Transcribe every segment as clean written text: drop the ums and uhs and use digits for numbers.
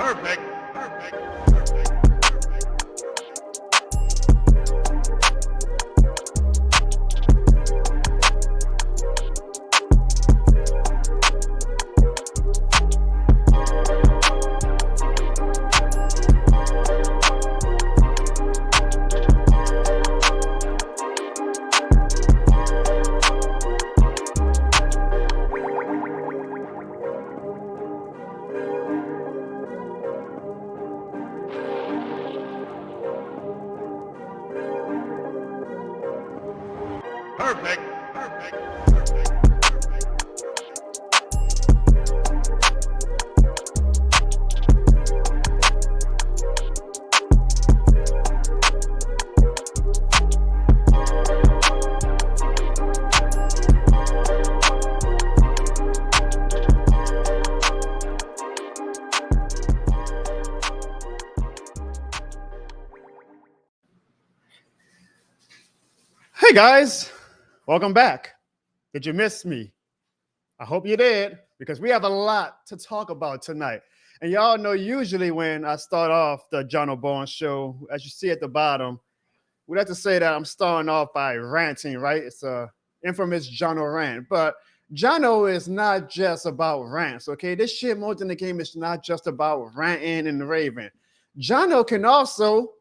Perfect. Hey guys, welcome back. Did you miss me? I hope you did, because we have a lot to talk about tonight. And y'all know usually when I start off the Jono Bourne show, as you see at the bottom, we'd have to say that I'm starting off by ranting, right? It's a infamous Jono rant. But Jono is not just about rants, okay? This shit more than the game is not just about ranting and raving. Jono can also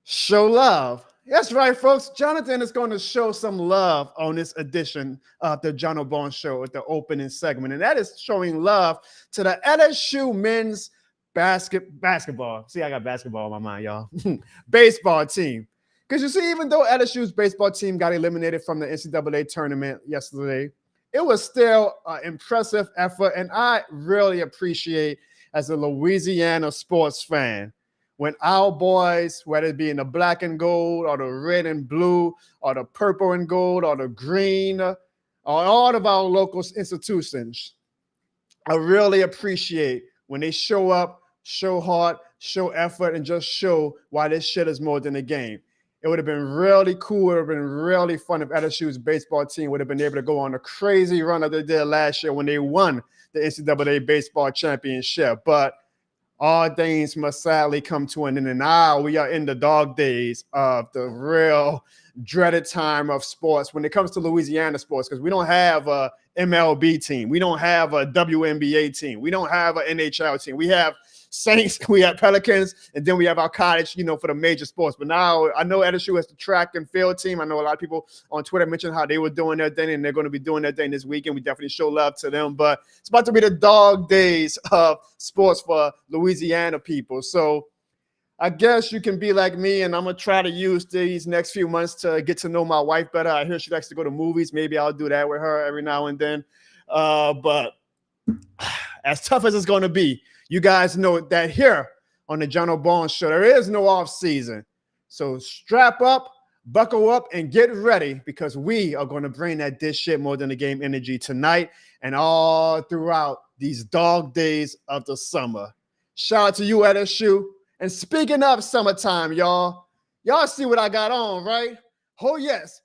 show love. That's right, folks. Jonathan is going to show some love on this edition of the Jono Bourne Show at the opening segment, and that is showing love to the LSU men's basketball. See, I got basketball on my mind, y'all. Baseball team. Because you see, even though LSU's baseball team got eliminated from the NCAA tournament yesterday, it was still an impressive effort, and I really appreciate, as a Louisiana sports fan, when our boys, whether it be in the black and gold or the red and blue or the purple and gold or the green or all of our local institutions, I really appreciate when they show up, show heart, show effort, and just show why this shit is more than a game. It would have been really cool. It would have been really fun if LSU's baseball team would have been able to go on a crazy run that they did last year when they won the NCAA baseball championship. But all things must sadly come to an end. And now we are in the dog days of the real dreaded time of sports when it comes to Louisiana sports, because we don't have a MLB team. We don't have a WNBA team. We don't have an NHL team. We have Saints, we have Pelicans, and then we have our cottage, for the major sports. But now I know LSU has the track and field team. I know a lot of people on Twitter mentioned how they were doing their thing, and they're going to be doing their thing this weekend. We definitely show love to them. But it's about to be the dog days of sports for Louisiana people. So I guess you can be like me, and I'm going to try to use these next few months to get to know my wife better. I hear she likes to go to movies. Maybe I'll do that with her every now and then. But as tough as it's going to be, you guys know that here on the Jono Bourne Show, there is no off season. So strap up, buckle up, and get ready, because we are going to bring that this shit more than the game energy tonight and all throughout these dog days of the summer. Shout out to you, LSU. And speaking of summertime, y'all see what I got on, right? Oh, yes.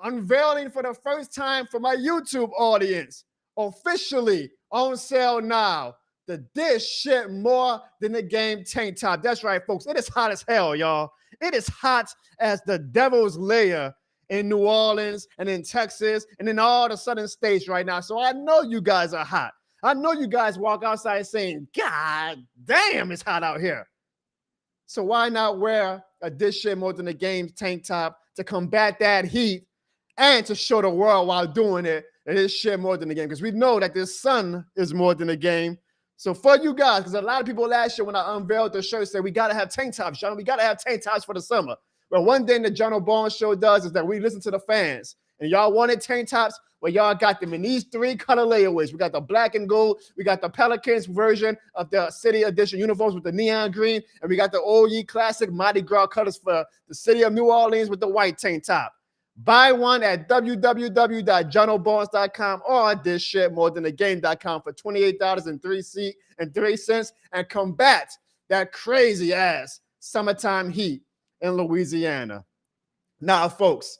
Unveiling for the first time for my YouTube audience, officially on sale now, the This Shit More Than the Game tank top. That's right, folks. It is hot as hell, y'all. It is hot as the devil's lair in New Orleans and in Texas and in all the southern states right now. So I know you guys are hot. I know you guys walk outside saying, God damn, it's hot out here. So why not wear a This Shit More Than the Game tank top to combat that heat and to show the world while doing it that it's shit more than the game? Because we know that this sun is more than the game. So for you guys, because a lot of people last year when I unveiled the shirt said we got to have tank tops, Jono. We got to have tank tops for the summer. Well, one thing the Jono Bourne Show does is that we listen to the fans. And y'all wanted tank tops? Well, y'all got them in these 3 color layeraways. We got the black and gold. We got the Pelicans version of the city edition uniforms with the neon green. And we got the OE classic Mardi Gras colors for the city of New Orleans with the white tank top. Buy one at www.jonobournes.com or thisshitmorethanthegame.com for $28.03 and combat that crazy ass summertime heat in Louisiana. Now, folks,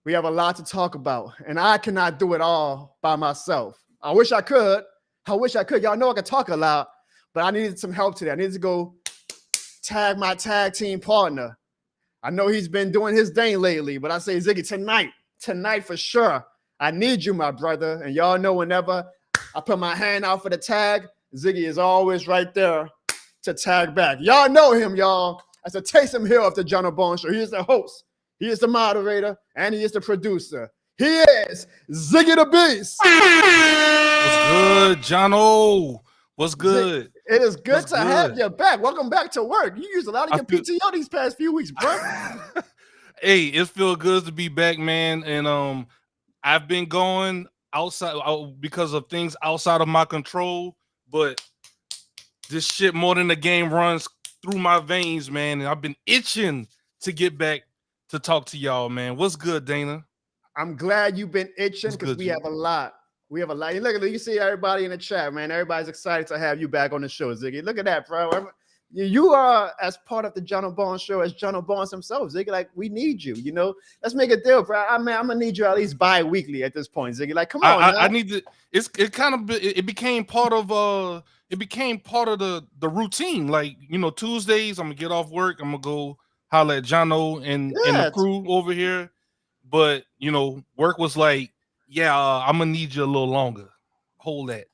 we have a lot to talk about, and I cannot do it all by myself. I wish I could, I wish I could. Y'all know I could talk a lot, but I needed some help today. I needed to go tag my tag team partner. I know he's been doing his thing lately, but I say, Ziggy, tonight for sure. I need you, my brother. And y'all know whenever I put my hand out for the tag, Ziggy is always right there to tag back. Y'all know him, y'all. That's a Taysom Hill of the Jono Bone Show. He is the host. He is the moderator, and he is the producer. He is Ziggy the Beast. What's good, Jono? What's good? It is good to have you back. Welcome back to work. You used a lot of your PTO these past few weeks, bro. Hey, it feels good to be back, man. And I've been going outside because of things outside of my control, but this shit more than the game runs through my veins, man. And I've been itching to get back to talk to y'all, man. What's good, Dana? I'm glad you've been itching because we have a lot. We have a lot. Look, you see everybody in the chat, man. Everybody's excited to have you back on the show, Ziggy. Look at that, bro. You are as part of the Jono Bone Show as Jono Bones himself, Ziggy. Like, we need you, you know. Let's make a deal, bro. I'm gonna need you at least bi-weekly at this point, Ziggy. Like, come on. I need to. It became part of the routine. Like, you know, Tuesdays I'm gonna get off work. I'm gonna go holler at Jono and the crew over here. But you know, work was like, I'm gonna need you a little longer. Hold that.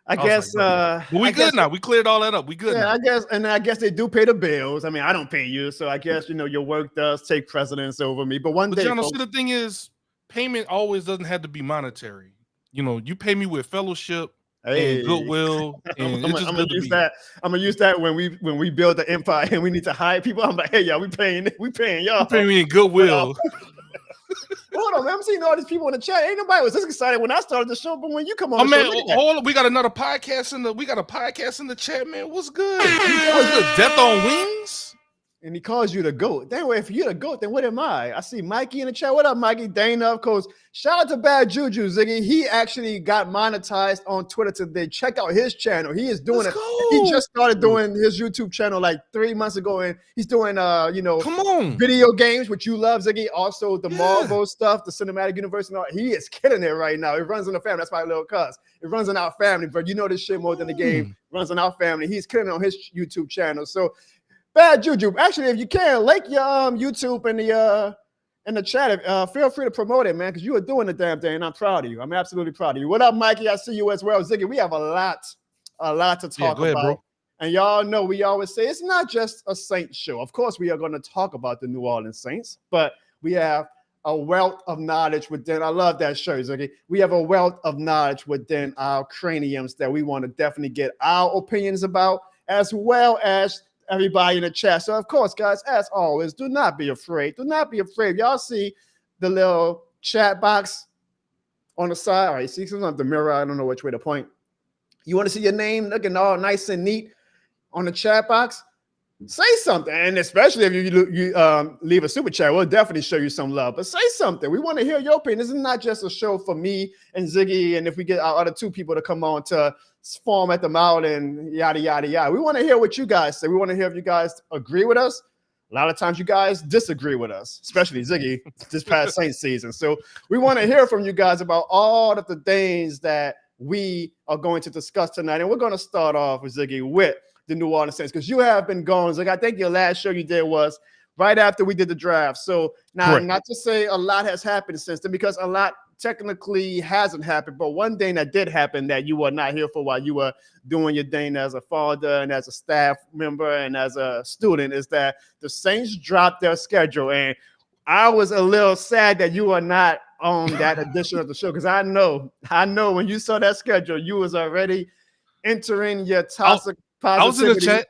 I guess. But we good now. We cleared all that up. We good. Yeah, now. I guess they do pay the bills. I mean, I don't pay you, so I guess your work does take precedence over me. But one day, Jono, see, the thing is, payment always doesn't have to be monetary. You know, you pay me with fellowship and goodwill. And I'm gonna use that when we build the empire and we need to hire people. I'm like, hey, y'all, we paying y'all. You pay me in goodwill. Hold on, man. I'm seeing all these people in the chat. Ain't nobody was this excited when I started the show, but when you come on, hold on. We got another podcast we got a podcast in the chat, man. What's good? What's good? Death on Wings? And he calls you the GOAT. Anyway, if you're the GOAT, then what am I? I see Mikey in the chat. What up, Mikey? Dana, of course. Shout out to Bad Juju, Ziggy. He actually got monetized on Twitter today. Check out his channel. He is doing He just started doing his YouTube channel like 3 months ago, and he's doing come on, video games, which you love, Ziggy. Also the Marvel stuff, the cinematic universe, and all. He is killing it right now. It runs in the family. That's my little cuz. It runs in our family, but you know this shit more than the game. It runs in our family. He's killing it on his YouTube channel. So Bad Juju. Actually, if you can, link your YouTube in the chat. Feel free to promote it, man, because you are doing the damn thing, and I'm proud of you. I'm absolutely proud of you. What up, Mikey? I see you as well, Ziggy. We have a lot to talk about. Bro. And y'all know we always say it's not just a Saints show. Of course, we are going to talk about the New Orleans Saints, but we have a wealth of knowledge within. I love that show, Ziggy. We have a wealth of knowledge within our craniums that we want to definitely get our opinions about, as well as everybody in the chat. So, of course, guys, as always, do not be afraid. Do not be afraid. Y'all see the little chat box on the side? All right, see something the mirror. I don't know which way to point. You want to see your name looking all nice and neat on the chat box? Say something. And especially if you leave a super chat, we'll definitely show you some love. But say something. We want to hear your opinion. This is not just a show for me and Ziggy, and if we get our other two people to come on to form at the mouth and yada, yada, yada. We want to hear what you guys say. We want to hear if you guys agree with us. A lot of times you guys disagree with us, especially Ziggy this past Saints season. So we want to hear from you guys about all of the things that we are going to discuss tonight. And we're going to start off with Ziggy with the New Orleans Saints, because you have been gone. Like, I think your last show you did was right after we did the draft. So now, not to say a lot has happened since then, because a lot technically hasn't happened. But one thing that did happen that you were not here for while you were doing your thing as a father and as a staff member and as a student is that the Saints dropped their schedule. And I was a little sad that you were not on that edition of the show, because I know when you saw that schedule, you was already entering your toxic positivity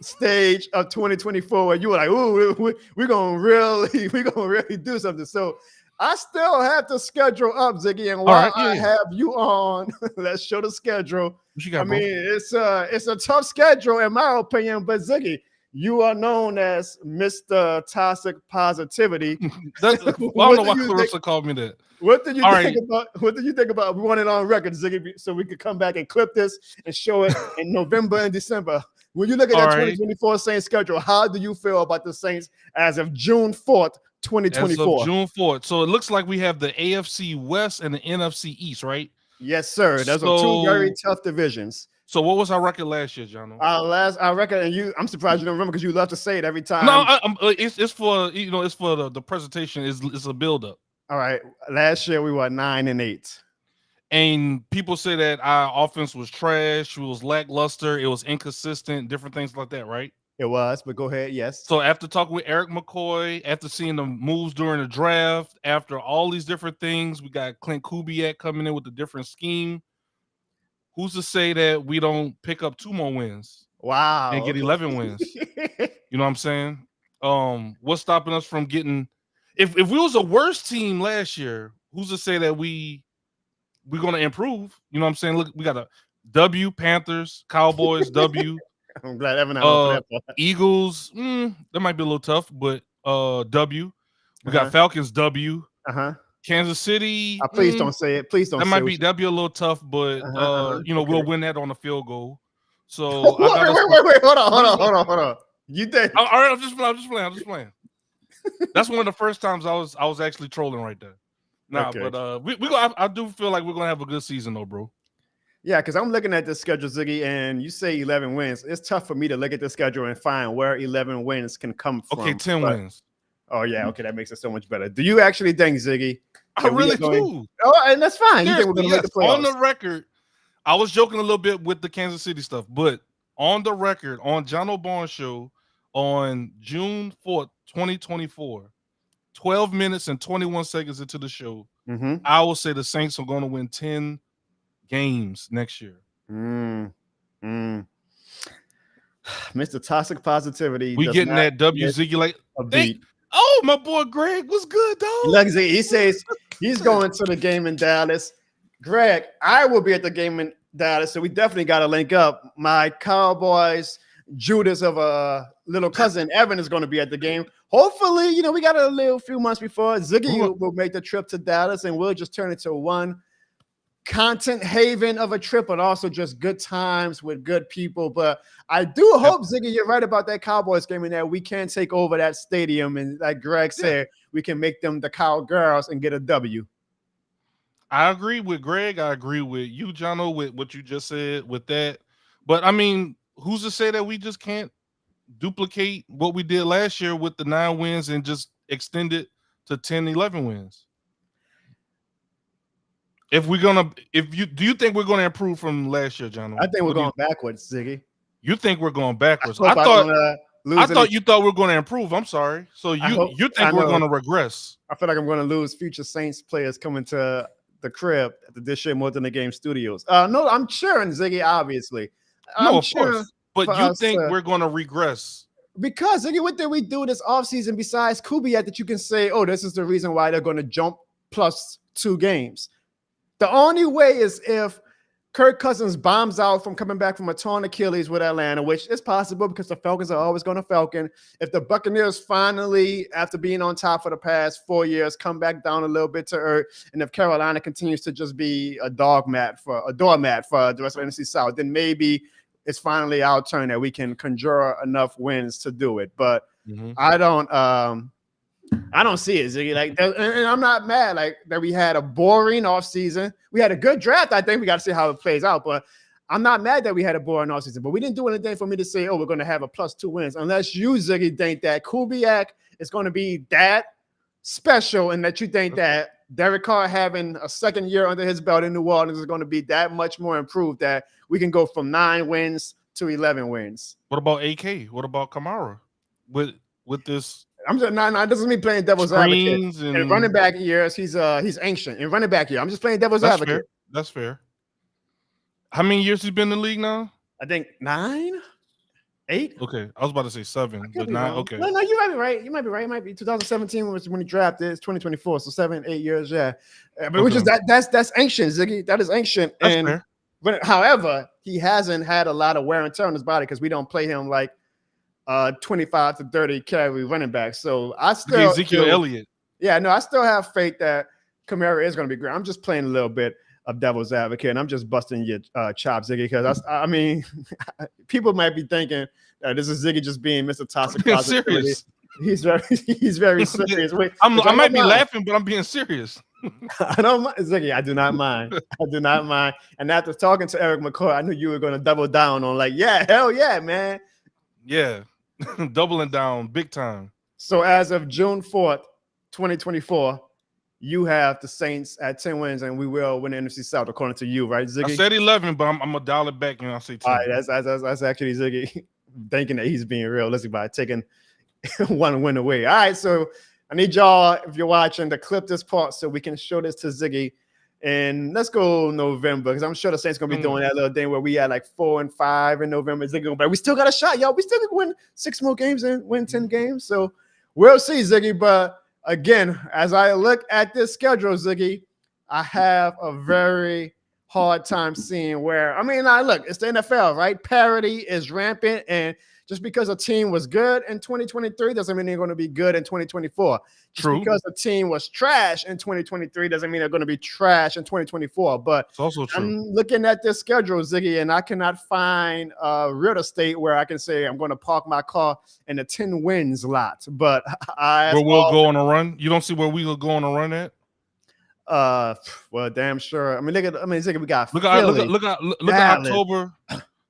stage of 2024, where you were like, "Ooh, we're gonna really do something." So I still have to schedule up, Ziggy, and while I have you on, let's show the schedule. I mean, it's a tough schedule in my opinion, but Ziggy, you are known as Mr. Toxic Positivity. I don't know why Clarissa called me that. What did you think about? We want it on record, Ziggy, so we could come back and clip this and show it in November and December. When you look at that 2024 Saints schedule, how do you feel about the Saints as of June 4th, 2024? As of June 4th. So it looks like we have the AFC West and the NFC East, right? Yes, sir. Those are two very tough divisions. So what was our record last year, Jono? Our record, and I'm surprised you don't remember because you love to say it every time. No, it's for it's for the presentation. It's a build up. All right, last year we were 9-8, and people say that our offense was trash, it was lackluster, it was inconsistent, different things like that, right? It was, but go ahead. Yes. So after talking with Eric McCoy, after seeing the moves during the draft, after all these different things, we got Clint Kubiak coming in with a different scheme. Who's to say that we don't pick up 2 more wins? Wow. And get 11 wins. You know what I'm saying? What's stopping us from getting if we was a worse team last year, who's to say that we're gonna improve? You know what I'm saying? Look, we got a W, Panthers, Cowboys, W. I'm glad Evan Eagles, that might be a little tough, but W. We got Falcons, W. Kansas City. Please don't say it. Please don't. That'd be a little tough, but we'll win that on a field goal. So wait, hold on. You think? All right, I'm just playing. That's one of the first times I was actually trolling right there. Nah, okay. But I do feel like we're gonna have a good season though, bro. Yeah, because I'm looking at the schedule, Ziggy, and you say 11 wins. It's tough for me to look at the schedule and find where 11 wins can come from. Okay, 10 wins. Oh, yeah. Okay, that makes it so much better. Do you actually think, Ziggy? I really do. Oh, and that's fine. You think we're going to make the playoffs? On the record, I was joking a little bit with the Kansas City stuff, but on the record, on Jono Barnes Show on June 4th, 2024, 12 minutes and 21 seconds into the show, I will say the Saints are going to win 10 games next year. Mr. Toxic Positivity. We getting that W, Ziggy, like a beat. Oh, my boy Greg, what's good, dog? Look, he says he's going to the game in Dallas. Greg, I will be at the game in Dallas, so we definitely got to link up. My Cowboys Judas of a little cousin Evan is going to be at the game. Hopefully, we got a few months before Ziggy will make the trip to Dallas, and we'll just turn it to one content haven of a trip, but also just good times with good people. But I do hope, Ziggy, you're right about that Cowboys game and that we can take over that stadium. And like Greg said, we can make them the Cowgirls and get a W. I agree with Greg. I agree with you, Jono, with what you just said with that. But I mean, who's to say that we just can't duplicate what we did last year with the 9 wins and just extend it to 10, 11 wins? Do you think we're gonna improve from last year, Jono? I think we're going backwards, Ziggy. You think we're going backwards? I thought you thought we were going to improve. I'm sorry. So you think we're going to regress? I feel like I'm going to lose future Saints players coming to the crib at the This Year More Than the Game studios. No, I'm cheering, Ziggy. Obviously, of course. But you think we're going to regress? Because Ziggy, what did we do this offseason besides Kubiak that you can say, oh, this is the reason why they're going to jump +2 games? The only way is if Kirk Cousins bombs out from coming back from a torn Achilles with Atlanta, which is possible because the Falcons are always going to Falcon. If the Buccaneers finally, after being on top for the past 4 years, come back down a little bit to earth, and if Carolina continues to just be a doormat for the rest of NFC South, then maybe it's finally our turn that we can conjure enough wins to do it. But I don't see it, Ziggy. Like, and I'm not mad like that. We had a boring offseason. We had a good draft. I think we got to see how it plays out. But I'm not mad that we had a boring offseason. But we didn't do anything for me to say, oh, we're going to have a +2 wins. Unless you, Ziggy, think that Kubiak is going to be that special, and that you think that Derek Carr having a second year under his belt in New Orleans is going to be that much more improved that we can go from 9 wins to 11 wins. What about AK? What about Kamara? With this? I'm just not. This is me playing devil's advocate. In running back years, he's ancient. In running back year, I'm just playing devil's advocate. Fair. That's fair. How many years he's been in the league now? I think 9, 8. Okay, I was about to say 7, but 9. Okay. No, you might be right. You might be right. It might be 2017 was when he drafted. It's 2024, so 7, 8 years. Yeah, but which is that's ancient, Ziggy. That is ancient. That's fair. But however, he hasn't had a lot of wear and tear on his body because we don't play him like 25 to 30 carry running back. So I still Ezekiel Elliott. Yeah, no, I still have faith that Kamara is going to be great. I'm just playing a little bit of devil's advocate, and I'm just busting your chops, Ziggy, because I mean, people might be thinking this is Ziggy just being Mr. Toxic Positivity. Serious. He's very serious. I might be laughing, but I'm being serious. I don't mind. Ziggy, I do not mind. I do not mind. And after talking to Eric McCoy, I knew you were going to double down on like, yeah, hell yeah, man. Yeah, doubling down big time. So as of June 4th, 2024, you have the Saints at 10 wins, and we will win the NFC South, according to you, right, Ziggy? I said 11, but I'm gonna dial it back and I'll say 10. All right, that's actually Ziggy thinking that he's being realistic by taking one win away. All right, so I need y'all, if you're watching, to clip this part so we can show this to Ziggy. And let's go November, because I'm sure the Saints gonna be doing that little thing where we had like 4 and 5 in November. Ziggy gonna be like, we still got a shot, y'all. We still can win 6 more games and win 10 games. So we'll see, Ziggy. But again, as I look at this schedule, Ziggy, I have a very hard time seeing where, I mean, look, it's the NFL, right? Parity is rampant, and just because a team was good in 2023 doesn't mean they're going to be good in 2024. Just True. because a team was trash in 2023 doesn't mean they're going to be trash in 2024. But It's also true. I'm looking at this schedule, Ziggy, and I cannot find real estate where I can say I'm going to park my car in the 10 wins lot. But Where we'll go on a run. You don't see where we will go on a run at? Well, damn sure. I mean, Ziggy, we got Look Philly, at October.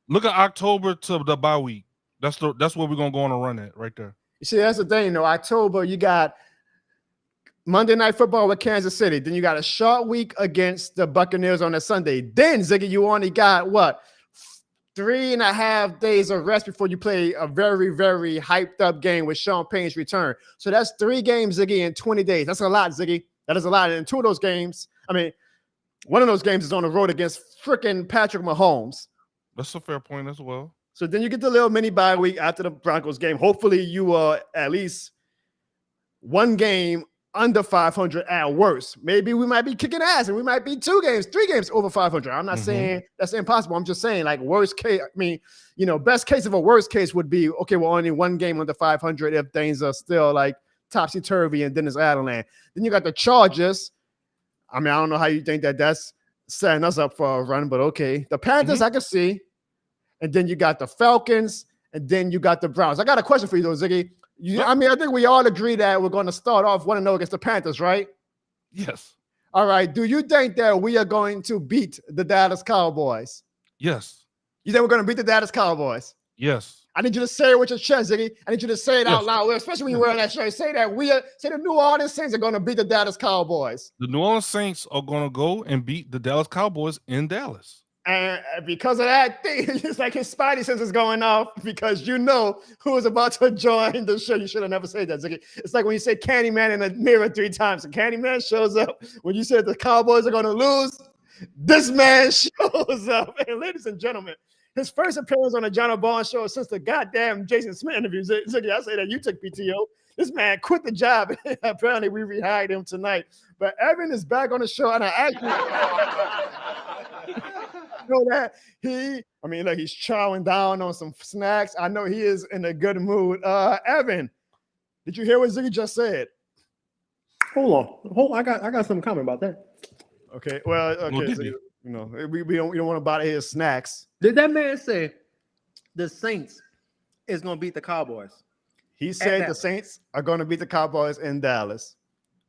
Look at October to the bye week. That's where we're gonna go on a run at right there. You see, that's the thing, you know. October, you got Monday Night Football with Kansas City. Then you got a short week against the Buccaneers on a Sunday. Then, Ziggy, you only got what? 3.5 days of rest before you play a very, very hyped up game with Sean Payne's return. So that's 3 games, Ziggy, in 20 days. That's a lot, Ziggy. That is a lot. And 2 of those games, I mean, one of those games is on the road against freaking Patrick Mahomes. That's a fair point as well. So then you get the little mini bye week after the Broncos game. Hopefully you are at least 1 game under 500 at worst. Maybe we might be kicking ass and we might be 2 games, 3 games over 500. I'm not saying that's impossible. I'm just saying, like, worst case, I mean, you know, best case of a worst case would be, okay, we're only 1 game under 500 if things are still like topsy-turvy and Dennis Allen. Then you got the Chargers. I mean, I don't know how you think that's setting us up for a run, but okay. The Panthers, I can see. And then you got the Falcons, and then you got the Browns. I got a question for you, though, Ziggy. I mean, I think we all agree that we're going to start off 1-0 against the Panthers, right? Yes. All right. Do you think that we are going to beat the Dallas Cowboys? Yes. You think we're going to beat the Dallas Cowboys? Yes. I need you to say it with your chest, Ziggy. I need you to say it out loud, especially when you're wearing that shirt. Say that say the New Orleans Saints are going to beat the Dallas Cowboys. The New Orleans Saints are going to go and beat the Dallas Cowboys in Dallas. And because of that thing, it's like his spidey sense is going off because you know who is about to join the show. You should have never said that, Ziggy. It's like when you say Candyman in the mirror 3 times. And Candyman shows up when you said the Cowboys are going to lose. This man shows up. And ladies and gentlemen, his first appearance on the Jono Bond show since the goddamn Jason Smith interview. Ziggy, I say that you took PTO. This man quit the job. Apparently, we rehired him tonight. But Evan is back on the show, and I actually know that he's chowing down on some snacks. I know he is in a good mood. Evan, did you hear what Ziggy just said? Hold on. I got some comment about that. Okay. Well, okay. So, you know, we don't want to bother his snacks. Did that man say the Saints is going to beat the Cowboys? He said the Saints are going to beat the Cowboys in Dallas.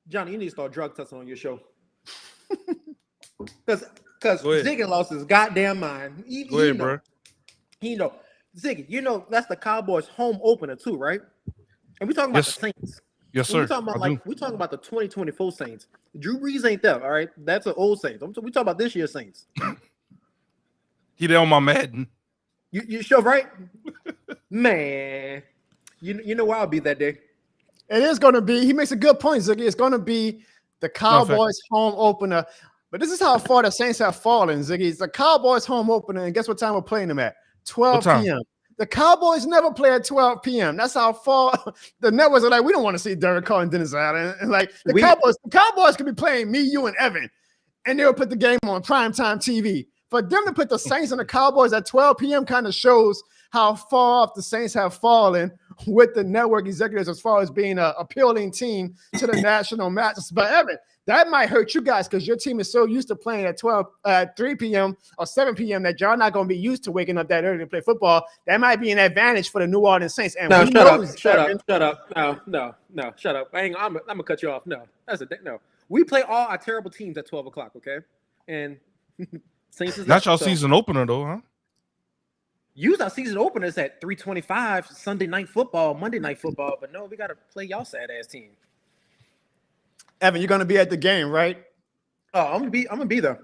Johnny, you need to start drug testing on your show. Because Ziggy lost his goddamn mind. Go ahead, bro. Ziggy, you know that's the Cowboys' home opener too, right? And we talking about the Saints. Yes, sir. We talking about the 2024 Saints. Drew Brees ain't there, all right? That's an old Saints. We talking about this year's Saints. He there on my Madden. You sure, right? Man, you know where I'll be that day. It is going to be. He makes a good point, Ziggy. It's going to be the Cowboys' home opener. But this is how far the Saints have fallen, Ziggy. It's the Cowboys' home opener, and guess what time we're playing them at? 12 p.m. The Cowboys never play at 12 p.m. That's how far the networks are like, we don't want to see Derek Carr and Dennis Allen. And like the Cowboys could be playing me, you, and Evan, and they'll put the game on primetime TV. For them to put the Saints and the Cowboys at 12 p.m. kind of shows how far off the Saints have fallen with the network executives as far as being an appealing team to the national matches. But Evan, that might hurt you guys because your team is so used to playing at 3 p.m. or 7 p.m. that y'all not going to be used to waking up that early to play football. That might be an advantage for the New Orleans Saints. And shut up. No, shut up. I'm gonna cut you off. No, We play all our terrible teams at 12 o'clock, okay? And Saints is Not up, y'all so season opener though, huh? use our season openers at 3:25 Sunday night football, Monday night football, but no, we gotta play y'all sad ass team. Evan, you're gonna be at the game, right? Oh, I'm gonna be there.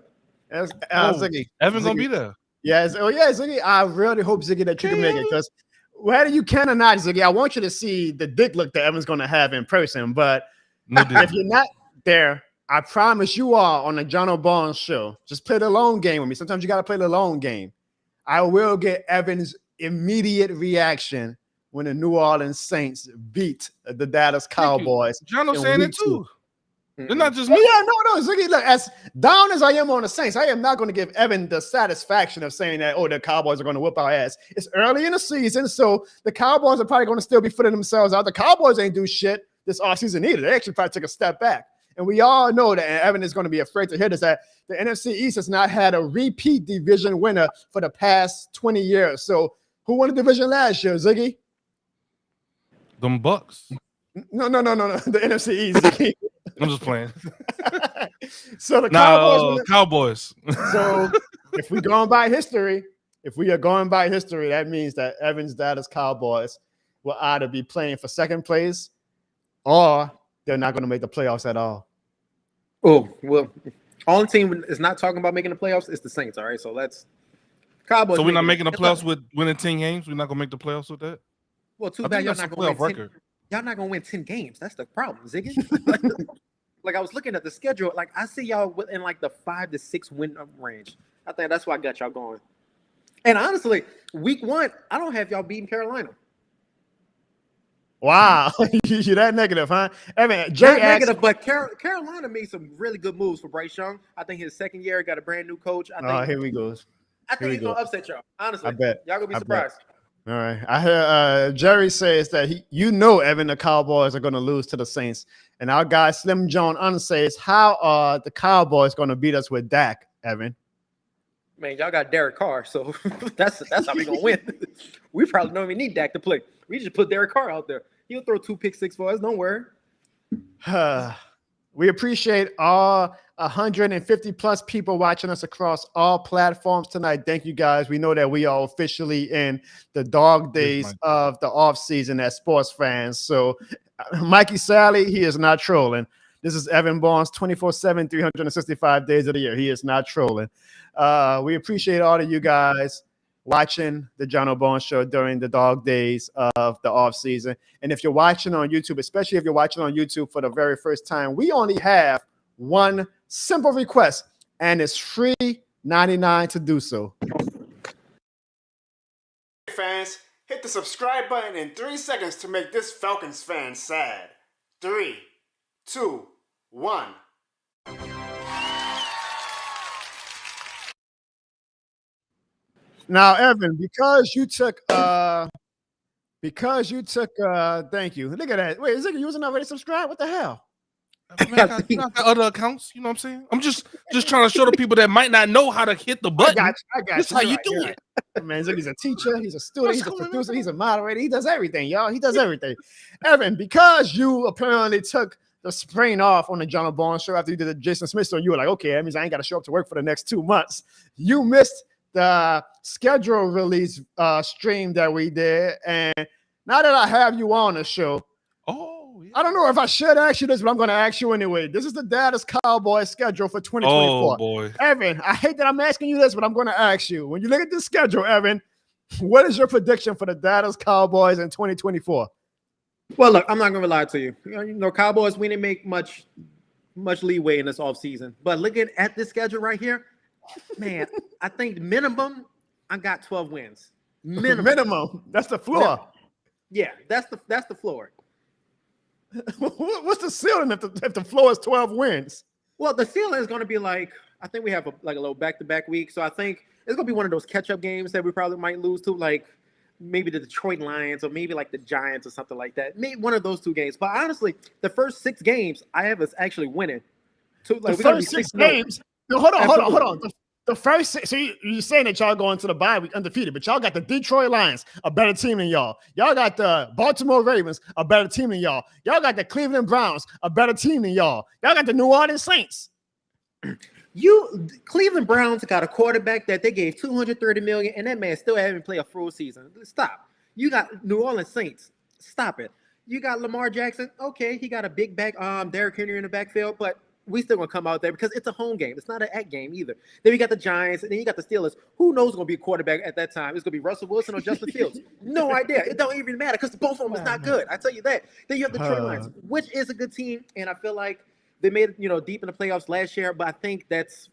Ziggy. Evan gonna Ziggy. be there. Yeah, Ziggy. I really hope, Ziggy, that you can make it, because whether you can or not, Ziggy, I want you to see the dick look that Evan's gonna have in person. But No if you're not there, I promise you are on the Jono Barnes show. Just play the long game with me. Sometimes you gotta play the long game. I will get Evan's immediate reaction when the New Orleans Saints beat the Dallas Cowboys. Jono saying it too. They're not just me. Yeah, no, Ziggy. Look, as down as I am on the Saints, I am not going to give Evan the satisfaction of saying that, the Cowboys are going to whip our ass. It's early in the season, so the Cowboys are probably going to still be footing themselves out. The Cowboys ain't do shit this offseason either. They actually probably took a step back. And we all know that, and Evan is going to be afraid to hear this, that the NFC East has not had a repeat division winner for the past 20 years. So who won the division last year, Ziggy? Them Bucks. No. The NFC East, Ziggy. I'm just playing. So the Cowboys. So if we are going by history, that means that Evan's Dallas Cowboys will either be playing for second place or they're not going to make the playoffs at all. Oh, well, only team is not talking about making the playoffs is the Saints, all right? So let's Cowboys. So we're not making the playoffs with winning 10 games? We're not going to make the playoffs with that? Well, too bad y'all not going to win 10. Y'all not going to win 10 games. That's the problem, Ziggy. Like I was looking at the schedule, like I see y'all within like the 5 to 6 win range. I think that's why I got y'all going. And honestly, week 1, I don't have y'all beating Carolina. Wow, you're that negative, huh? Not negative, but Carolina made some really good moves for Bryce Young. I think his second year got a brand new coach. Here we go. I think he's gonna upset y'all. Honestly, I bet y'all gonna be surprised. All right. I hear Jerry says that Evan, the Cowboys are going to lose to the Saints. And our guy Slim John says, how are the Cowboys going to beat us with Dak, Evan? Man, y'all got Derek Carr, so that's how we going to win. We probably don't even need Dak to play. We just put Derek Carr out there. He'll throw 2 pick six for us. Don't worry. We appreciate all 150 plus people watching us across all platforms tonight. Thank you guys. We know that we are officially in the dog days of the off season as sports fans. So Mikey Sally, he is not trolling. This is Evan Barnes, 24/7, 365 days of the year. He is not trolling. We appreciate all of you guys watching the Jono Barnes Show during the dog days of the off season. And if you're watching on YouTube, especially if you're watching on YouTube for the very first time, we only have one simple request, and it's free $99 to do so. Fans, hit the subscribe button in 3 seconds to make this Falcons fan sad. 3, 2, 1. Now, Evan, because you took thank you. Look at that. Wait, Ziggy, you wasn't already subscribed? What the hell? Man, I got other accounts, you know what I'm saying? I'm just trying to show the people that might not know how to hit the button. I got you. That's how you do it. Man, Ziggy's a teacher, he's a student, he's a producer, he's a moderator, he does everything, y'all. He does everything. Evan, because you apparently took the sprain off on the Jono Barnes Show after you did the Jason Smith show, you were like, okay, that means I ain't got to show up to work for the next 2 months. You missed the schedule release stream that we did, and now that I have you on the show, I don't know if I should ask you this, but I'm going to ask you anyway. This is the Dallas Cowboys schedule for 2024. Oh boy, Evan, I hate that I'm asking you this, but I'm going to ask you. When you look at this schedule, Evan, what is your prediction for the Dallas Cowboys in 2024? Well, look, I'm not going to lie to you. You know, Cowboys, we didn't make much leeway in this offseason. But looking at this schedule right here, man, I think minimum, I got 12 wins. Minimum. That's the floor. Yeah, that's the floor. What's the ceiling if the floor is 12 wins? Well, the ceiling is going to be like, I think we have a little back-to-back week. So I think it's going to be one of those catch-up games that we probably might lose to, like maybe the Detroit Lions or maybe like the Giants or something like that. Maybe one of those 2 games. But honestly, the first 6 games I have us actually winning. So, like, the first 6 games? No, hold on. The first, so you're saying that y'all going to the bye week undefeated, but y'all got the Detroit Lions, a better team than y'all. Y'all got the Baltimore Ravens, a better team than y'all. Y'all got the Cleveland Browns, a better team than y'all. Y'all got the New Orleans Saints. Cleveland Browns got a quarterback that they gave $230 million, and that man still haven't played a full season. Stop. You got New Orleans Saints. Stop it. You got Lamar Jackson. Okay, he got a big back, Derrick Henry in the backfield, but we still gonna come out there because it's a home game. It's not an at game either. Then you got the Giants, and then you got the Steelers. Who knows who's gonna be a quarterback at that time? It's gonna be Russell Wilson or Justin Fields. No idea. It don't even matter because both of them is not good. I tell you that. Then you have the Detroit Lions, which is a good team, and I feel like they made it, deep in the playoffs last year. But I think that's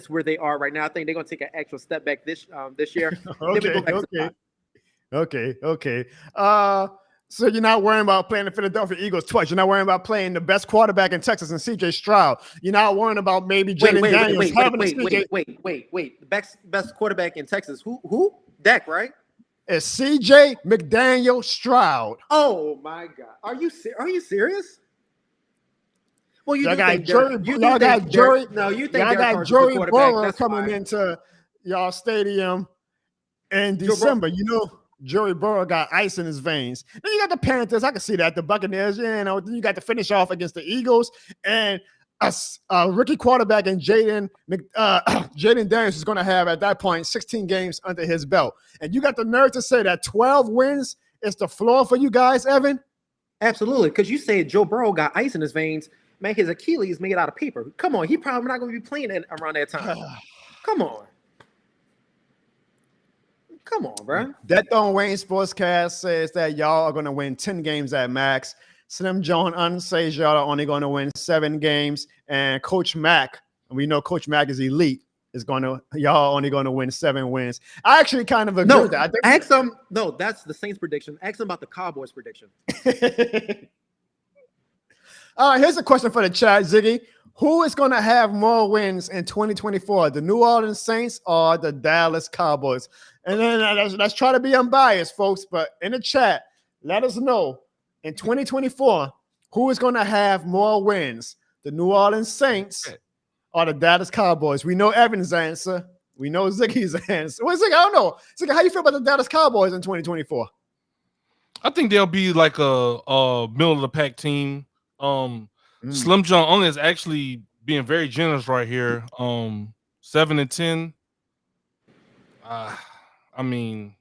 where they are right now. I think they're gonna take an actual step back this year. Okay. So you're not worrying about playing the Philadelphia Eagles twice. You're not worrying about playing the best quarterback in Texas and CJ Stroud. You're not worrying about maybe Jalen Daniels having wait. The best quarterback in Texas. Who? Dak, right? It's CJ McDaniel Stroud. Oh my God. Are you serious? Well, y'all got Joey Burrow coming into y'all stadium in December. Joey Burrow got ice in his veins. Then you got the Panthers. I can see that. The Buccaneers, then you got to finish off against the Eagles and a rookie quarterback and Jaden Daniels is going to have at that point 16 games under his belt. And you got the nerve to say that 12 wins is the floor for you guys, Evan? Absolutely, because you said Joe Burrow got ice in his veins. Man, his Achilles made out of paper. Come on, he probably not going to be playing around that time. Come on, bro. That Don't Wayne Sportscast says that y'all are going to win 10 games at max. Slim John says y'all are only going to win 7 games. And Coach Mack, and we know Coach Mack is elite, y'all only going to win 7 wins. I actually kind of agree with that. That's the Saints prediction. Ask them about the Cowboys prediction. All right, here's a question for the chat, Ziggy. Who is going to have more wins in 2024, the New Orleans Saints or the Dallas Cowboys? And then let's try to be unbiased, folks. But in the chat, let us know in 2024 who is going to have more wins, the New Orleans Saints or the Dallas Cowboys. We know Evan's answer. We know Ziggy's answer. Well, Ziggy, I don't know. Ziggy, how you feel about the Dallas Cowboys in 2024? I think they'll be like a middle of the pack team. Slim John is actually being very generous right here. 7-10. I mean,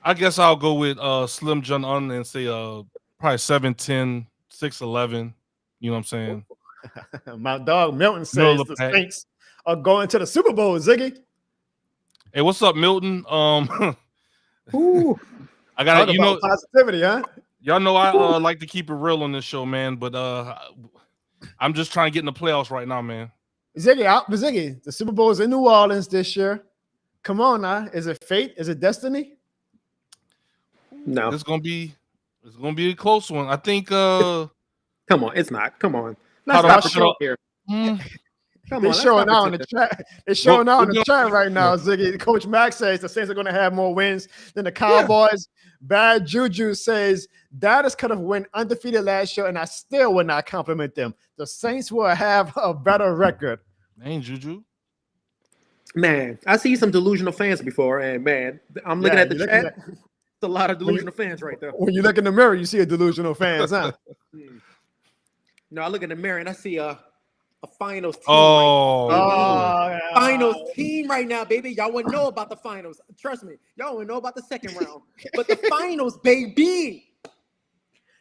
I guess I'll go with Slim John and say probably 7-10, 6-11. You know what I'm saying? My dog Milton says the Saints are going to the Super Bowl, Ziggy. Hey, what's up, Milton? Ooh, I got positivity, huh? Y'all know I like to keep it real on this show, man. But I'm just trying to get in the playoffs right now, man. Ziggy, the Super Bowl is in New Orleans this year. Come on now. Is it fate? Is it destiny? No. It's gonna be a close one. I think come on, it's not. Come on. Let's stop the show here. They're showing out in the chat. They're showing out in the chat right now, Ziggy. Coach Max says the Saints are going to have more wins than the Cowboys. Bad Juju says Dallas could have went undefeated last year, and I still would not compliment them. The Saints will have a better record. Ain't Juju. Man, I see some delusional fans before, and man, I'm looking at the chat. It's a lot of delusional fans right there. When you look in the mirror, you see a delusional fans, huh? No, I look in the mirror and I see a finals team. Finals team right now, baby. Y'all wouldn't know about the finals. Trust me, y'all wouldn't know about the second round, but the finals, baby.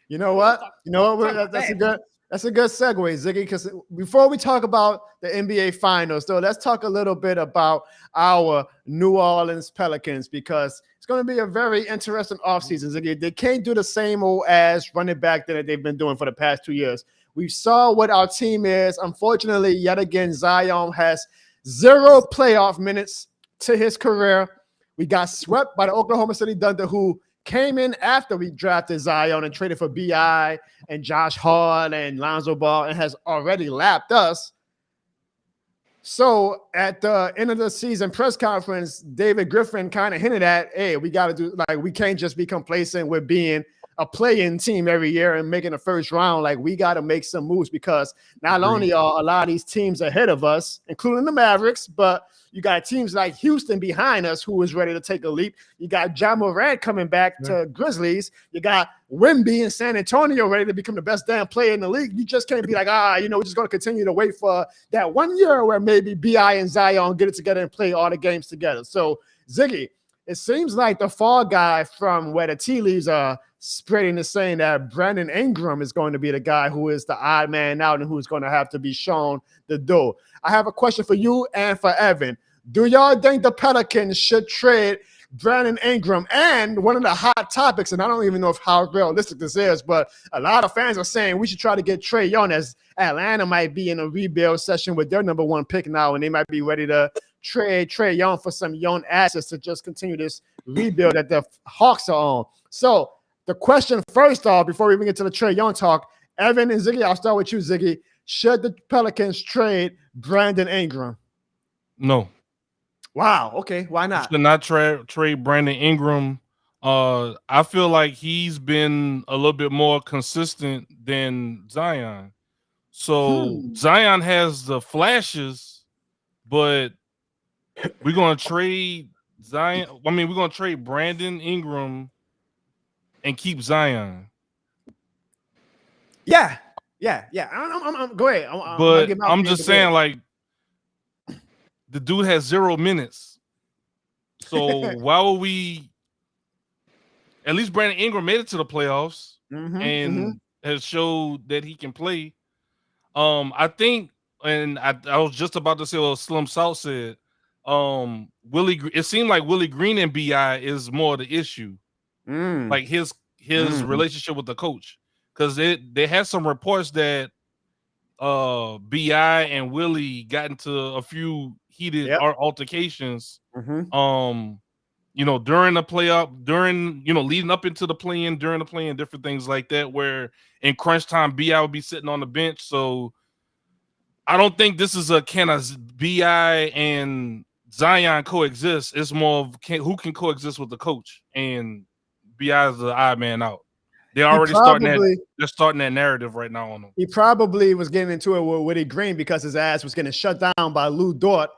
You know what? That's a good segue, Ziggy, because before we talk about the NBA Finals, though, let's talk a little bit about our New Orleans Pelicans, because it's going to be a very interesting offseason, Ziggy. They can't do the same old ass running back that they've been doing for the past 2 years. We saw what our team is. Unfortunately, yet again, Zion has 0 playoff minutes to his career. We got swept by the Oklahoma City Thunder, who came in after we drafted Zion and traded for B.I. and Josh Hart and Lonzo Ball and has already lapped us. So at the end of the season press conference, David Griffin kind of hinted at, hey, we got to do, like, we can't just be complacent with being a play-in team every year and making the first round. Like, we got to make some moves because not only are a lot of these teams ahead of us, including the Mavericks, but you got teams like Houston behind us who is ready to take a leap. You got Ja Morant coming back to Grizzlies. You got Wemby in San Antonio ready to become the best damn player in the league. You just can't be like, we're just going to continue to wait for that 1 year where maybe B.I. and Zion get it together and play all the games together. So, Ziggy, it seems like the fall guy from where the tea leaves are spreading is saying that Brandon Ingram is going to be the guy who is the odd man out and who's going to have to be shown the door. I have a question for you and for Evan. Do y'all think the Pelicans should trade Brandon Ingram? And one of the hot topics, and I don't even know how realistic this is, but a lot of fans are saying we should try to get Trae Young, as Atlanta might be in a rebuild session with their number 1 pick now, and they might be ready to trade Trae Young for some young assets to just continue this rebuild that the Hawks are on. So the question first off, before we even get to the Trae Young talk, Evan and Ziggy, I'll start with you, Ziggy. Should the Pelicans trade Brandon Ingram? No. Wow. Okay. Why not? Should not trade Brandon Ingram. I feel like he's been a little bit more consistent than Zion. So Zion has the flashes, but we're going to trade Zion. I mean, we're going to trade Brandon Ingram and keep Zion. Yeah. I'm go ahead. I'm just saying, like, the dude has 0 minutes. So why would we? At least Brandon Ingram made it to the playoffs and has showed that he can play. I think, and I was just about to say what Slim South said. It seemed like Willie Green and BI is more the issue. Like his relationship with the coach. Because they had some reports that BI and Willie got into a few heated altercations. During the playoff, leading up into the play-in, during the play-in, different things like that, where in crunch time, BI would be sitting on the bench. So I don't think this is a can of BI and Zion coexist. It's more of who can coexist with the coach, and BI is the odd man out. They're already starting that narrative right now on him. He probably was getting into it with Willie Green because his ass was getting shut down by Lou Dort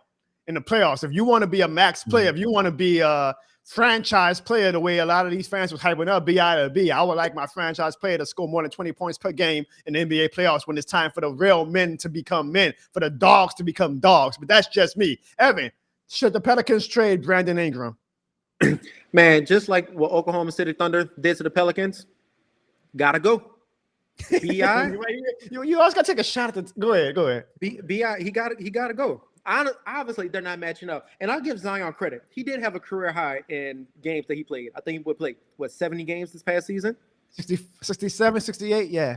in the playoffs. If you want to be a max player, if you want to be a franchise player the way a lot of these fans was hyping up BI to be, I would like my franchise player to score more than 20 points per game in the NBA playoffs when it's time for the real men to become men, for the dogs to become dogs. But that's just me. Evan, should the Pelicans trade Brandon Ingram? Man, just like what Oklahoma City Thunder did to the Pelicans, gotta go. BI, you always gotta take a shot at the. Go ahead. BI, he gotta go. Obviously, they're not matching up, and I'll give Zion credit. He did have a career high in games that he played. I think he would play 70 games this past season, 67, 68, yeah,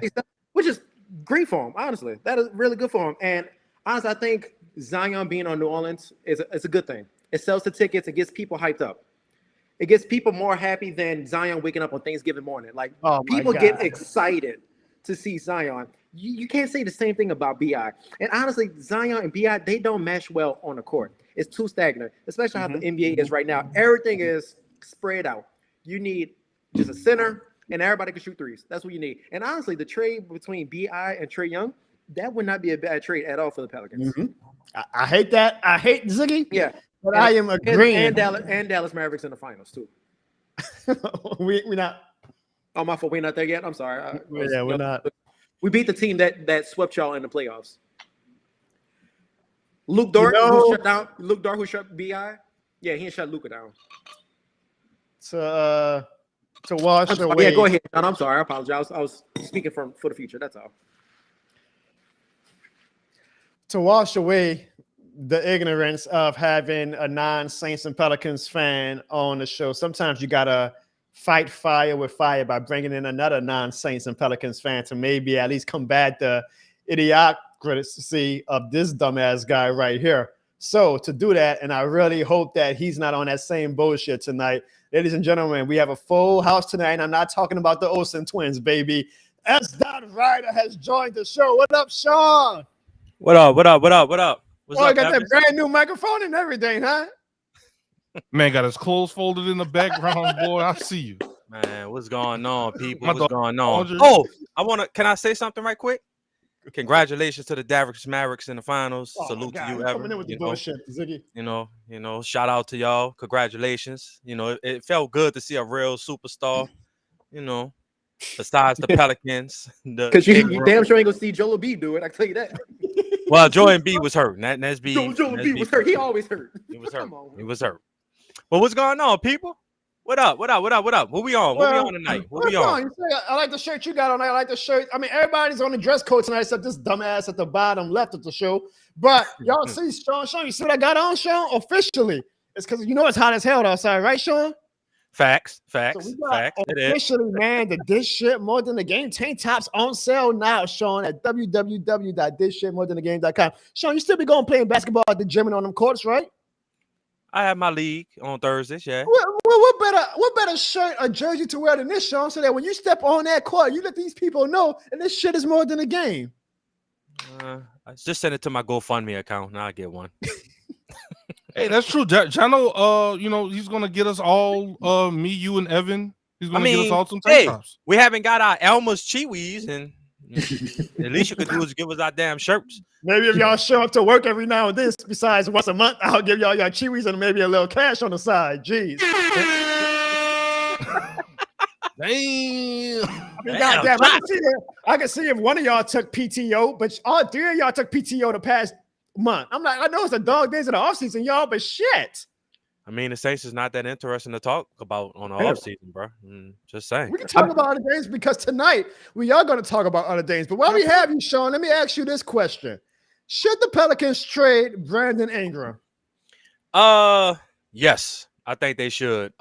which is great for him. Honestly, that is really good for him. And honestly, I think Zion being on New Orleans is a good thing. It sells the tickets. It gets people hyped up. It gets people more happy than Zion waking up on Thanksgiving morning. Like, people get excited to see Zion. You can't say the same thing about BI. And honestly, Zion and BI, they don't mesh well on the court. It's too stagnant, especially how the NBA is right now. Everything is spread out. You need just a center, and everybody can shoot threes. That's what you need. And honestly, the trade between BI and Trae Young, that would not be a bad trade at all for the Pelicans. I hate that. I hate Ziggy. Yeah. But I am agreeing. And Dallas Mavericks in the finals, too. We're not. Oh, my fault. We're not there yet. I'm sorry. We're not. We beat the team that swept y'all in the playoffs. Luke Dort, who shut down. Luke Dort, who shut BI. Yeah, he didn't shut Luka down. To wash away. Yeah, go ahead, John. I'm sorry. I apologize. I was speaking for the future. That's all. To wash away the ignorance of having a non-Saints and Pelicans fan on the show, sometimes you gotta fight fire with fire by bringing in another non-Saints and Pelicans fan to maybe at least combat the idiocracy of this dumbass guy right here. So to do that, and I really hope that he's not on that same bullshit tonight. Ladies and gentlemen, we have a full house tonight, and I'm not talking about the Olsen twins, baby. S. Ryder has joined the show. What up, Sean? What up? What's I up, got that brand new microphone and everything, huh? Man got his clothes folded in the background, boy. I see you. Man, what's going on, people? My What's going on? dog- Oh, can I say something right quick? Congratulations to the Dallas Mavericks in the finals. Oh, Salute to God, you, you coming in Evan. with the bullshit, Ziggy. Shout out to y'all. Congratulations. It felt good to see a real superstar. Besides the Pelicans, Because you damn sure ain't gonna see Joel B do it. I tell you that. Well, Joel B was hurt. That's B. Joel B was hurt. He always hurt. He was hurt. Come on. He was hurt. But what's going on, people? What up? What we on? What we on tonight? What we on? I like the shirt you got on. I like the shirt. I mean, everybody's on the dress code tonight except this dumbass at the bottom left of the show. But y'all see, Sean, you see what I got on, Sean? Officially. It's because it's hot as hell outside, right, Sean? Facts. So officially, man, this shit more than the game tank tops on sale now, Sean, at www.thisshitmorethanthegame.com. Sean, you still be going playing basketball at the gym and on them courts, right? I have my league on Thursdays, yeah. What better shirt or jersey to wear than this, Sean, so that when you step on that court, you let these people know, and this shit is more than a game. I just send it to my GoFundMe account, and I'll get one. Hey, that's true. Jono, he's gonna get us all, me, you, and Evan. He's gonna get us all some tank tops. We haven't got our Elmer's Chiwis, and the least you could do is give us our damn shirts. Maybe if y'all show up to work every now and then, besides once a month, I'll give y'all your Chiwis and maybe a little cash on the side. Jeez. Damn. Goddamn, I can see if one of y'all took PTO, but all three of y'all took PTO the past month. I'm like, I know it's the dog days of the offseason, y'all, but shit. I mean, the Saints is not that interesting to talk about on the offseason, bro. Just saying. We can talk about other games because tonight we are going to talk about other games. But while we have you, Sean, let me ask you this question. Should the Pelicans trade Brandon Ingram? Yes, I think they should.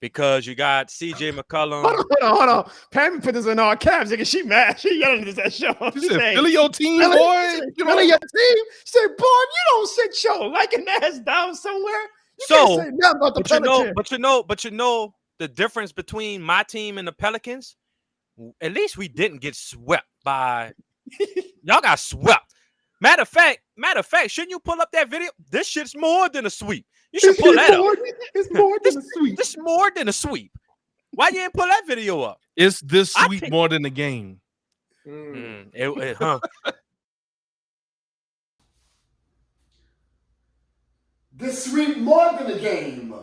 Because you got CJ McCollum. Hold on. Pammy put this in all caps. She mad. She yelling at that show. She said, Philly your team, boy. Philly your team? She said, boy, you don't sit your liking ass down somewhere. You can't say nothing about the Pelicans. But you know the difference between my team and the Pelicans? At least we didn't get swept by y'all got swept. Matter of fact, shouldn't you pull up that video? This shit's more than a sweep. You should pull that up. It's more than a sweep. This is more than a sweep. Why you didn't pull that video up? It's this sweep more than the game. This sweep more than the game.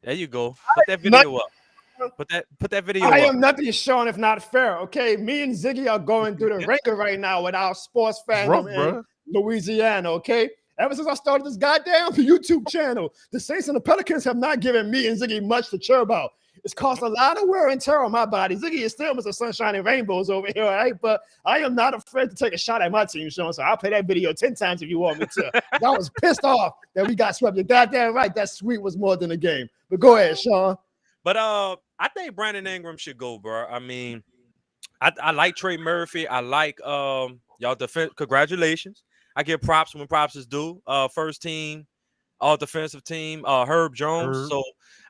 There you go. Put that video up. Put that video up. I am nothing, Sean, if not fair. Okay, me and Ziggy are going through the ringer right now with our sports fandom in Louisiana. Okay, ever since I started this goddamn YouTube channel, the Saints and the Pelicans have not given me and Ziggy much to cheer about. It's caused a lot of wear and tear on my body. Ziggy is still Mr. Sunshine and Rainbows over here, all right? But I am not afraid to take a shot at my team, Sean. So I'll play that video 10 times if you want me to. I was pissed off that we got swept. You're goddamn right. That sweep was more than a game. But go ahead, Sean. But I think Brandon Ingram should go, bro. I mean, I like Trey Murphy. I like y'all defense. Congratulations. I give props when props is due. First team, all defensive team, Herb Jones. So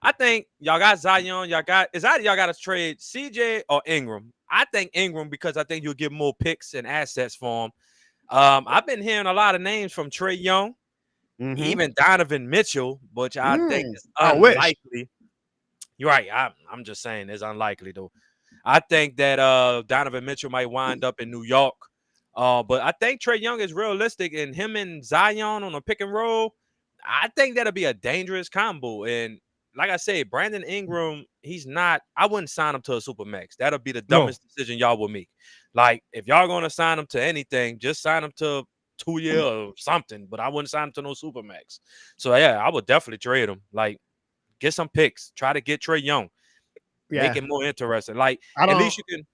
I think y'all got Zion. Y'all got to trade CJ or Ingram. I think Ingram because I think you'll get more picks and assets for him. I've been hearing a lot of names from Trae Young, even Donovan Mitchell, which I think is unlikely. You're right. I'm just saying it's unlikely though. I think that Donovan Mitchell might wind up in New York. But I think Trae Young is realistic, and him and Zion on a pick and roll, I think that'll be a dangerous combo. And like I said, Brandon Ingram, he's not. I wouldn't sign him to a Supermax. That'll be the dumbest decision y'all will make. Like if y'all gonna sign him to anything, just sign him to 2 year or something. But I wouldn't sign him to no Supermax. So yeah, I would definitely trade him. Like get some picks. Try to get Trae Young. Make it more interesting. Like at least you can.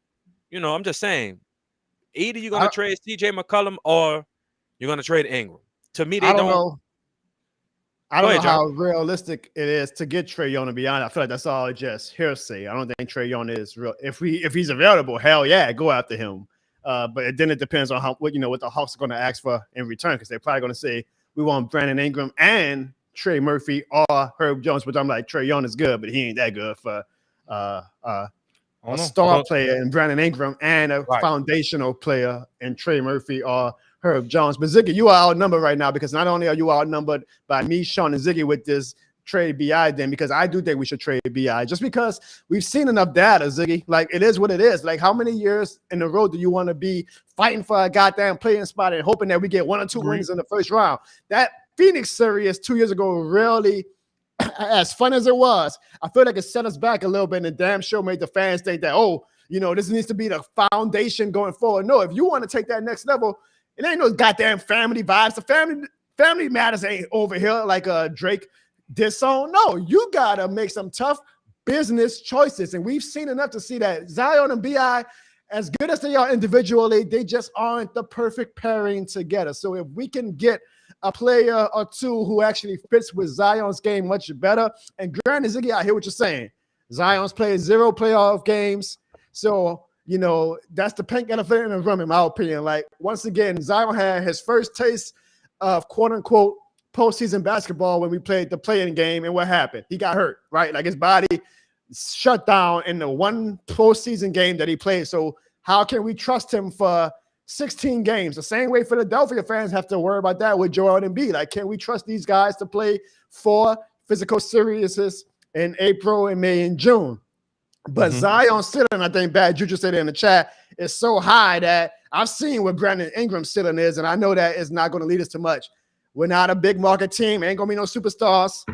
I'm just saying. Either you're going to trade CJ McCollum or you're going to trade Ingram. To me, I don't know. I don't know how realistic it is to get Trae Young, to be honest. I feel like that's all just hearsay. I don't think Trae Young is real. If he's available, hell yeah, go after him. But then it depends on what the Hawks are going to ask for in return, because they're probably going to say we want Brandon Ingram and Trey Murphy or Herb Jones, which I'm like, Trae Young is good, but he ain't that good for a star player in Brandon Ingram and a foundational player in Trey Murphy or Herb Jones. But Ziggy, you are outnumbered right now, because not only are you outnumbered by me, Sean, and Ziggy with this trade BI then, because I do think we should trade BI just because we've seen enough data, Ziggy. Like, it is what it is. Like, how many years in a row do you want to be fighting for a goddamn playing spot and hoping that we get 1 or 2 wins in the first round? That Phoenix series 2 years ago really, as fun as it was, I feel like it set us back a little bit, and the damn show made the fans think that, oh, this needs to be the foundation going forward. No, if you want to take that next level, it ain't no goddamn family vibes. The family matters ain't over here like Drake diss song. No, you gotta make some tough business choices, and we've seen enough to see that Zion and BI, as good as they are individually, they just aren't the perfect pairing together. So if we can get a player or two who actually fits with Zion's game much better, and granted, Ziggy, I hear what you're saying. Zion's played 0 playoff games, so that's the pink elephant in the room, in my opinion. Like, once again, Zion had his first taste of quote unquote postseason basketball when we played the play-in game, and what happened? He got hurt, right? Like, his body shut down in the one postseason game that he played. So how can we trust him for 16 games? The same way Philadelphia fans have to worry about that with Joel Embiid. Like, can we trust these guys to play 4 physical series in April and May and June? But Zion's ceiling, I think Bad Juju said it in the chat, is so high that I've seen what Brandon Ingram's ceiling is, and I know that it's not going to lead us to much. We're not a big market team. Ain't going to be no superstars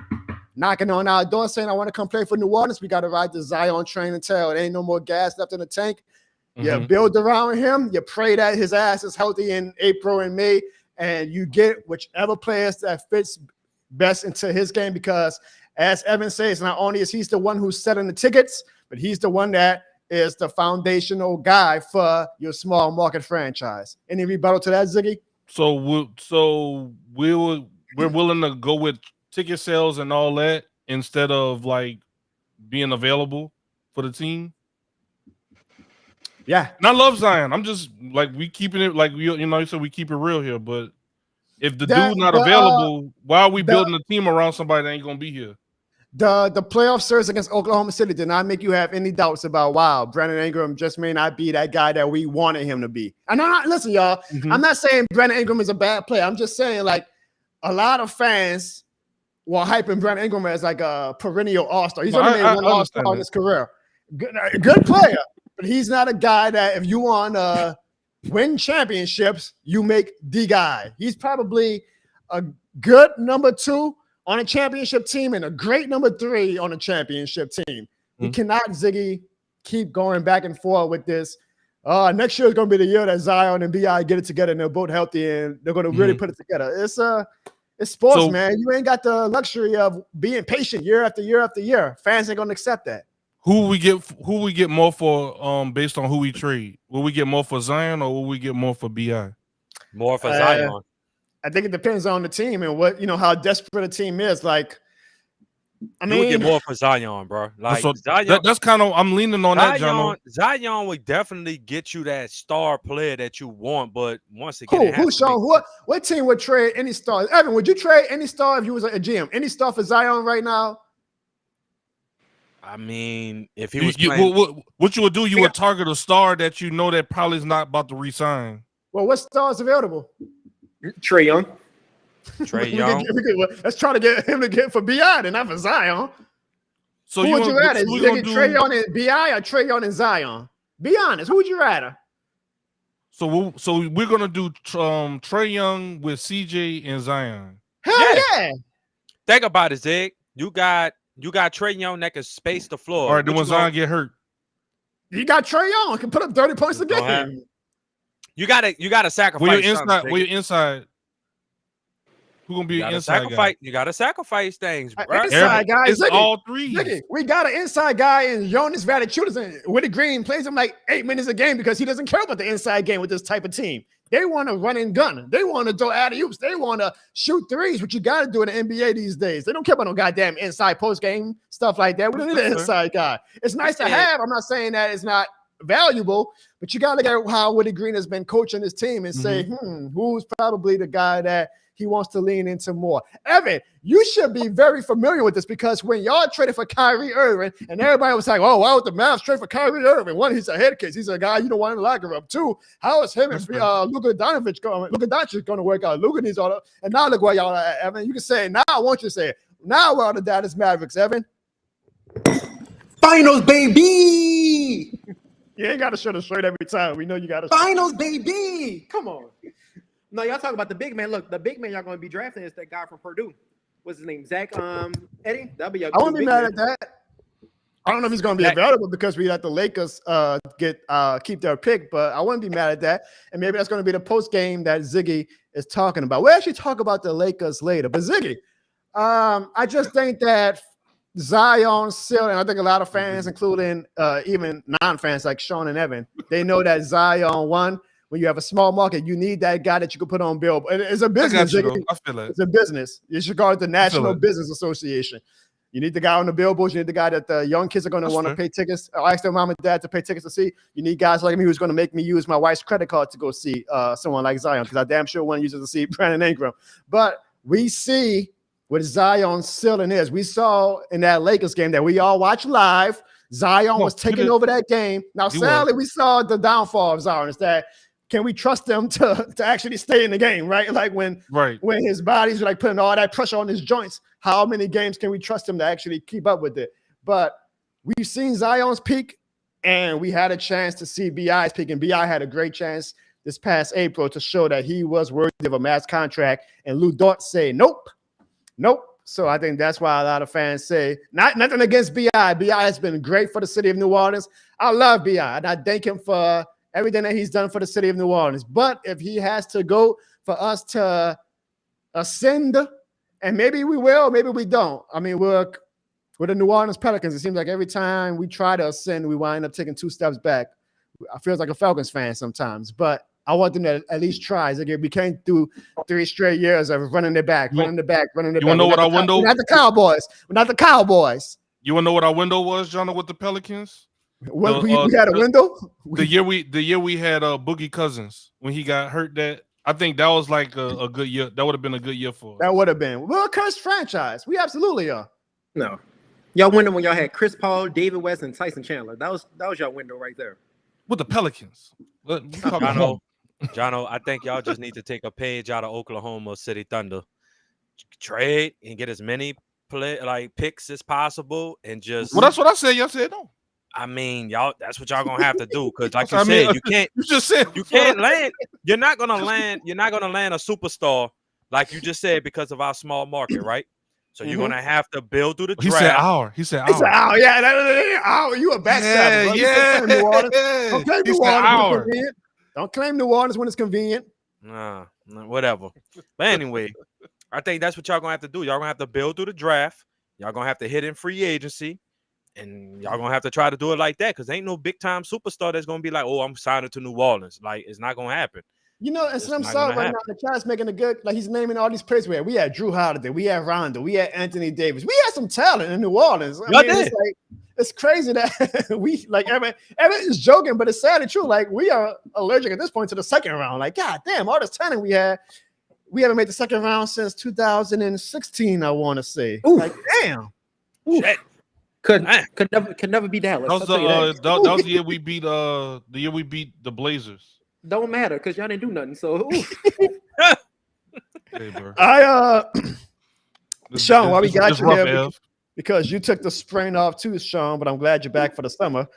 knocking on our door saying, I want to come play for New Orleans. We got to ride the Zion train until it ain't no more gas left in the tank. You build around him. You pray that his ass is healthy in April and May, and you get whichever players that fits best into his game, because as Evan says, not only is he the one who's selling the tickets, but he's the one that is the foundational guy for your small market franchise. Any rebuttal to that, Ziggy? So we're willing to go with ticket sales and all that instead of like being available for the team. Yeah, and I love Zion. I'm just like, we keeping it like you said, we keep it real here. But if the dude's not available, why are we building a team around somebody that ain't gonna be here? The playoff series against Oklahoma City did not make you have any doubts about, wow, Brandon Ingram just may not be that guy that we wanted him to be. And listen, y'all, I'm not saying Brandon Ingram is a bad player. I'm just saying, like, a lot of fans were hyping Brandon Ingram as like a perennial all-star. He's only made 1 all-star in his career. Good player, but he's not a guy that if you want to win championships, you make the guy. He's probably a good number 2 on a championship team and a great number 3 on a championship team. We cannot, Ziggy, keep going back and forth with this. Next year is going to be the year that Zion and BI get it together and they're both healthy and they're going to really put it together. It's sports, man. You ain't got the luxury of being patient year after year after year. Fans ain't going to accept that. Who we get more for based on who we trade? Will we get more for Zion or will we get more for BI? More for Zion. I think it depends on the team and what, how desperate a team is. Like, I mean, you would get more for Zion, bro. Like, so Zion, that's kind of, I'm leaning on that, Jono. Zion would definitely get you that star player that you want, but once again, what team would trade any star? Evan, would you trade any star if you was a GM? Any star for Zion right now? I mean, if he was what you would do, you would target a star that you know that probably is not about to resign. Well, what star is available? Trae Young. Let's try to get him to get for BI and not for Zion. So who would you rather? Trae Young and BI or Trae Young and Zion? Be honest. Who would you rather? So we're gonna do Trae Young with CJ and Zion. Hell yeah! Think about it, Zig. You got Trae Young that can space the floor. All right, then when Zion get hurt, you got Trae Young can put up 30 points a game. You gotta sacrifice. When you're inside, who gonna be an inside guy? You gotta sacrifice things, bro. Inside guy. It's all 3. Ziggy, we got an inside guy in Jonas Valanciunas, and Willie Green plays him like 8 minutes a game because he doesn't care about the inside game with this type of team. They want to run and gun. They want to throw alley-oops. They want to shoot threes, which you got to do in the NBA these days. They don't care about no goddamn inside post-game stuff like that. We don't need an inside guy. It's nice to have. I'm not saying that it's not valuable, but you got to look at how Willie Green has been coaching his team and say, who's probably the guy that he wants to lean into more. Evan, you should be very familiar with this because when y'all traded for Kyrie Irving and everybody was like, oh, why would the Mavs trade for Kyrie Irving? One, he's a head case. He's a guy you don't want in the locker room. 2, how is him and Luka Doncic going to work out? Luka needs all that. And now look where y'all are at, Evan. You can say it now. I want you to say it. Now we're on the Dallas Mavericks, Evan. Finals, baby. You ain't got to show the shirt every time. We know you got to. Finals, baby. Come on. No, y'all talk about the big man. Look, the big man y'all going to be drafting is that guy from Purdue. What's his name? Zach Eddie? That'll be your I wouldn't be mad at that. I don't know if he's going to be available because we let the Lakers keep their pick, but I wouldn't be mad at that. And maybe that's going to be the post game that Ziggy is talking about. We'll actually talk about the Lakers later. But Ziggy, I just think that Zion still, and I think a lot of fans, including even non-fans like Sean and Evan, they know that Zion won. When you have a small market, you need that guy that you can put on bill. It's a business. I feel it. It's a business. You should call it the National Business Association. You need the guy on the billboards. You need the guy that the young kids are going to want to pay tickets. I ask their mom and dad to pay tickets to see. You need guys like me who's going to make me use my wife's credit card to go see someone like Zion, because I damn sure want to use it to see Brandon Ingram. But we see what Zion's ceiling is. We saw in that Lakers game that we all watched live, Zion was taking over that game. Now, sadly, we saw the downfall of Zion is that can we trust them to actually stay in the game, right? Like when his body's like putting all that pressure on his joints, how many games can we trust him to actually keep up with it? But we've seen Zion's peak, and we had a chance to see B.I.'s peak, and B.I. had a great chance this past April to show that he was worthy of a max contract, and Lou Dort said, nope. So I think that's why a lot of fans say, nothing against B.I. B.I. has been great for the city of New Orleans. I love B.I., and I thank him for everything that he's done for the city of New Orleans. But if he has to go for us to ascend, and maybe we will, maybe we don't. I mean, we're the New Orleans Pelicans. It seems like every time we try to ascend, we wind up taking 2 steps back. I feel like a Falcons fan sometimes, but I want them to at least try. We can't do 3 straight years of running it back. You want to know what our window? We're not the Cowboys. We're not the Cowboys. You want to know what our window was, Jono, with the Pelicans? We had a window. The year we had Boogie Cousins when he got hurt. That I think that was like a good year. That would have been a good year for us. That would have been. We're a cursed franchise. We absolutely are. No, y'all window when y'all had Chris Paul, David West, and Tyson Chandler. That was y'all window right there. With the Pelicans. Jono, I think y'all just need to take a page out of Oklahoma City Thunder. Trade and get as many picks as possible, and just. Well, that's what I said. Y'all said no. I mean, y'all. That's what y'all gonna have to do, because, like you said, you can't. You just said you can't land. You're not gonna land. You're not gonna land a superstar, like you just said, because of our small market, right? So you're gonna have to build through the draft. He said our. Yeah, you a backstabber. Yeah. Don't claim New Orleans when it's convenient. Nah, whatever. But anyway, I think that's what y'all gonna have to do. Y'all gonna have to build through the draft. Y'all gonna have to hit in free agency. And y'all gonna have to try to do it like that, because ain't no big time superstar that's gonna be like, oh, I'm signing to New Orleans. Like, it's not gonna happen. You know, and some song right now, the chat's making a good, like he's naming all these players. We had Drew Holiday, we had Rondo, we had Anthony Davis. We had some talent in New Orleans. It's crazy that we like Evan is joking, but it's sad and true. Like, we are allergic at this point to the second round. Like, god damn, all this talent we had. We haven't made the second round since 2016, I want to say. Ooh. Like, damn. Shit. Could never be Dallas. That was the year we beat the Blazers. Don't matter, because y'all didn't do nothing. So hey, bro. Sean, why we got you here? Because you took the spring off too, Sean, but I'm glad you're back for the summer.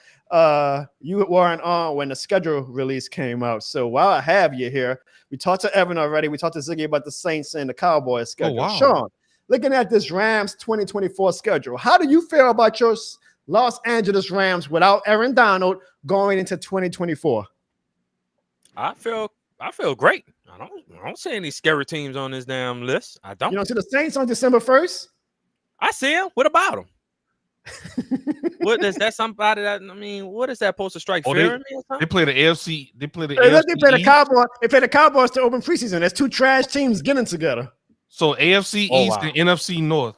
You weren't on when the schedule release came out. So while I have you here, we talked to Evan already. We talked to Ziggy about the Saints and the Cowboys schedule. Oh, wow. Sean, looking at this Rams 2024 schedule, how do you feel about your Los Angeles Rams without Aaron Donald going into 2024? I feel great. I don't see any scary teams on this damn list. I don't. You don't see the Saints on December 1st? I see them. What about them? What is that? Somebody that what is that supposed to strike fear in me or something? They play the AFC. They play the Cowboys. They play the Cowboys to open preseason. There's 2 trash teams getting together. So AFC East and NFC North.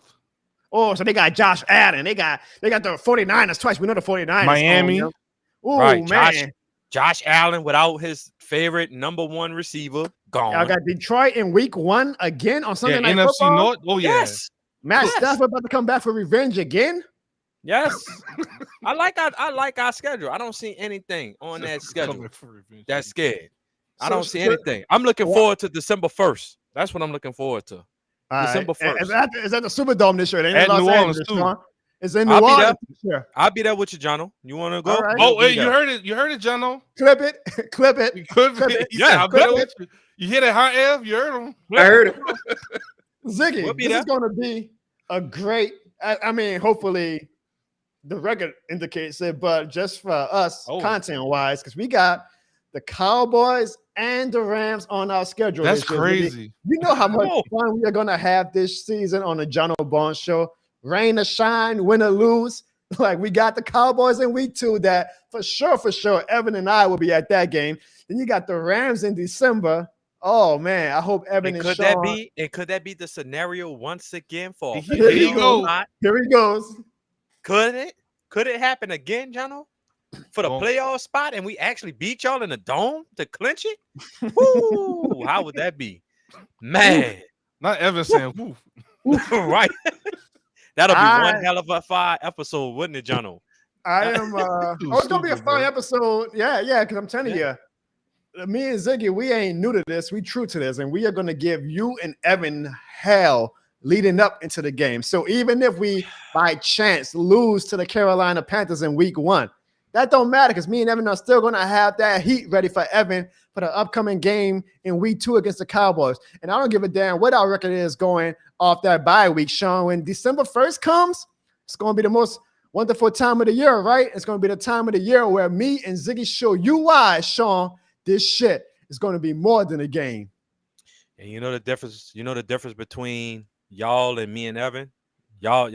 Oh, so they got Josh Allen. They got the 49ers twice. We know the 49ers. Miami. Oh, right, man. Josh Allen without his favorite number 1 receiver gone. Y'all got Detroit in week 1 again on Sunday Night NFC Football. North. Oh, yeah. Yes. Matt Stafford about to come back for revenge again. Yes. I like our schedule. I don't see anything on that schedule that's scared. I don't see anything. I'm looking forward to December 1st. That's what I'm looking forward to. December Right. 1st. Is that the Superdome this year? It ain't At in Los New Angeles, Orleans, too. Sean. It's in New I'll be Orleans there. this year. I'll be there with you, Jono. You want to go? All right. Oh, We'll hey, be you there. heard it. You heard it, Jono. Clip it. Clip it. You could Clip be. it. He said, Yeah, I'll be there clip with you. You hear that, huh, Ev? You heard him. I heard it. Ziggy, We'll be this there. is going to be a great. I mean, hopefully, the record indicates it, but just for us, content-wise, because we got the Cowboys and the Rams on our schedule. That's this year, Ziggy. crazy. You know how much fun we are going to have this season on the Jono Bond Show. Rain or shine, win or lose. Like, we got the Cowboys in week 2 that for sure, Evan and I will be at that game. Then you got the Rams in December. Oh, man, I hope Evan and Sean. Could that be the scenario once again for a Here he playoff goes. spot? Here he goes. Could it happen again, Jono? For the playoff spot, and we actually beat y'all in the dome to clinch it? Woo! How would that be? Man. Not Evan saying, woo. Right. That'll be one hell of a fire episode, wouldn't it, Jono? I am it's gonna be a fun episode. Yeah, because I'm telling you, me and Ziggy, we ain't new to this, we true to this, and we are gonna give you and Evan hell leading up into the game. So even if we by chance lose to the Carolina Panthers in week 1, that don't matter because me and Evan are still gonna have that heat ready for Evan for the upcoming game in week 2 against the Cowboys. And I don't give a damn what our record is going off that bye week, Sean. When December 1st comes, it's gonna be the most wonderful time of the year, right? It's going to be the time of the year where me and Ziggy show you why, Sean, this shit is going to be more than a game. And you know the difference. You know the difference between y'all and me and Evan. Y'all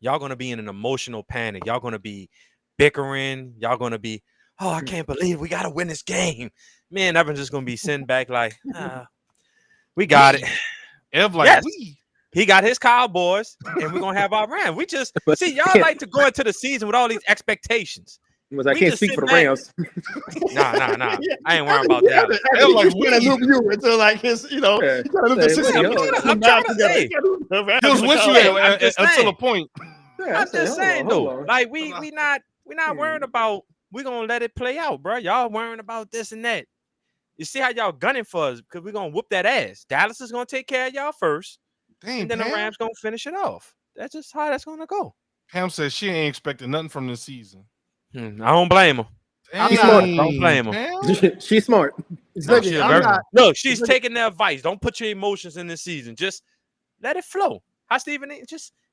going to be in an emotional panic. Y'all going to be bickering. Y'all going to be, oh, I can't believe we got to win this game. Me and Evan just going to be sitting back like, we got it. Ev like, yes. we. He got his Cowboys, and we're gonna have our Rams. We just see y'all like to go into the season with all these expectations. I can't speak for the Rams. Nah. I ain't worrying about that. Like, we're gonna loop you into like his, you know. I'm trying to say. He'll switch you until a point. I'm just saying though, like we not worrying about. We gonna let it play out, bro. Y'all worrying about this and that. You see how y'all gunning for us because we're gonna whoop that ass. Dallas is gonna take care of y'all first. Dang, and then Pam? the Rams gonna finish it off. That's just how that's gonna go. Pam says she ain't expecting nothing from this season. I don't blame her. I'm smart. I don't blame her. She's smart. Look, she's taking their advice. Don't put your emotions in this season. Just let it flow. How Stephen A.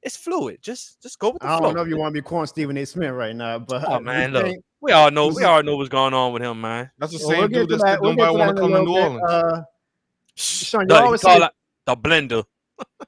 It's fluid. Just go with the flow. I don't know if you want to be calling Stephen A. Smith right now, but man, look, we all know what's going on with him, man. That's the same dude that nobody want to come to New Orleans. Sean, you always say the blender.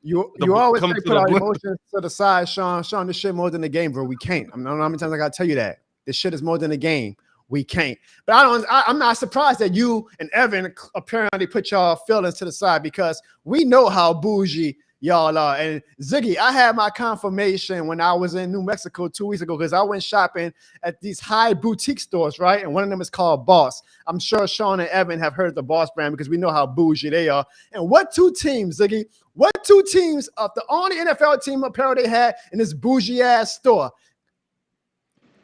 You always say put our emotions to the side, Sean. Sean, this shit more than a game, bro. We can't. I don't know how many times I gotta tell you that. This shit is more than a game. We can't. But I'm not surprised that you and Evan apparently put y'all feelings to the side because we know how bougie y'all are. And Ziggy, I had my confirmation when I was in New Mexico 2 weeks ago because I went shopping at these high boutique stores, right? And one of them is called Boss. I'm sure Sean and Evan have heard of the Boss brand because we know how bougie they are. And what two teams, Ziggy? What two teams of the only NFL team apparel they had in this bougie ass store?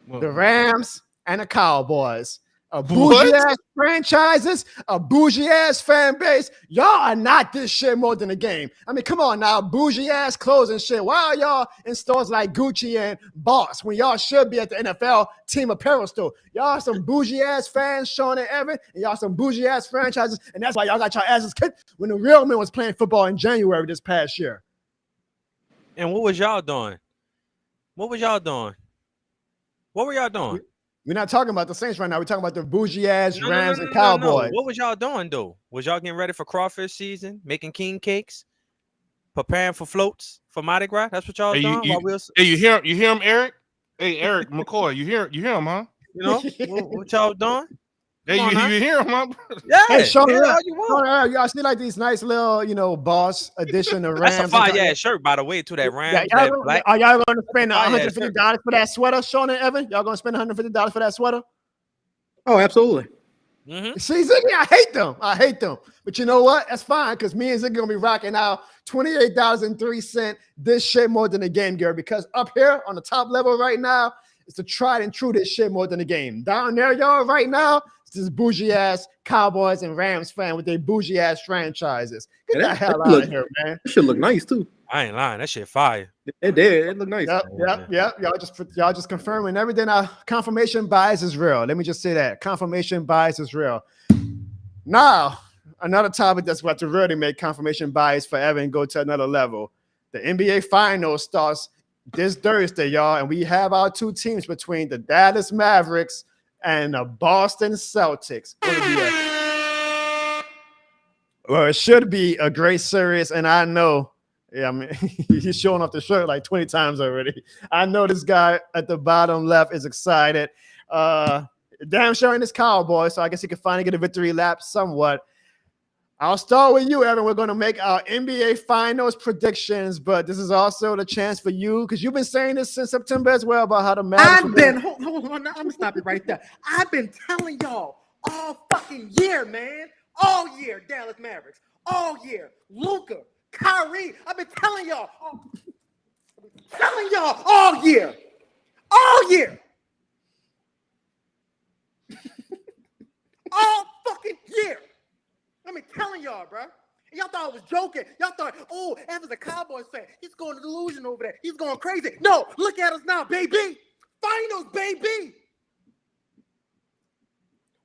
The Rams and the Cowboys. A bougie ass franchises, a bougie ass fan base. Y'all are not this shit more than a game. I mean, come on now, bougie ass clothes and shit. Why are y'all in stores like Gucci and Boss when y'all should be at the NFL team apparel store? Y'all are some bougie ass fans, Sean and Evan, and y'all some bougie ass franchises, and that's why y'all got your asses kicked when the real men was playing football in January this past year. And what was y'all doing? What were y'all doing? We're not talking about the Saints right now. We're talking about the bougie ass Rams and Cowboys. What was y'all doing though? Was y'all getting ready for crawfish season, making king cakes, preparing for floats for Mardi Gras? That's what y'all doing. You hear him, Eric? Hey, Eric McCoy, you hear him, huh? You know what y'all doing? Hey, you hear him, huh? Yeah. Hey, Sean, y'all see like these nice little Boss edition of Rams. That's a fire shirt, by the way, to that Rams. Are y'all going to spend $150 for that sweater, Sean and Evan? Y'all going to spend $150 for that sweater? Oh, absolutely. Mm-hmm. See, Ziggy, I hate them. But you know what? That's fine because me and Ziggy going to be rocking out $28.03 this shit more than a game gear because up here on the top level right now, it's the tried and true this shit more than a game. Down there, y'all, right now, this bougie ass Cowboys and Rams fan with their bougie ass franchises. Get the hell that out of here, man. That should look nice too. I ain't lying. That shit fire. It did. It looked nice. Yep. Y'all just confirming everything. Confirmation bias is real. Let me just say that. Confirmation bias is real. Now, another topic that's about to really make confirmation bias forever and go to another level. The NBA Finals starts this Thursday, y'all, and we have our two teams between the Dallas Mavericks and the Boston Celtics. Well, it should be a great series, and I know, I mean, he's showing off the shirt like 20 times already. I know this guy at the bottom left is excited. Damn sure in his Cowboy, so I guess he can finally get a victory lap somewhat. I'll start with you, Evan. We're going to make our NBA Finals predictions, but this is also the chance for you, because you've been saying this since September as well about how the Mavericks. Hold on, I'm gonna stop it right there. I've been telling y'all all fucking year, man. All year, Dallas Mavericks. All year, Luka, Kyrie. I've been telling y'all. All year. All year. All fucking year. I've been telling y'all, bro. And y'all thought I was joking. Y'all thought, oh, Evan's a Cowboys fan. He's going to delusion over there. He's going crazy. No, look at us now, baby. Finals, baby.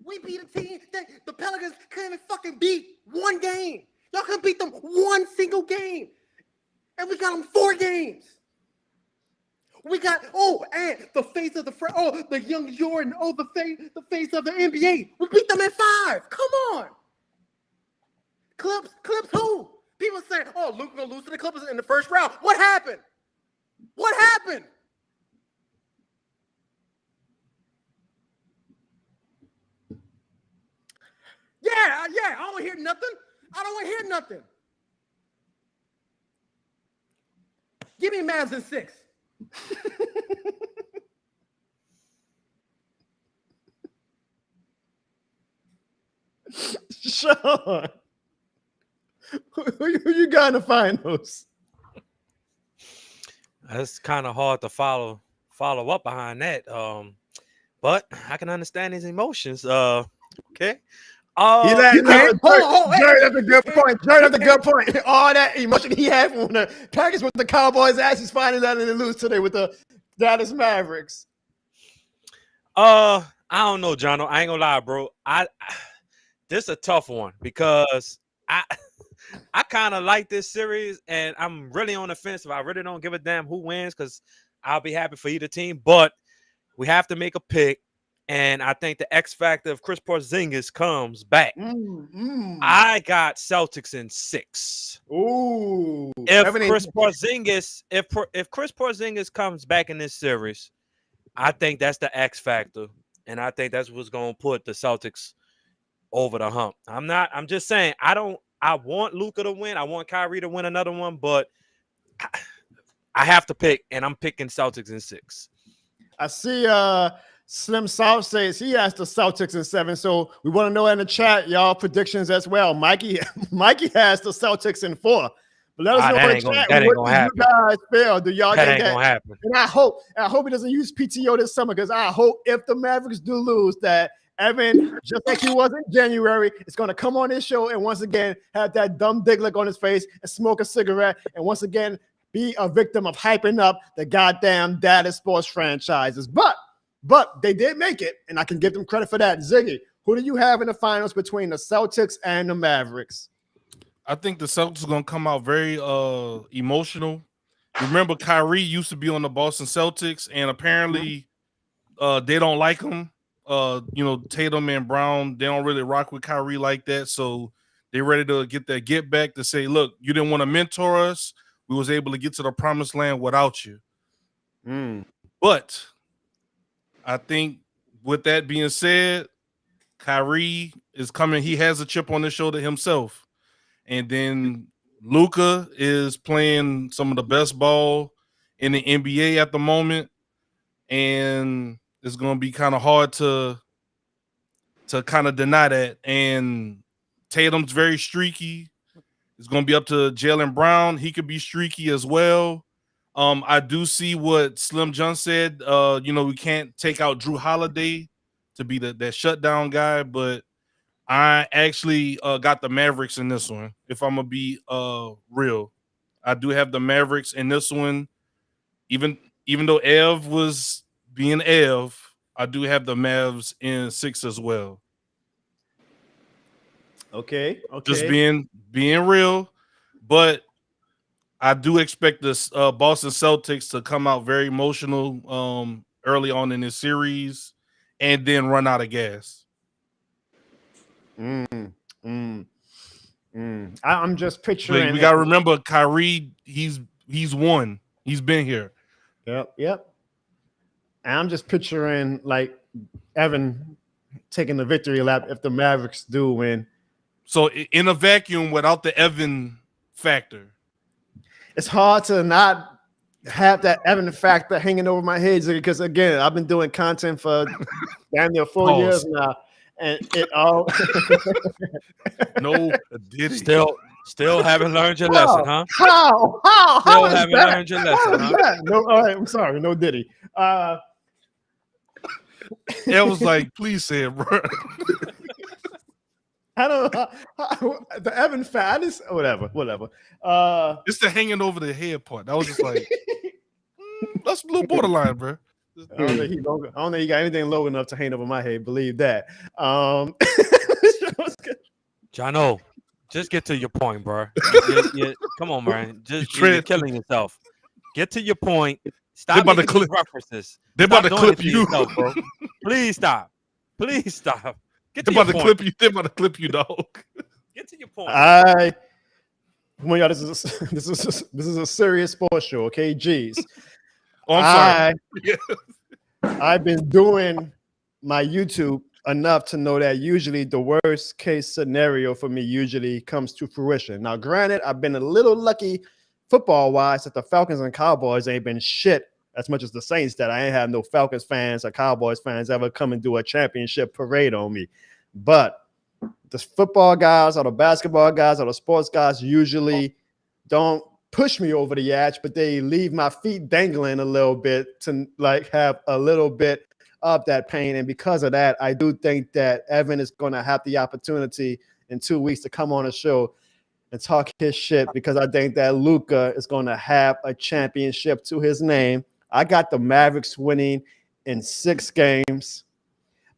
We beat a team that the Pelicans couldn't even fucking beat one game. Y'all couldn't beat them one single game. And we got them 4 games. We got, and the face of the young Jordan, the face of the NBA. We beat them at 5. Come on. Clips who? People say, Luke gonna lose to the Clippers in the first round. What happened? Yeah, I don't want to hear nothing. Give me Mavs in 6. Sean, who you got in the finals? That's kind of hard to follow up behind that. But I can understand his emotions. Okay. Jerry, that's a good point. That's a good point. All that emotion he had when the Packers with the Cowboys asses finally letting it loose today with the Dallas Mavericks. I don't know, Jono. I ain't gonna lie, bro. This is a tough one because I kind of like this series, and I'm really on the fence. If I really don't give a damn who wins, because I'll be happy for either team. But we have to make a pick, and I think the X factor of Chris Porzingis comes back. I got Celtics in 6. Ooh. If Chris Porzingis comes back in this series, I think that's the X factor, and I think that's what's going to put the Celtics over the hump. I'm just saying, I want Luka to win. I want Kyrie to win another one, but I have to pick, and I'm picking Celtics in 6. I see Slim South says he has the Celtics in 7. So we want to know in the chat, y'all predictions as well. Mikey has the Celtics in 4. But let us know in the chat what do you guys feel. Do y'all that think ain't that? Gonna happen. And I hope he doesn't use PTO this summer, because I hope if the Mavericks do lose that Evan, just like he was in January, is going to come on this show and once again have that dumb dick look on his face and smoke a cigarette and once again be a victim of hyping up the goddamn Dallas sports franchises. But they did make it, and I can give them credit for that. Ziggy, who do you have in the finals between the Celtics and the Mavericks? I think the Celtics are going to come out very emotional. Remember, Kyrie used to be on the Boston Celtics, and apparently they don't like him. Tatum and Brown, they don't really rock with Kyrie like that. So they're ready to get that get back to say, look, you didn't want to mentor us. We was able to get to the promised land without you. But I think with that being said, Kyrie is coming. He has a chip on his shoulder himself. And then Luka is playing some of the best ball in the NBA at the moment. And it's going to be kind of hard to kind of deny that. And Tatum's very streaky. It's going to be up to Jaylen Brown. He could be streaky as well. I do see what Slim John said. We can't take out Drew Holiday to be that shutdown guy, but I actually got the Mavericks in this one. If I'm gonna be real, I do have the Mavericks in this one. Even though Ev was being Ev, I do have the Mavs in 6 as well. Okay. Just being real, but I do expect this Boston Celtics to come out very emotional early on in this series and then run out of gas. I'm just picturing. But we gotta remember Kyrie. He's won. He's been here. Yep. And I'm just picturing like Evan taking the victory lap if the Mavericks do win. So in a vacuum, without the Evan factor, it's hard to not have that Evan factor hanging over my head because again, I've been doing content for damn near 4 years now, and it all no did still haven't learned your lesson, huh? How still haven't learned your lesson, huh? No, all right, I'm sorry, no Diddy. It was like, please say it, bro. I don't know the Evan fan is whatever. It's the hanging over the head part. That was just like that's a little borderline, bro. I don't think he got anything low enough to hang over my head. Believe that. Jono, just get to your point, bro. Come on, man. You're killing yourself. Get to your point. Stop making these references. They're about to clip you, yourself, bro. Please stop. Get to they're about to clip you. They're about to clip you, dog. Get to your point. Come on, y'all. This is a serious sports show, okay? Jeez. Oh, I'm sorry. I've been doing my YouTube enough to know that usually the worst case scenario for me usually comes to fruition. Now, granted, I've been a little lucky football-wise that the Falcons and Cowboys ain't been shit as much as the Saints that I ain't have no Falcons fans or Cowboys fans ever come and do a championship parade on me. But the football guys or the basketball guys or the sports guys usually don't push me over the edge, but they leave my feet dangling a little bit to like have a little bit of that pain. And because of that, I do think that Evan is going to have the opportunity in 2 weeks to come on a show and talk his shit because I think that Luka is going to have a championship to his name. I got the Mavericks winning in 6 games.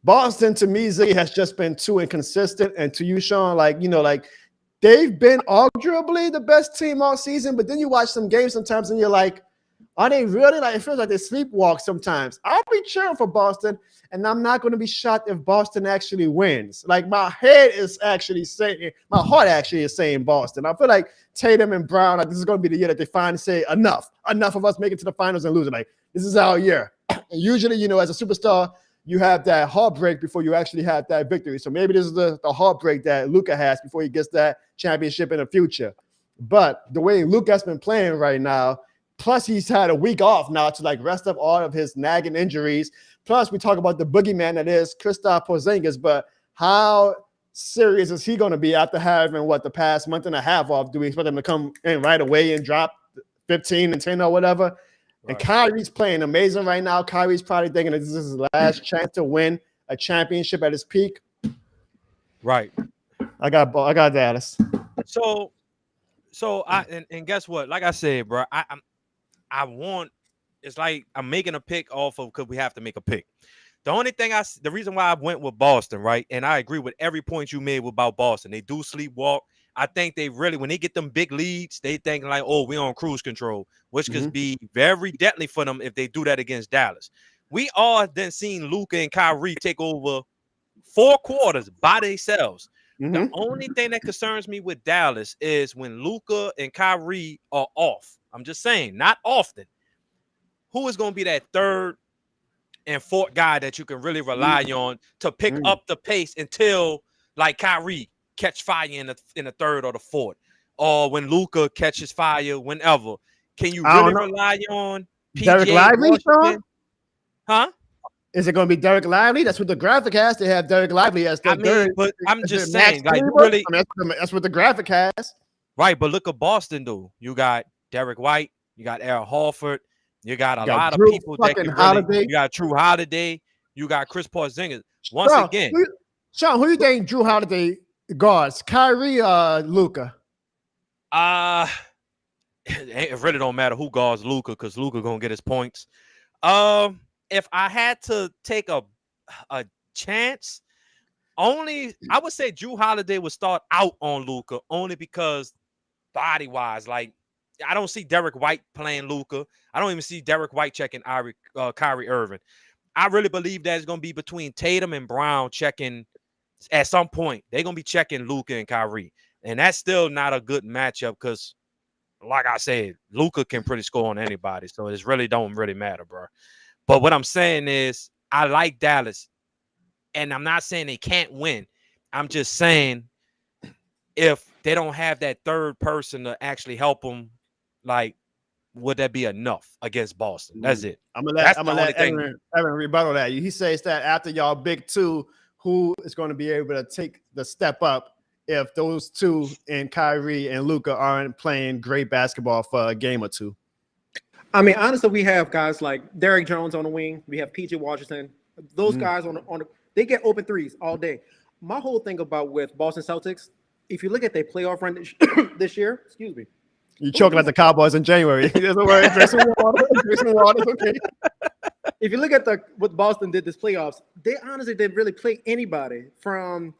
Boston, to me, Ziggy, has just been too inconsistent. And to you, Sean, like they've been arguably the best team all season, but then you watch some games sometimes and you're like, are they really? Like, it feels like they sleepwalk sometimes. I'll be cheering for Boston, and I'm not going to be shocked if Boston actually wins. Like, my heart actually is saying Boston. I feel like Tatum and Brown, like, this is going to be the year that they finally say enough of us making it to the finals and losing. Like, this is our year. And usually, as a superstar, you have that heartbreak before you actually have that victory. So maybe this is the heartbreak that Luka has before he gets that championship in the future. But the way Luka's been playing right now, plus he's had a week off now to like rest up all of his nagging injuries. Plus we talk about the boogeyman that is Kristaps Porzingis, but how serious is he going to be after having the past month and a half off? Do we expect him to come in right away and drop 15 and 10 or whatever? Right. And Kyrie's playing amazing right now. Kyrie's probably thinking that this is his last chance to win a championship at his peak. Right. I got Dallas. So and guess what? Like I said, bro, it's like I'm making a pick off of because we have to make a pick. The reason why I went with Boston, right? And I agree with every point you made about Boston. They do sleepwalk. I think they really, when they get them big leads, they think like, oh, we're on cruise control, which could be very deadly for them if they do that against Dallas. We all then seen Luka and Kyrie take over 4 quarters by themselves. The only thing that concerns me with Dallas is when Luka and Kyrie are off. I'm just saying, not often. Who is going to be that third and fourth guy that you can really rely on to pick up the pace until like Kyrie catch fire in the third or the fourth, or when Luka catches fire whenever? Can you really rely on Derek Lively, Sean? Huh? Is it going to be Derek Lively? That's what the graphic has. They have Derek Lively as the third. But I'm just saying, like, really, that's what the graphic has. Right, but look at Boston, though. You got Derek White, you got Al Horford, you got a lot of people that can really, you got Drew Holiday, you got Chris Porzingis. once again. Sean, who do you think Drew Holiday guards? Kyrie or Luka? It really don't matter who guards Luka because Luka gonna get his points. If I had to take a chance, I would say Drew Holiday would start out on Luka only because body wise, like I don't see Derek White playing Luka. I don't even see Derek White checking Kyrie Irving. I really believe that it's gonna be between Tatum and Brown checking at some point. They're gonna be checking Luka and Kyrie, and that's still not a good matchup because. Like I said, Luka can pretty score on anybody, so it really don't really matter, bro. But what I'm saying is, I like Dallas, and I'm not saying they can't win. I'm just saying if they don't have that third person to actually help them, like, would that be enough against Boston? That's it. I'm gonna let Evan rebuttal that. He says that after y'all big two, who is going to be able to take the step up? If those two and Kyrie and Luka aren't playing great basketball for a game or two. I mean, honestly, we have guys like Derrick Jones on the wing. We have PJ Washington. Those guys they get open threes all day. My whole thing about with Boston Celtics, if you look at their playoff run this year, excuse me. You're choking like the Cowboys in January. Drink some water, okay. If you look at what Boston did this playoffs, they honestly didn't really play anybody from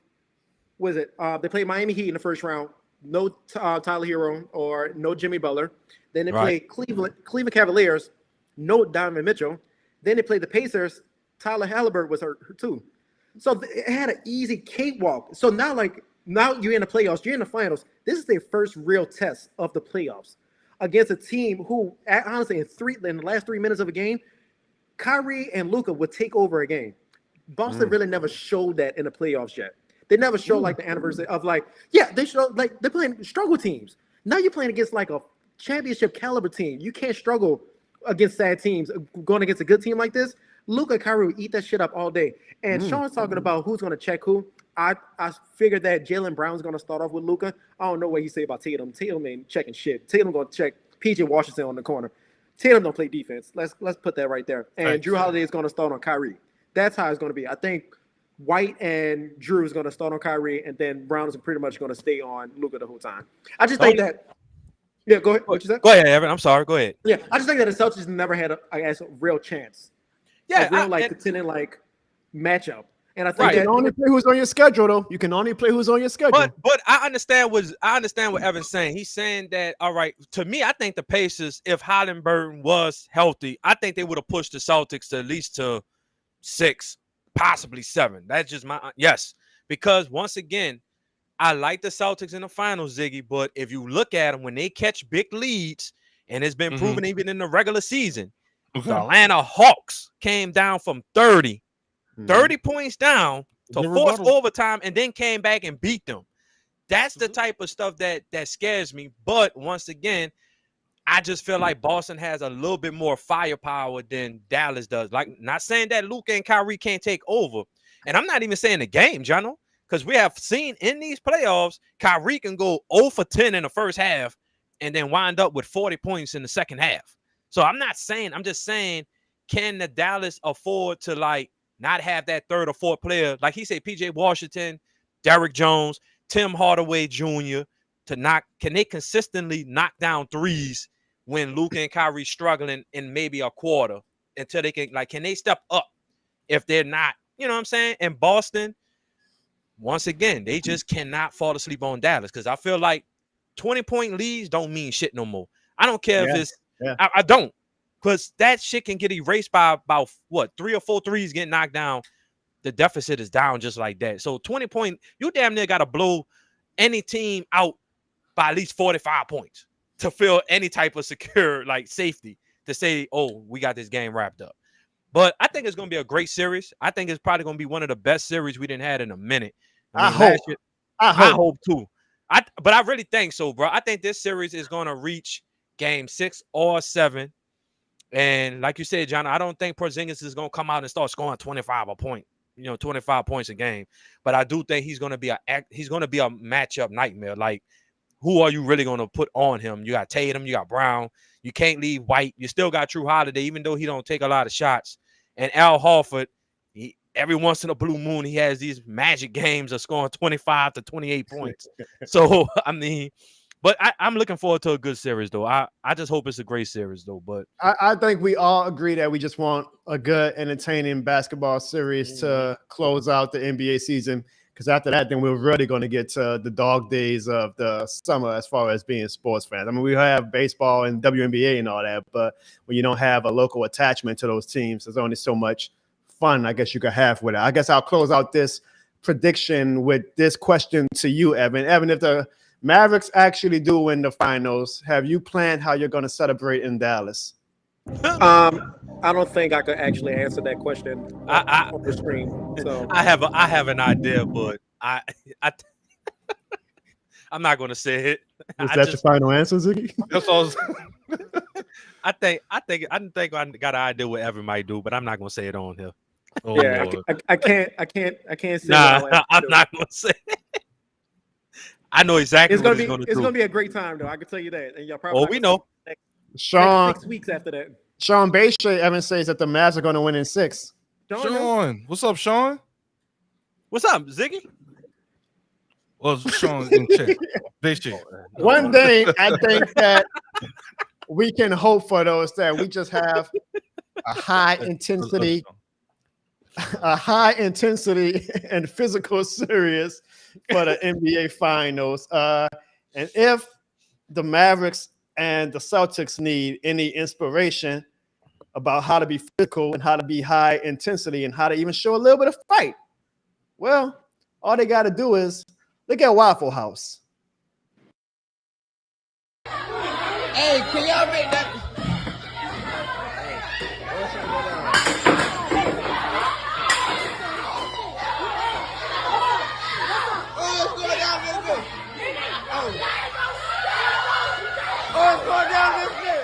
they played Miami Heat in the first round. No Tyler Hero or no Jimmy Butler. Then they played Cleveland Cavaliers. No Donovan Mitchell. Then they played the Pacers. Tyler Halliburton was hurt too. So it had an easy cakewalk. So now you're in the playoffs. You're in the finals. This is their first real test of the playoffs against a team who, honestly, in the last 3 minutes of a game, Kyrie and Luka would take over a game. Boston really never showed that in the playoffs yet. They never show like the anniversary of they show like they're playing struggle teams. Now you're playing against like a championship caliber team. You can't struggle against sad teams. Going against a good team like this, Luka and Kyrie will eat that shit up all day. And Sean's talking about who's going to check who. I figured that Jaylen Brown's going to start off with Luka. I don't know what he say about Tatum. Tatum ain't checking shit. Tatum going to check PJ Washington on the corner. Tatum don't play defense. Let's put that right there. And Drew Holiday is going to start on Kyrie. That's how it's going to be. I think White and Drew is going to start on Kyrie, and then Brown is pretty much going to stay on Luka the whole time. I just think that. Yeah, go ahead. What you said? Go ahead, Evan. I'm sorry. Go ahead. Yeah, I just think that the Celtics never had a real chance. Yeah, a real contending matchup. And I think you can only play who's on your schedule, though. You can only play who's on your schedule. But I understand what Evan's saying. He's saying that, all right, to me, I think the Pacers, if Halliburton was healthy, I think they would have pushed the Celtics to at least to 6, possibly 7. That's just yes. Because once again, I like the Celtics in the finals, Ziggy, but if you look at them, when they catch big leads, and it's been proven even in the regular season, the Atlanta Hawks came down from 30 points down to force overtime and then came back and beat them. That's the type of stuff that scares me. But once again, I just feel like Boston has a little bit more firepower than Dallas does. Like, not saying that Luka and Kyrie can't take over. And I'm not even saying the game, Jono, because we have seen in these playoffs, Kyrie can go 0 for 10 in the first half and then wind up with 40 points in the second half. So I'm just saying, can the Dallas afford to not have that third or fourth player? Like he said, PJ Washington, Derrick Jones, Tim Hardaway Jr. Can they consistently knock down threes when Luka and Kyrie struggling in maybe a quarter until they can they step up if they're not, you know what I'm saying? And Boston, once again, they just cannot fall asleep on Dallas because I feel like 20-point leads don't mean shit no more. I don't care if it's I don't, because that shit can get erased by about 3 or 4 threes getting knocked down. The deficit is down just like that. So 20-point, you damn near got to blow any team out by at least 45 points to feel any type of secure safety to say, oh, we got this game wrapped up. But I think it's going to be a great series. I think it's probably going to be one of the best series we didn't had in a minute. I hope too. But I really think so, bro. I think this series is going to reach game 6 or 7. And like you said, John, I don't think Porzingis is going to come out and start scoring 25 a point, 25 points a game. But I do think he's going to be a matchup nightmare. Like, who are you really going to put on him? You got Tatum, you got Brown. You can't leave White. You still got Drew Holiday, even though he don't take a lot of shots. And Al Horford, every once in a blue moon, he has these magic games of scoring 25 to 28 points. So, I mean, but I'm looking forward to a good series, though. I just hope it's a great series, though. But I think we all agree that we just want a good, entertaining basketball series to close out the NBA season. Because after that, then we're really going to get to the dog days of the summer as far as being sports fans. I mean, we have baseball and WNBA and all that, but when you don't have a local attachment to those teams, there's only so much fun, I guess, you could have with it. I guess I'll close out this prediction with this question to you, Evan. Evan, if the Mavericks actually do win the finals, have you planned how you're going to celebrate in Dallas? I don't think I could actually answer that question on the screen. So I have an idea, but I'm not going to say it. Is that your final answer, Ziggy? That's all. I think I got an idea what Evan might do, but I'm not going to say it on here. Oh, yeah, Lord. I can't say. Nah, I'm not going to say it. I know exactly It's what gonna he's be. going to do. It's gonna be a great time, though. I can tell you that. And y'all probably. Oh, we know. Sean, 6 weeks after that. Sean Bayshay, Evan says that the Mavs are going to win in 6. Sean, what's up, Sean? What's up, Ziggy? Well, Sean in check. Basic. One thing I think that we can hope for, though, is that we just have a high intensity and physical series for the NBA Finals. And if the Mavericks and the Celtics need any inspiration about how to be physical and how to be high intensity and how to even show a little bit of fight, well, all they got to do is look at Waffle House. Hey, can y'all make that? Oh, it's going down this way. Oh, it's going down this way.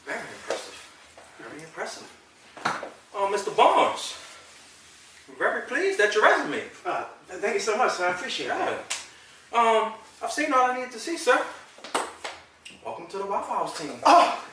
Very impressive. Very impressive. Mr. Barnes, I'm very pleased at your resume. Thank you so much, sir. I appreciate it. Yeah. I've seen all I needed to see, sir. Welcome to the Waffle House team. Oh,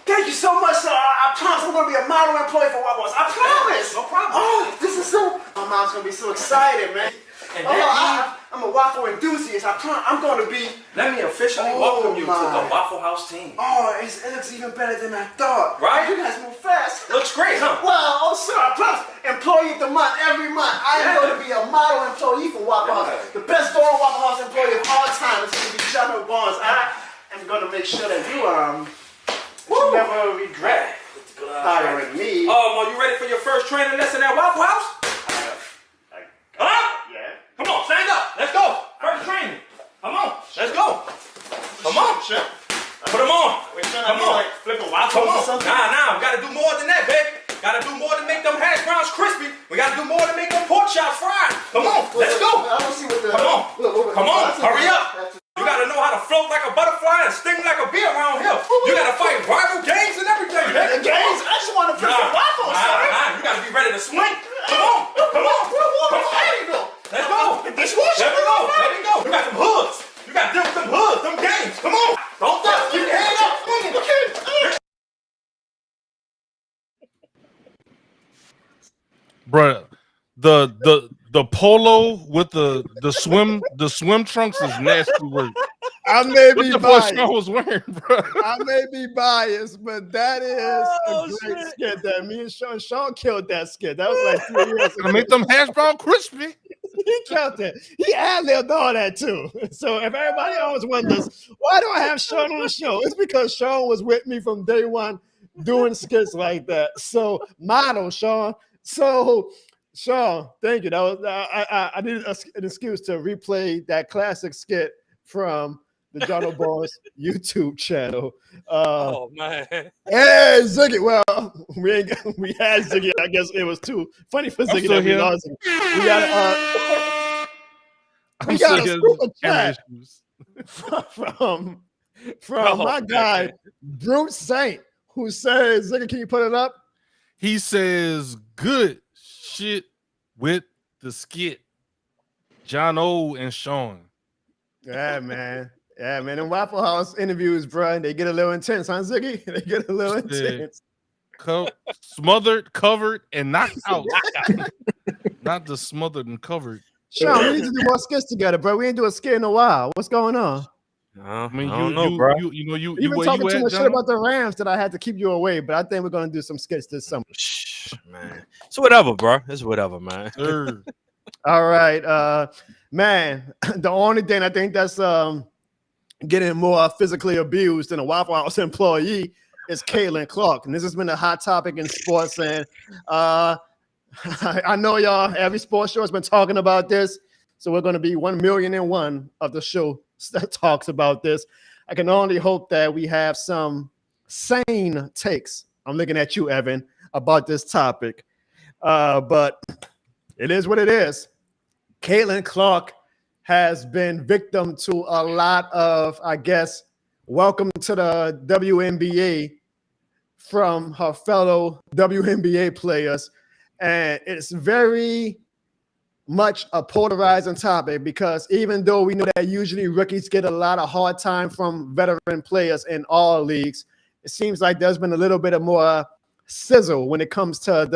thank you so much, sir. I promise I'm going to be a model employee for Waffle House. I promise. No problem. Oh, this is so... My mom's going to be so excited, man. And I'm a waffle enthusiast. I'm going to be... let me officially welcome you to the Waffle House team. Oh, it looks even better than I thought. Right? You guys move fast. Looks great, huh? Well, sir, I promise. Employee of the month every month. I am going to be a model employee for Waffle House. The best going Waffle House employee of all time is going to be Jono Barnes. I am going to make sure that you never regret hiring me. Are you ready for your first training lesson at Waffle House? Huh? Yeah. Come on, stand up. Let's go. First training. Come on. Let's go. Come on. Sure. Put them on. We're trying Come to be on. like flipping waffles Come or on. something. Nah. We got to do more than that, baby. Got to do more to make them hash browns crispy. We got to do more to make them pork chops fried. Come on. Let's go. I want to see what the... Come on. Look, Come on. Hurry up. You got to know how to float like a butterfly and sting like a bee around here. You got to fight rival gangs and everything, baby. The games? I just want to flip some waffles, sir. You got to be ready to swing. Come on. Come on. Come on. There you go. Let's go. Dishwasher. Let me go. Let me go. You got them hoods. You got them hoods, them games. Come on. Don't stop. Keep your hands up. Bruh, the polo with the swim trunks is nasty work. I may What be the biased. boy Sean was wearing, bro? I may be biased, but that is Oh, a great shit. skit that me and Sean killed that skit. That was like 3 years To ago. make them hash brown crispy. He killed it. He ad-libbed all that too. So if everybody always wonders, why do I have Sean on the show? It's because Sean was with me from day one doing skits like that. So model, Sean. So Sean, thank you. That was I needed an excuse to replay that classic skit from the Jono Boys YouTube channel. Oh man. Hey, Ziggy. Well, we had Ziggy. I guess it was too funny for Ziggy still that we here. lost him. We got I'm we still got a here. super Camera chat issues. from Oh, my man. guy Brute Saint, who says, Ziggy, can you put it up? He says good shit with the skit. John O and Sean. Yeah, man. Yeah, man. And Waffle House interviews, bro, they get a little intense, huh, Ziggy? They get a little intense. Smothered, covered, and knocked out. Not just smothered and covered. Sean, we need to do more skits together, bro. We ain't do a skit in a while. What's going on? I mean, I don't know, bro. You've been talking too much shit about the Rams that I had to keep you away, but I think we're gonna do some skits this summer. Man, it's whatever, bro. It's whatever, man. All right, man. The only thing I think that's getting more physically abused than a Waffle House employee is Caitlin Clark, and this has been a hot topic in sports. And I know y'all, every sports show has been talking about this, so we're going to be 1,000,001 of the show that talks about this. I can only hope that we have some sane takes. I'm looking at you, Evan, about this topic. But it is what it is. Caitlin Clark has been victim to a lot of, I guess, welcome to the WNBA from her fellow WNBA players. And it's very much a polarizing topic because even though we know that usually rookies get a lot of hard time from veteran players in all leagues, it seems like there's been a little bit of more sizzle when it comes to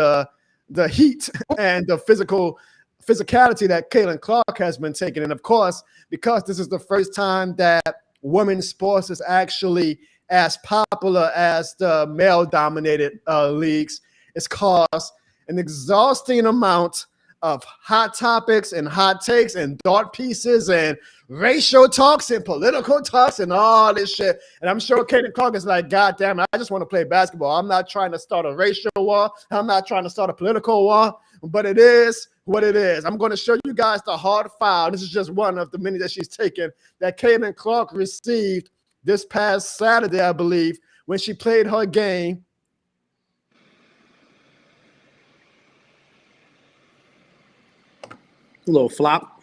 the heat and the physicality that Caitlin Clark has been taking. And of course, because this is the first time that women's sports is actually as popular as the male-dominated leagues, it's caused an exhausting amount of hot topics and hot takes and thought pieces and racial talks and political talks and all this shit. And I'm sure Caitlin Clark is like, God damn it, I just want to play basketball. I'm not trying to start a racial war. I'm not trying to start a political war, but it is what it is. I'm going to show you guys the hard file. This is just one of the many that she's taken that Caitlin Clark received this past Saturday, I believe, when she played her game. A little flop.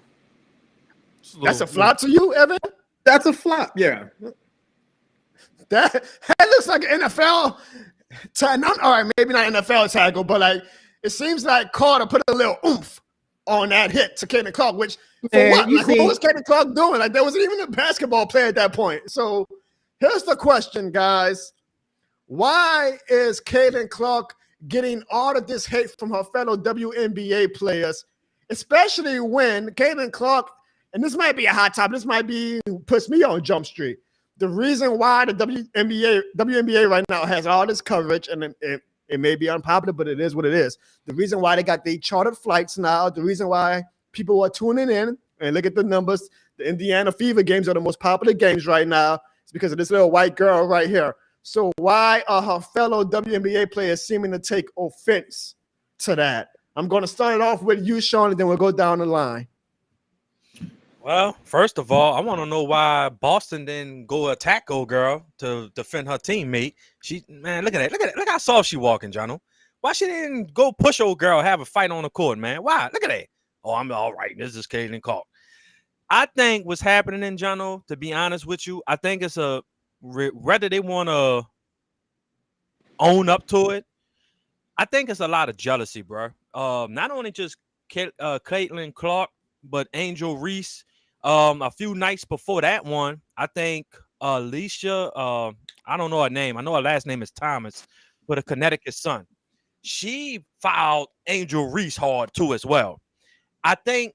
That's a flop to you, Evan? That's a flop, yeah. That looks like an NFL tackle. All right, maybe not NFL tackle, but like it seems like Carter put a little oomph on that hit to Caitlin Clark, which for what? Like, what was Caitlin Clark doing? Like there wasn't even a basketball player at that point. So here's the question, guys. Why is Caitlin Clark getting all of this hate from her fellow WNBA players? Especially when Caitlin Clark, and this might be a hot topic, this might be puts me on Jump Street. The reason why the WNBA right now has all this coverage, and it may be unpopular, but it is what it is. The reason why they got the chartered flights now, the reason why people are tuning in and look at the numbers, the Indiana Fever games are the most popular games right now. It's because of this little white girl right here. So why are her fellow WNBA players seeming to take offense to that? I'm going to start it off with you, Sean, and then we'll go down the line. Well, first of all, I want to know why Boston didn't go attack old girl to defend her teammate. Man, look at that. Look how soft she walking, Jono. Why she didn't go push old girl, have a fight on the court, man? Why? Look at that. Oh, I'm all right. This is Caitlin Clark. I think what's happening in Jono, to be honest with you, I think it's whether they want to own up to it. I think it's a lot of jealousy, bro. Not only just Caitlin Clark, but Angel Reese. A few nights before that one, I think Alicia, I don't know her name. I know her last name is Thomas, but a Connecticut Sun. She fouled Angel Reese hard too as well. I think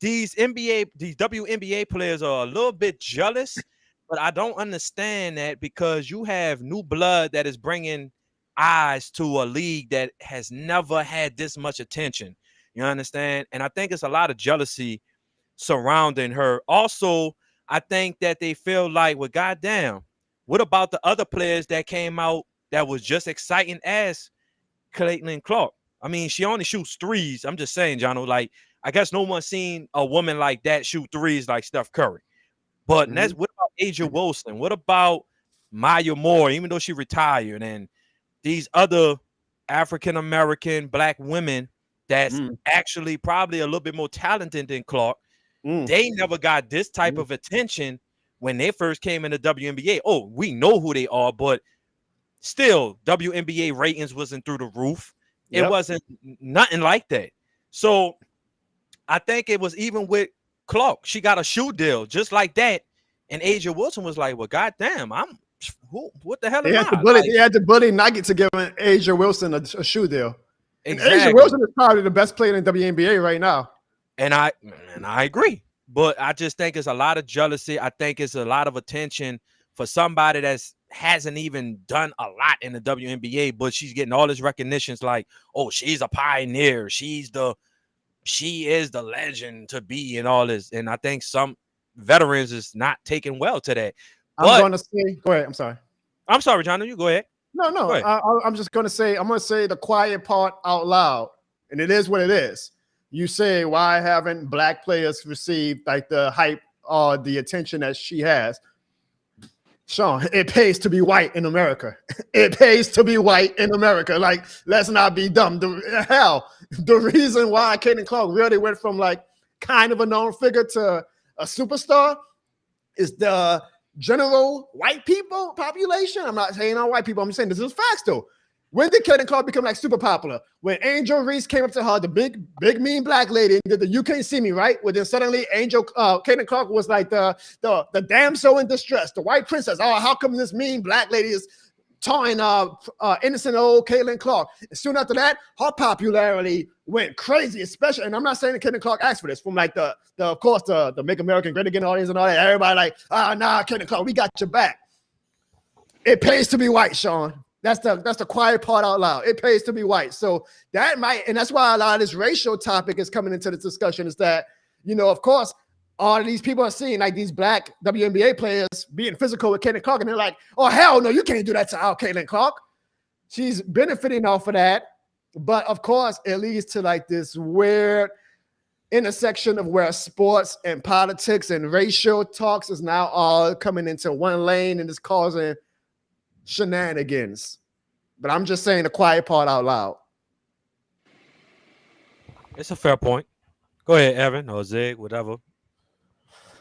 these WNBA players are a little bit jealous, but I don't understand that because you have new blood that is bringing eyes to a league that has never had this much attention. You understand? And I think it's a lot of jealousy surrounding her. Also, I think that they feel like, well, goddamn, what about the other players that came out that was just exciting as Caitlin Clark? I mean, she only shoots threes. I'm just saying, Jono, like, I guess no one's seen a woman like that shoot threes like Steph Curry. But that's what about Asia Wilson? What about Maya Moore, even though she retired, and these other African-American black women that's actually probably a little bit more talented than Clark? They never got this type of attention when they first came in the WNBA. Oh, we know who they are, but still, WNBA ratings wasn't through the roof. It wasn't nothing like that. So I think it was even with Clark. She got a shoe deal just like that. And Asia Wilson was like, well, goddamn, what the hell They am had to I? bully, Like, they had to bully Nugget to give Asia Wilson a shoe deal. And exactly. Asia Wilson is probably the best player in the WNBA right now. And I agree. But I just think it's a lot of jealousy. I think it's a lot of attention for somebody that hasn't even done a lot in the WNBA, but she's getting all this recognitions like, oh, she's a pioneer. She is the legend to be and all this. And I think some veterans is not taking well to that. I'm going to say, go ahead. I'm sorry. I'm sorry, Jono. You go ahead. No. I'm just going to say, I'm going to say the quiet part out loud. And it is what it is. You say, why haven't black players received like the hype or the attention that she has? Sean, it pays to be white in America. It pays to be white in America. Like, let's not be dumb. The reason why Caitlin Clark really went from like kind of a known figure to a superstar is the general white people population. I'm not saying all white people. I'm saying this is facts though. When did Caitlin Clark become like super popular? When Angel Reese came up to her, the big mean black lady, and did the "You Can't See Me," right? Well, then suddenly Caitlin Clark was like the damsel in distress, the white princess. Oh, how come this mean black lady is taunting innocent old Caitlin Clark? And soon after that, her popularity went crazy, especially. And I'm not saying that Caitlin Clark asked for this from like the of course the Make America Great Again audience and all that. Everybody like, nah, Caitlin Clark, we got your back. It pays to be white, Sean. That's the quiet part out loud. It pays to be white. So that might, and that's why a lot of this racial topic is coming into this discussion, is that, you know, of course, all of these people are seeing like these black WNBA players being physical with Caitlin Clark, and they're like, oh, hell no, you can't do that to our Caitlin Clark. She's benefiting off of that. But of course, it leads to like this weird intersection of where sports and politics and racial talks is now all coming into one lane, and it's causing shenanigans. But I'm just saying the quiet part out loud. It's a fair point. Go ahead, Evan or Zig, whatever.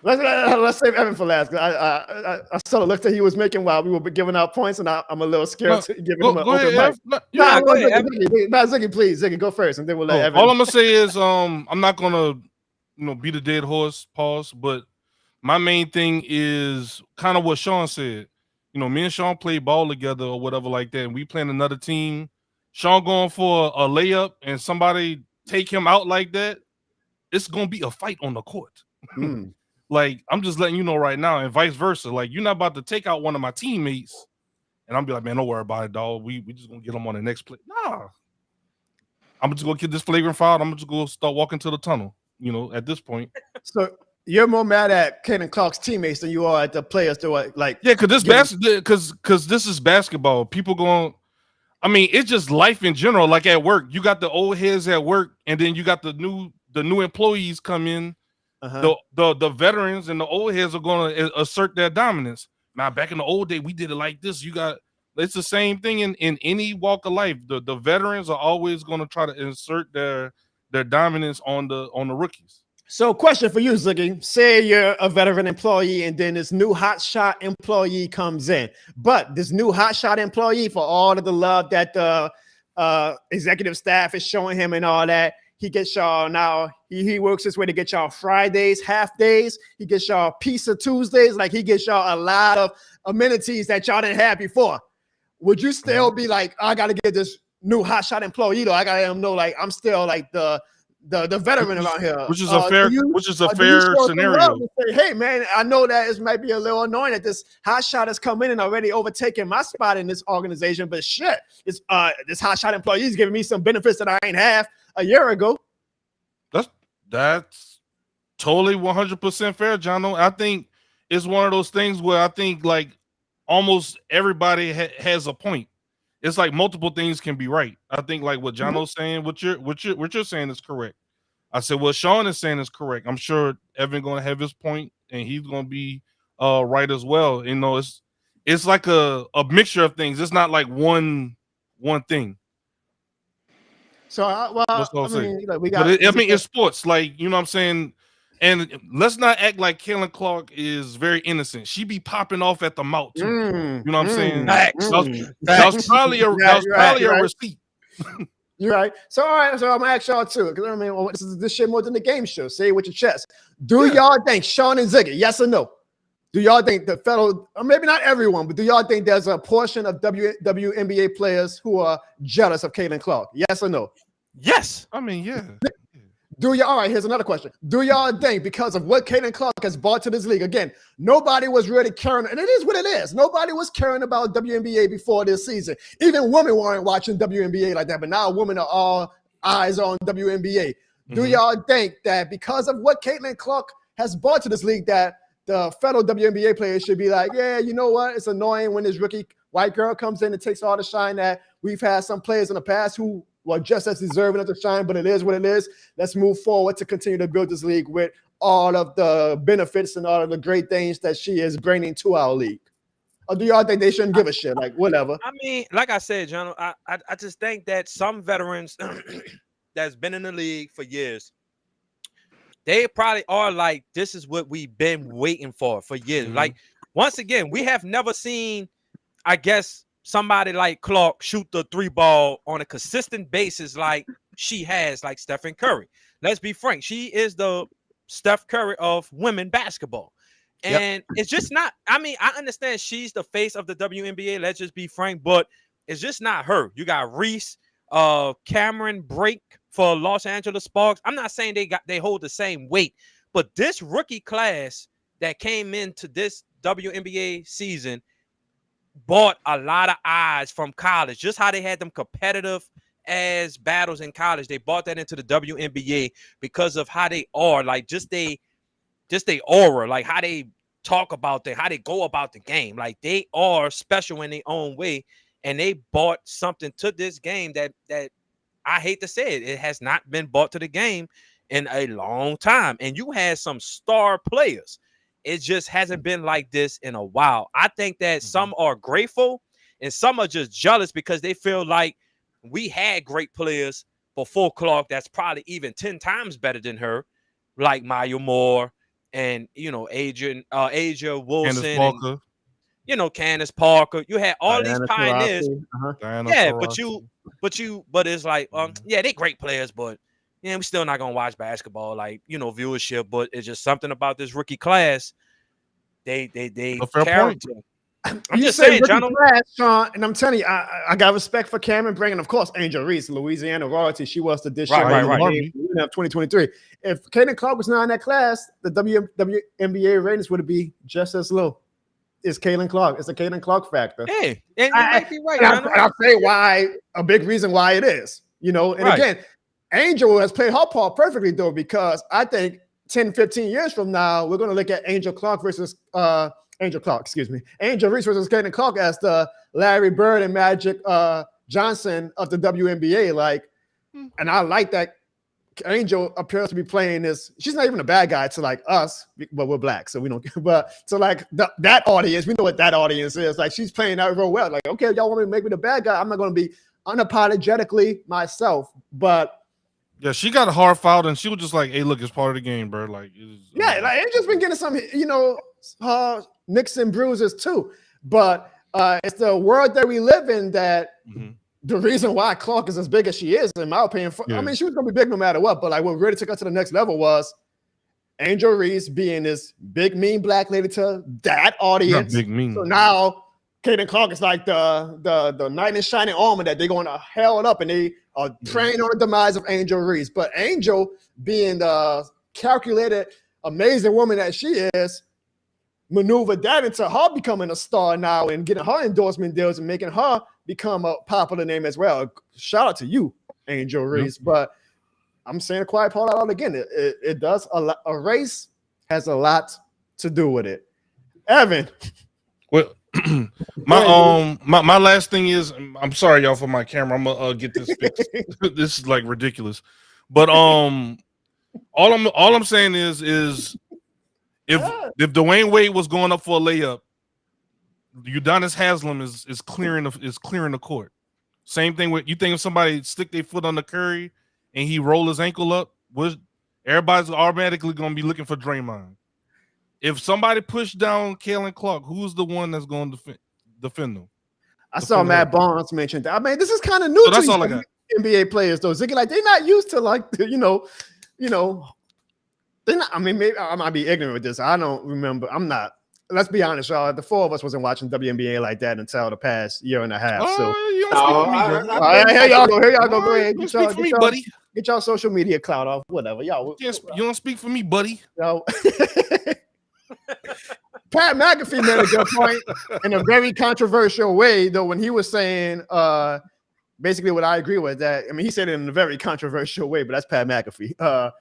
Let's save Evan for last. I sort of looked at he was making while we were giving out points, and I'm a little scared to give him an open mic. Go ahead, Ziggy, please, Ziggy, go first, and then we'll let Evan. All I'm gonna say is, I'm not gonna, beat a dead horse. Pause. But my main thing is kind of what Sean said. Me and Sean play ball together or whatever like that, and we playing another team. Sean going for a layup, and somebody take him out like that. It's gonna be a fight on the court. Like, I'm just letting you know right now, and vice versa. Like, you're not about to take out one of my teammates, and I'm be like, man, don't worry about it, dog. We just gonna get them on the next play. Nah, I'm just gonna get this flagrant foul. I'm just gonna start walking to the tunnel. At this point. So you're more mad at Caitlin Clark's teammates than you are at the players that were like. Yeah, because this is basketball. People going. I mean, it's just life in general. Like at work, you got the old heads at work, and then you got the new employees come in. The veterans and the old heads are going to assert their dominance. Now, back in the old day, we did it like this. It's the same thing in any walk of life. The veterans are always going to try to insert their dominance on the rookies. So, question for you, Ziggy. Say you're a veteran employee, and then this new hotshot employee comes in. But this new hotshot employee, for all of the love that the executive staff is showing him and all that, he gets y'all now. He works his way to get y'all Fridays, half days. He gets y'all pizza Tuesdays. Like, he gets y'all a lot of amenities that y'all didn't have before. Would you still be like, I got to get this new hotshot employee though? I got to let him know, like, I'm still like the veteran around here, which is a fair scenario. Say, hey man, I know that it might be a little annoying that this hot shot has come in and already overtaken my spot in this organization, but shit, this hot shot employee is giving me some benefits that I ain't have a year ago. That's totally 100% fair, Jono. I think it's one of those things where I think like almost everybody has a point. It's like multiple things can be right. I think like what Jono's saying, what you're saying is correct. I said what Sean is saying is correct. I'm sure Evan going to have his point, and he's going to be right as well. It's like a mixture of things. It's not like one thing. So it's sports. Like, you know what I'm saying. And let's not act like Caitlin Clark is very innocent. She be popping off at the mouth too. You know what I'm saying? That was probably a receipt. You're right. So all right. So I'm gonna ask y'all too, because I mean, this shit more than the game show. Say it with your chest. Do y'all think Sean and Ziggy? Yes or no? Do y'all think the fellow, or maybe not everyone, but do y'all think there's a portion of WNBA players who are jealous of Caitlin Clark? Yes or no? Yes. I mean, yeah. All right, here's another question. Do y'all think because of what Caitlin Clark has brought to this league, again, nobody was really caring, and it is what it is. Nobody was caring about WNBA before this season. Even women weren't watching WNBA like that, but now women are all eyes on WNBA. Do y'all think that because of what Caitlin Clark has brought to this league that the fellow WNBA players should be like, yeah, you know what? It's annoying when this rookie white girl comes in and takes all the shine that we've had some players in the past who were just as deserving of the shine, but it is what it is. Let's move forward to continue to build this league with all of the benefits and all of the great things that she is bringing to our league. Or do y'all think they shouldn't give a shit? Like, whatever. I mean, like I said, Jono, I just think that some veterans that's been in the league for years, they probably are like, this is what we've been waiting for years. Like, once again, we have never seen, I guess, somebody like Clark shoot the 3 ball on a consistent basis like she has, like Stephen Curry. Let's be frank. She is the Steph Curry of women basketball. And it's just not, I mean, I understand she's the face of the WNBA. Let's just be frank, but it's just not her. You got Reese, Cameron Brake for Los Angeles Sparks. I'm not saying they hold the same weight, but this rookie class that came into this WNBA season bought a lot of eyes from college. Just how they had them competitive as battles in college, they brought that into the WNBA because of how they are, like just they aura, like how they talk about how they go about the game. Like they are special in their own way, and they brought something to this game that I hate to say it has not been brought to the game in a long time. And you had some star players. It just hasn't been like this in a while. I think that some are grateful and some are just jealous because they feel like we had great players before Clark that's probably even 10 times better than her, like Maya Moore and, you know, Asia Wilson, and, you know, Candace Parker. You had all these pioneers. Yeah, but it's like, yeah, they're great players, but yeah, we're still not gonna watch basketball, like, you know, viewership. But it's just something about this rookie class. They character. I'm just saying, Jono. Sean, and I'm telling you, I got respect for Cameron Brink, and of course, Angel Reese, Louisiana royalty. She was the dish right. 2023. If Caitlin Clark was not in that class, the WNBA ratings would be just as low. It's Caitlin Clark. It's a Caitlin Clark factor. Hey, and you might be right. I'll say why, a big reason why it is, you know, and again, Angel has played her part perfectly, though, because I think 10, 15 years from now, we're going to look at Angel Reese versus Caitlin Clark as the Larry Bird and Magic Johnson of the WNBA. Like, and I like that Angel appears to be playing this. She's not even a bad guy to like us, but we're black, so we don't. But to like that audience, we know what that audience is. Like, she's playing that real well. Like, okay, y'all want me to make me the bad guy? I'm not going to be unapologetically myself, but. Yeah, she got hard fouled, and she was just like, "Hey, look, it's part of the game, bro." Like, like Angel's been getting some, you know, nicks and bruises too. But it's the world that we live in that the reason why Clark is as big as she is, in my opinion. I mean, she was gonna be big no matter what. But like, what really took her to the next level was Angel Reese being this big, mean black lady to that audience. Big mean. So now Caitlin Clark is like the knight in shining armor that they're going to held up, and they are praying on the demise of Angel Reese. But Angel, being the calculated, amazing woman that she is, maneuvered that into her becoming a star now and getting her endorsement deals and making her become a popular name as well. Shout out to you, Angel Reese. But I'm saying a quiet part out again. It does a race has a lot to do with it. Evan. Well, my last thing is, I'm sorry y'all for my camera. I'm gonna get this fixed. This is like ridiculous, but all I'm saying is if Dwayne Wade was going up for a layup, Udonis Haslem is clearing the court. Same thing with, you think if somebody stick their foot on the Curry and he roll his ankle up, everybody's automatically gonna be looking for Draymond. If somebody pushed down Caitlin Clark, who's the one that's going to defend them? I saw Matt Barnes mention that. I mean, this is kind of new to all I got. NBA players, though. Ziggy, like, they're not used to, like, you know, they're not. I mean, maybe I might be ignorant with this. I don't remember. I'm not let's be honest, y'all. The four of us wasn't watching WNBA like that until the past year and a half. Oh, So you don't speak for me, bro. all right, here y'all go. Here y'all go. Go All right, ahead. you don't speak for me, buddy. Get y'all social media clout off. Whatever, y'all. You don't speak for me, buddy. Yo. Pat McAfee made a good point in a very controversial way, though, when he was saying basically what I agree with. That I mean, he said it in a very controversial way, but that's Pat McAfee.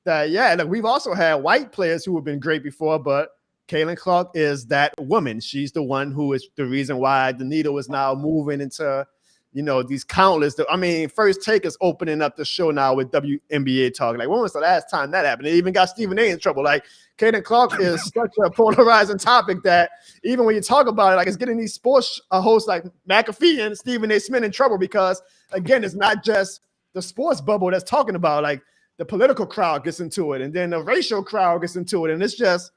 That yeah, look, we've also had white players who have been great before, but Caitlin Clark is that woman. She's the one who is the reason why the needle is now moving into, you know, these countless. I mean, First Take is opening up the show now with WNBA talk. Like, when was the last time that happened? It even got Stephen A in trouble. Like, Caitlin Clark is such a polarizing topic that even when you talk about it, like, it's getting these sports hosts like McAfee and Stephen A Smith in trouble because, again, it's not just the sports bubble that's talking about. Like, the political crowd gets into it, and then the racial crowd gets into it, and it's just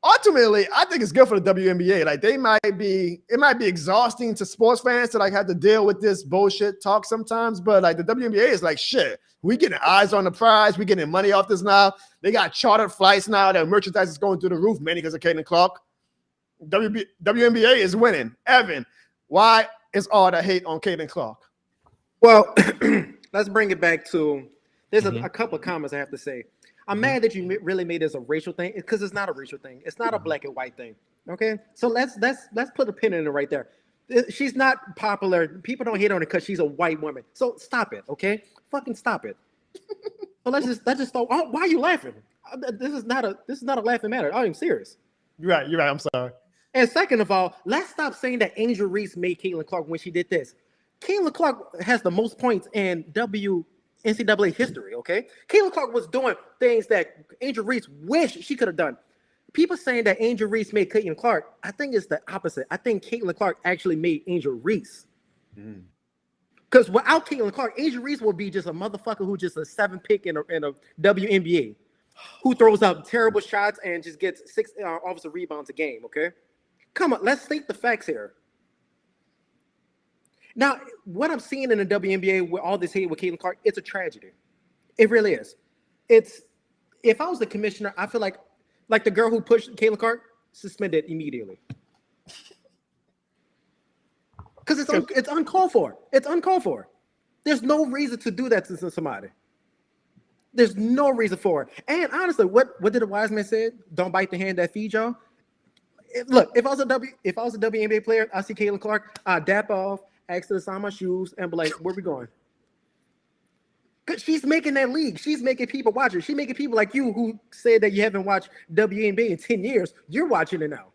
ultimately, I think it's good for the WNBA. Like, it might be exhausting to sports fans to like have to deal with this bullshit talk sometimes, but like the WNBA is like, shit, we getting eyes on the prize, we getting money off this now. They got chartered flights now. Their merchandise is going through the roof, mainly because of Caitlin Clark. WNBA is winning. Evan, why is all the hate on Caitlin Clark? Well, let's bring it back to. There's a couple of comments I have to say. I'm mad that you really made this a racial thing because it's not a racial thing. It's not a black and white thing. Okay, so let's put a pin in it right there. She's not popular. People don't hate on her because she's a white woman. So stop it, okay? Fucking stop it. So let's just start. Oh, why are you laughing? This is not a laughing matter. I'm serious. You're right. I'm sorry. And second of all, let's stop saying that Angel Reese made Caitlin Clark when she did this. Caitlin Clark has the most points in NCAA history, okay? Caitlin Clark was doing things that Angel Reese wished she could have done. People saying that Angel Reese made Caitlin Clark, I think it's the opposite. I think Caitlin Clark actually made Angel Reese. Because without Caitlin Clark, Angel Reese will be just a motherfucker who just a 7 pick in a WNBA, who throws up terrible shots and just gets 6 offensive rebounds a game, okay? Come on, let's state the facts here. Now, what I'm seeing in the WNBA with all this hate with Caitlin Clark, it's a tragedy. It really is. If I was the commissioner, I feel like the girl who pushed Caitlin Clark, suspended immediately. Because it's uncalled for. It's uncalled for. There's no reason to do that to somebody. There's no reason for it. And honestly, what did the wise man say? Don't bite the hand that feeds y'all. Look, if I was a WNBA player, I see Caitlin Clark, I dap off, ask her to sign my shoes, and be like, where we going? Because she's making that league. She's making people watch it. She's making people like you who said that you haven't watched WNBA in 10 years. You're watching it now.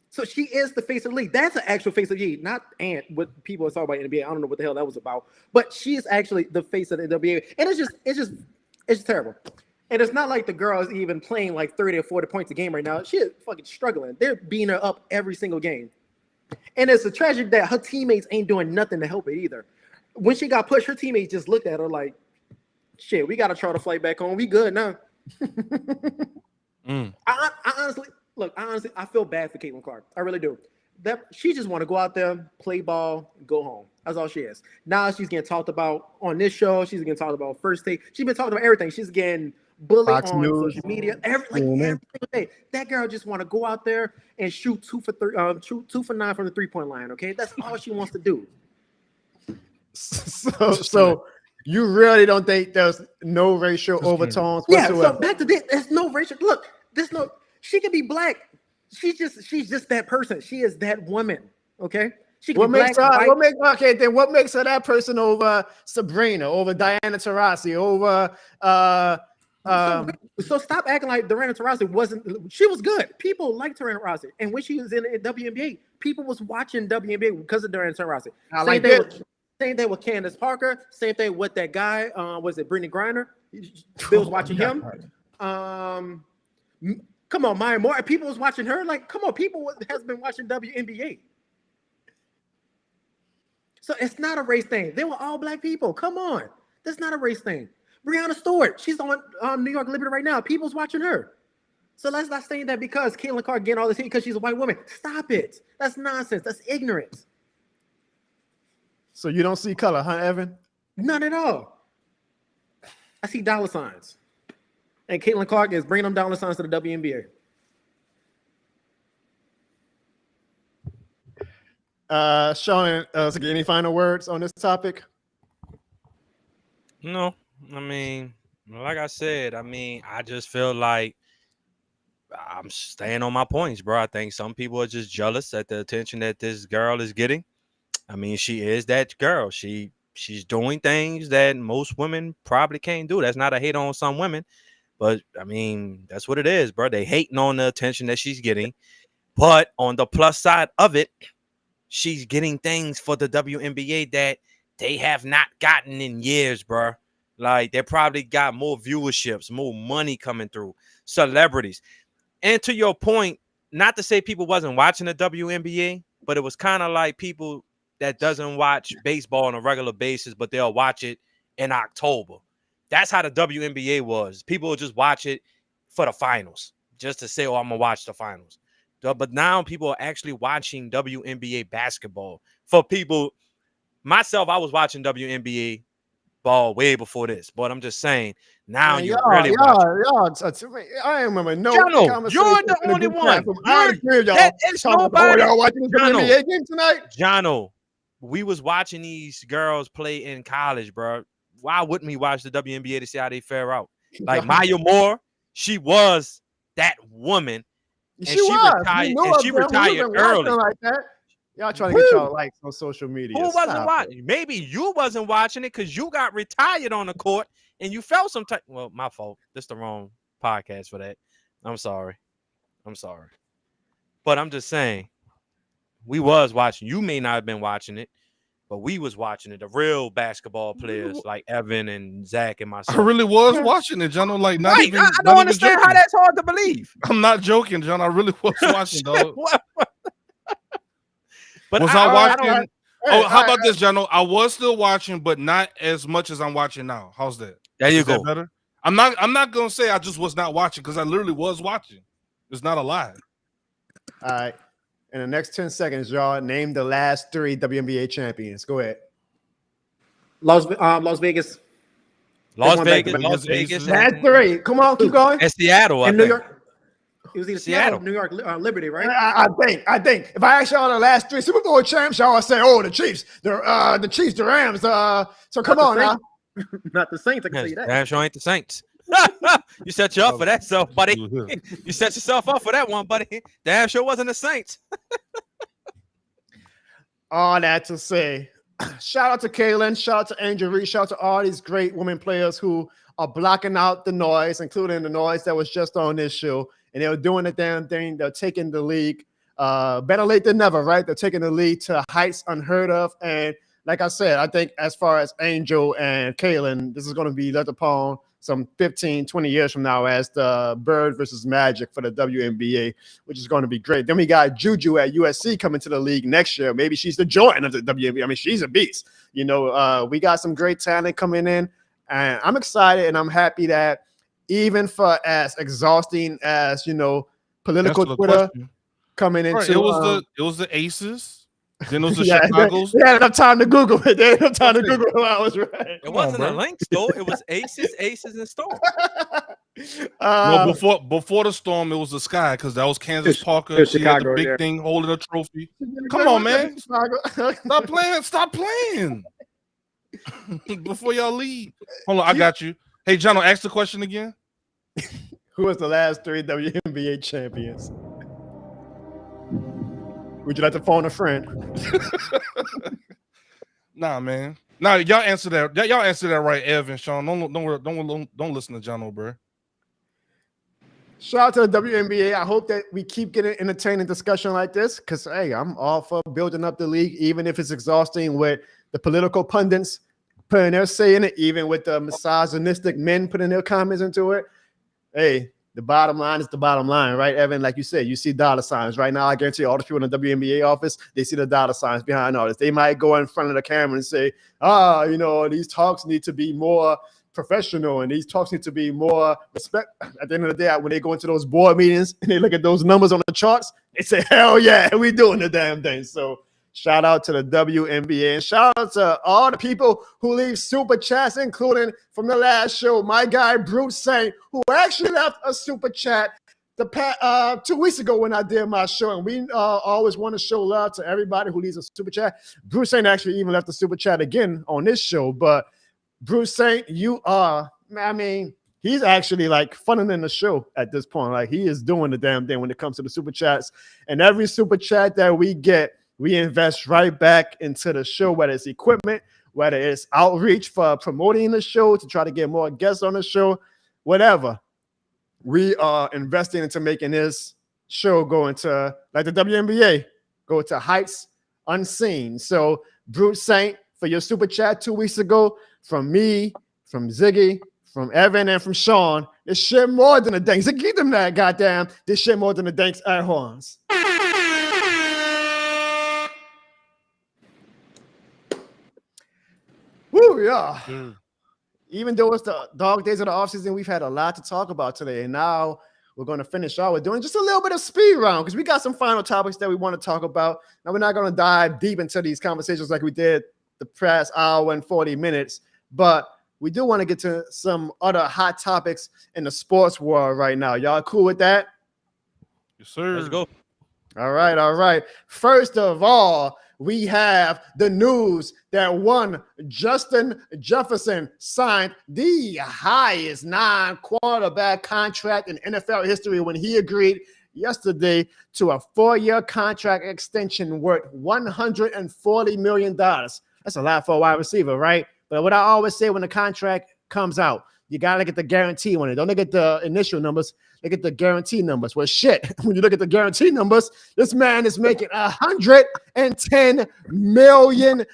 So she is the face of the league. That's an actual face of the league, not what people are talking about in the NBA. I don't know what the hell that was about. But she is actually the face of the WNBA. And it's terrible. And it's not like the girl is even playing like 30 or 40 points a game right now. She is fucking struggling. They're beating her up every single game. And it's a tragedy that her teammates ain't doing nothing to help it either. When she got pushed, her teammates just looked at her like, shit, we got to charter flight back home. We good now. I honestly, I feel bad for Caitlin Clark. I really do. That she just want to go out there, play ball, go home. That's all she is. Now she's getting talked about on this show. She's getting talked about First Take. She's been talking about everything. She's getting bullied Fox on News. social media every single day. That girl just want to go out there and shoot 2 for 9 from the 3-point line. Okay, that's all she wants to do. So you really don't think there's no racial overtones whatsoever? Yeah. So back to this. There's no racial. Look, there's no. She could be black. She's just that person. She is that woman. Okay. She can be black, white. What makes her that person over Sabrina, over Diana Taurasi, over So stop acting like Diana Taurasi wasn't. She was good. People liked Diana Taurasi, and when she was in the WNBA, people was watching WNBA because of Diana Taurasi. Same thing with Candace Parker. Same thing with that guy. Was it Brittany Griner? Bill was watching him. Come on, Maya Moore. People was watching her. Like, come on, people has been watching WNBA. So it's not a race thing. They were all black people. Come on, that's not a race thing. Breonna Stewart, she's on New York Liberty right now. People's watching her. So let's not say that because Caitlin Clark getting all this hate because she's a white woman. Stop it. That's nonsense. That's ignorance. So you don't see color, huh, Evan? None at all. I see dollar signs. And Caitlin Clark is bringing them dollar signs to the WNBA. Sean, Ziggy, any final words on this topic? No, I mean, like I said, I just feel like I'm staying on my points, bro. I think some people are just jealous at the attention that this girl is getting. I mean, she is that girl. She's doing things that most women probably can't do. That's not a hate on some women, but I mean, that's what it is, bro. They hating on the attention that she's getting. But on the plus side of it, she's getting things for the WNBA that they have not gotten in years, bro. Like, they probably got more viewerships, more money coming through, celebrities. And to your point, not to say people wasn't watching the WNBA, but it was kind of like people that doesn't watch baseball on a regular basis, but they'll watch it in October. That's how the WNBA was. People would just watch it for the finals, just to say, oh, I'm going to watch the finals. But now people are actually watching WNBA basketball. For people, myself, I was watching WNBA ball way before this, but I'm just saying, now you're really watching. I remember Jono, you're the only one. Y'all watching the WNBA game tonight? Jono, we was watching these girls play in college, bro. Why wouldn't we watch the WNBA to see how they fare out? Like Maya Moore, she was that woman. And she retired early. Like that. Y'all trying to get y'all likes on social media. Who wasn't watching? Maybe you wasn't watching it because you got retired on the court and you felt some type. Well, my fault. This the wrong podcast for that. I'm sorry. But I'm just saying, we was watching. You may not have been watching it, but we was watching it. The real basketball players like Evan and Zach and myself. I really was watching it, John. Like, not right. even. I don't understand how that's hard to believe. I'm not joking, John. I really was watching, dog. But was I watching? How about this, John? I was still watching, but not as much as I'm watching now. How's that? There you go. That better? I'm not gonna say I just was not watching because I literally was watching. It's not a lie. All right. In the next 10 seconds, y'all name the last 3 WNBA champions. Go ahead. Las Vegas. Las Vegas. Last 3. Come on, keep going. And Seattle. And New York. It was either Seattle, New York, Liberty, right? I think if I ask y'all the last 3 Super Bowl champs, y'all say, "Oh, the Chiefs, the Chiefs, the Rams." So come on now. Not the Saints. I can tell you that. Damn sure ain't the Saints. You set you up for that, self, buddy. You set yourself up for that one, buddy. Damn sure wasn't the Saints. All that to say, shout out to Kaylin, shout out to Angel Reed, shout out to all these great women players who are blocking out the noise, including the noise that was just on this show. And they were doing the damn thing. They're taking the league better late than never, right? They're taking the league to heights unheard of. And like I said, I think as far as Angel and Kaylin, this is going to be looked upon some 15, 20 years from now as the Bird versus Magic for the WNBA, which is going to be great. Then we got Juju at USC coming to the league next year. Maybe she's the Jordan of the WNBA. I mean, she's a beast. You know, we got some great talent coming in. And I'm excited and I'm happy that even for as exhausting as, you know, political Twitter coming into it was the Aces, then it was the Chicago's. They had enough time to Google it. They had enough time to Google it. I was right. It wasn't a link store. It was Aces, and Storm. No, before the Storm, it was the Sky because that was Kansas Parker. She had the big thing holding a trophy. Come on, man! Stop playing! Before y'all leave. Hold on, I got you. Hey, John, ask the question again. Who was the last 3 WNBA champions? Would you like to phone a friend? Nah, man. Nah, y'all answer that. Y'all answer that right, Evan, Sean. Don't listen to John, bro. Shout out to the WNBA. I hope that we keep getting entertaining discussion like this because, hey, I'm all for building up the league, even if it's exhausting with the political pundits putting their say in it, even with the misogynistic men putting their comments into it. Hey, the bottom line is the bottom line, right, Evan? Like you said, you see dollar signs. Right now, I guarantee you all the people in the WNBA office, they see the dollar signs behind all this. They might go in front of the camera and say, you know, these talks need to be more professional and these talks need to be more respect. At the end of the day, when they go into those board meetings and they look at those numbers on the charts, they say, hell yeah, we doing the damn thing. So shout out to the WNBA and shout out to all the people who leave super chats, including from the last show, my guy Bruce Saint, who actually left a super chat the 2 weeks ago when I did my show, and we always want to show love to everybody who leaves a super chat. Bruce Saint actually even left the super chat again on this show, but Bruce Saint, you are, I mean, he's actually like funneling the show at this point. Like he is doing the damn thing when it comes to the super chats, and every super chat that we get, we invest right back into the show, whether it's equipment, whether it's outreach for promoting the show to try to get more guests on the show, whatever. We are investing into making this show go into, like the WNBA, go to heights unseen. So, Bruce Saint, for your super chat 2 weeks ago, from me, from Ziggy, from Evan, and from Sean, this shit more than a thanks. Ziggy, give them that goddamn. This shit more than a thanks air horns. Woo, yeah. Even though it's the dog days of the offseason, we've had a lot to talk about today. And now we're going to finish out with doing just a little bit of speed round because we got some final topics that we want to talk about. Now, we're not going to dive deep into these conversations like we did the past hour and 40 minutes, but we do want to get to some other hot topics in the sports world right now. Y'all cool with that? Yes, sir. Let's go. All right, all right. First of all, we have the news that one Justin Jefferson signed the highest non-quarterback contract in NFL history when he agreed yesterday to a 4-year contract extension worth $140 million. That's a lot for a wide receiver, right? But what I always say when the contract comes out, you got to look at the guarantee on it. Don't look at the initial numbers. Look at the guarantee numbers. Well, shit, when you look at the guarantee numbers, this man is making $110 million.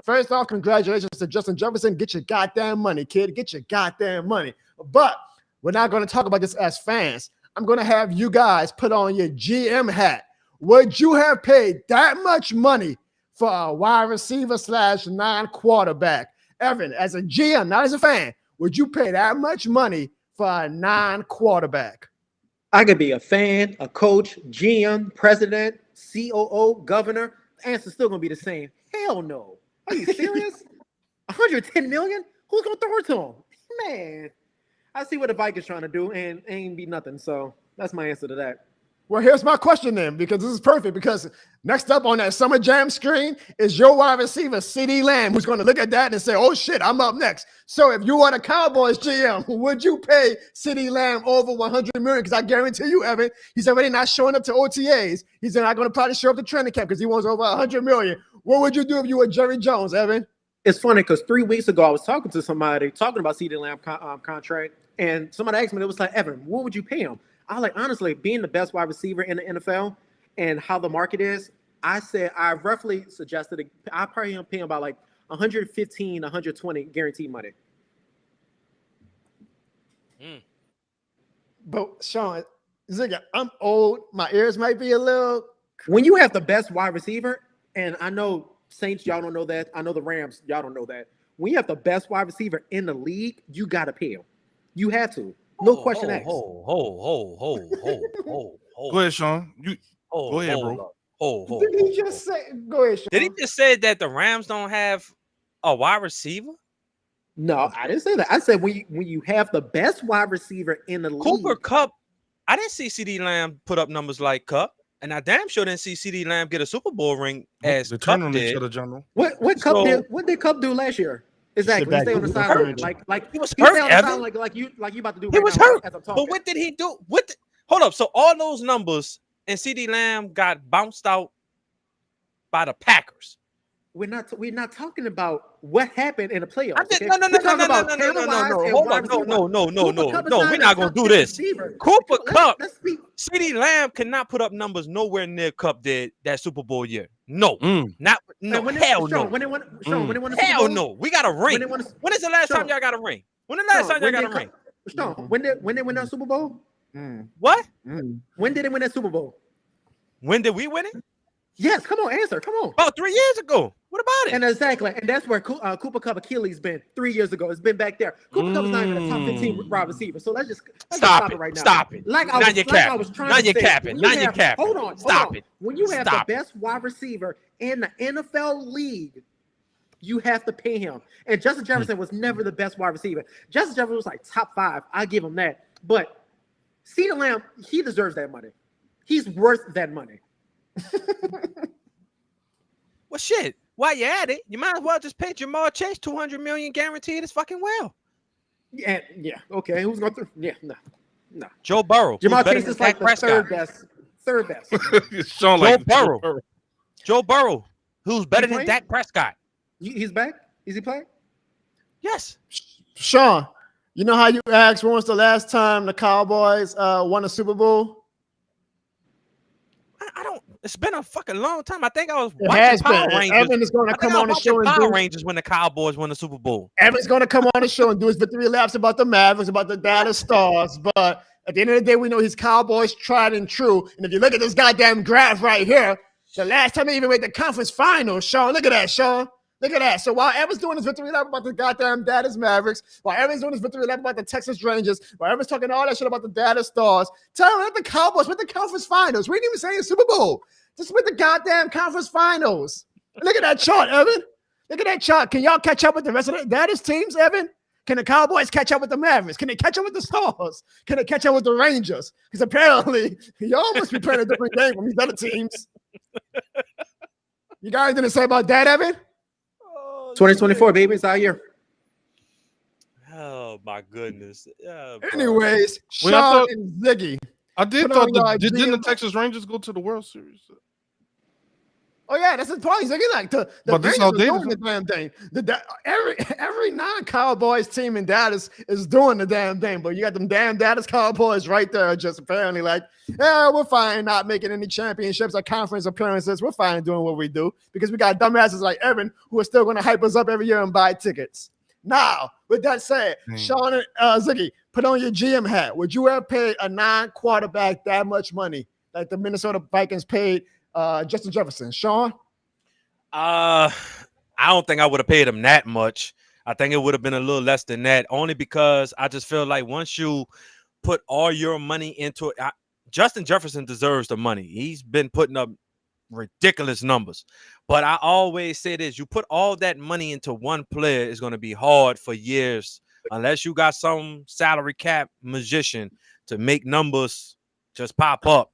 First off, congratulations to Justin Jefferson. Get your goddamn money, kid. Get your goddamn money. But we're not going to talk about this as fans. I'm going to have you guys put on your GM hat. Would you have paid that much money for a wide receiver / non-quarterback? Evan, as a GM, not as a fan, would you pay that much money for a non-quarterback? I could be a fan, a coach, GM, president, COO, governor. The answer's still going to be the same. Hell no. Are you serious? 110 million? Who's going to throw it to him? Man, I see what the Vikings trying to do, and ain't be nothing. So that's my answer to that. Well, here's my question then, because this is perfect. Because next up on that Summer Jam screen is your wide receiver, CeeDee Lamb, who's going to look at that and say, oh, shit, I'm up next. So if you are the Cowboys GM, would you pay CeeDee Lamb over $100 million? Because I guarantee you, Evan, he's already not showing up to OTAs. He's not going to probably show up to training camp because he wants over $100 million. What would you do if you were Jerry Jones, Evan? It's funny because 3 weeks ago, I was talking to somebody talking about CeeDee Lamb contract, and somebody asked me, it was like, Evan, what would you pay him? I was like, honestly, being the best wide receiver in the NFL and how the market is, I said I roughly suggested I probably pay him about like 115, 120 guaranteed money. But Sean, Ziggy, I'm old. My ears might be a little. When you have the best wide receiver, and I know Saints, y'all don't know that. I know the Rams, y'all don't know that. When you have the best wide receiver in the league, you got to pay him. You have to. No question asked. Ho. Go ahead, Sean. Go ahead, bro. Did he just say? Go ahead, Sean. Did he just say that the Rams don't have a wide receiver? No, I didn't say that. I said when you have the best wide receiver in the Cooper league. Kupp. I didn't see CeeDee Lamb put up numbers like Kupp, and I damn sure didn't see CeeDee Lamb get a Super Bowl ring as Kupp did. What Kupp did? What did Kupp do last year? Exactly. He stayed on the sideline. Like he was hurt, Evan. Like you about to do. He right was now, hurt. as I'm talking. But what did he do? Hold up. So all those numbers and CeeDee Lamb got bounced out by the Packers. We're not talking about what happened in the playoffs. No. Hold on. No. We're not gonna do this. Cooper Kupp, CeeDee Lamb cannot put up numbers nowhere near Kupp did that Super Bowl year. No, not no. Hell no. Hell no. We got a ring. When is the last time y'all got a ring? When the last time y'all got a ring? Sean, when they win that Super Bowl? What? When did they win that Super Bowl? When did we win it? Yes, come on, answer. Come on. About 3 years ago. What about it? And exactly, and that's where Cooper Kupp Achilles been 3 years ago. It's been back there. Cooper Kupp is not even a top 15 wide receiver. So let's stop it right now. Stop it. Now you're capping. Hold on. Stop it. When you have the best wide receiver in the NFL league, you have to pay him. And Justin Jefferson was never the best wide receiver. Justin Jefferson was like top 5. I give him that. But CeeDee Lamb, he deserves that money. He's worth that money. Well, shit. While you're at it, you might as well just pay Jamar Chase $200 million guaranteed as fucking well. Yeah, okay. Who's going through? Yeah, no. Joe Burrow. Jamar Chase is like the third best. Sean, Joe Burrow. Joe Burrow, who's better than Dak Prescott. He's back? Is he playing? Yes. Sean, you know how you asked when was the last time the Cowboys won a Super Bowl? I don't. It's been a fucking long time. I think I was It watching has Power been. Rangers. Evan is going to come on the show and Power do Rangers when the Cowboys won the Super Bowl. Evan's going to come on the show and do his victory laps about the Mavericks, about the Dallas Stars. But at the end of the day, we know he's Cowboys tried and true. And if you look at this goddamn graph right here, the last time they even made the conference finals, Sean, look at that, Sean. Look at that. So while Evan's doing his victory lap about the goddamn Dallas Mavericks, while Evan's doing his victory lap about the Texas Rangers, while Evan's talking all that shit about the Dallas Stars, tell him that the Cowboys with the conference finals. We didn't even say the Super Bowl. Just with the goddamn conference finals. Look at that chart, Evan. Look at that chart. Can y'all catch up with the rest of the Dallas teams, Evan? Can the Cowboys catch up with the Mavericks? Can they catch up with the Stars? Can they catch up with the Rangers? Because apparently, y'all must be playing a different game from these other teams. You got anything to say about that, Evan? 2024, baby. It's our year. Oh, my goodness. Yeah, anyways, Well, Sean and Ziggy. I did Put thought on your didn't the GM. Texas Rangers go to the World Series? Oh yeah, that's the point. Ziggy, like the But this Rangers how are they doing the damn thing. Every non-Cowboys team in Dallas is doing the damn thing. But you got them damn Dallas Cowboys right there, just apparently like, yeah, we're fine not making any championships or conference appearances. We're fine doing what we do because we got dumbasses like Evan who are still going to hype us up every year and buy tickets. Now, with that said, Sean and Ziggy, put on your GM hat. Would you have paid a non-quarterback that much money like the Minnesota Vikings paid Justin Jefferson? Sean? I don't think I would have paid him that much. I think it would have been a little less than that, only because I just feel like once you put all your money into it, Justin Jefferson deserves the money. He's been putting up ridiculous numbers. But I always say this, you put all that money into one player, is going to be hard for years unless you got some salary cap magician to make numbers just pop up.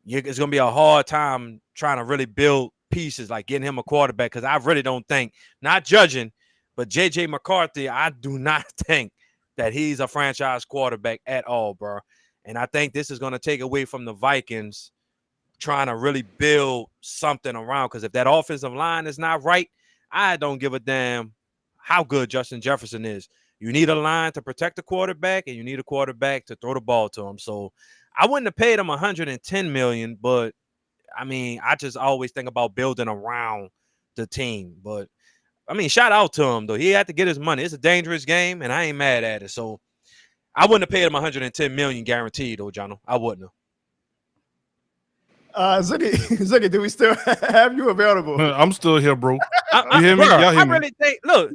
It's going to be a hard time trying to really build pieces, like getting him a quarterback, because I really don't think, not judging, but JJ McCarthy, I do not think that he's a franchise quarterback at all, bro. And I think this is going to take away from the Vikings trying to really build something around, because if that offensive line is not right, I don't give a damn how good Justin Jefferson is. You need a line to protect the quarterback, and you need a quarterback to throw the ball to him. So I wouldn't have paid him $110 million, but I mean, I just always think about building around the team. But I mean, shout out to him though. He had to get his money. It's a dangerous game, and I ain't mad at it. So I wouldn't have paid him $110 million guaranteed, though, Jono. I wouldn't have. Ziggy, do we still have you available? I'm still here, bro. I, You hear me? bro, Y'all hear I me? really think. Look,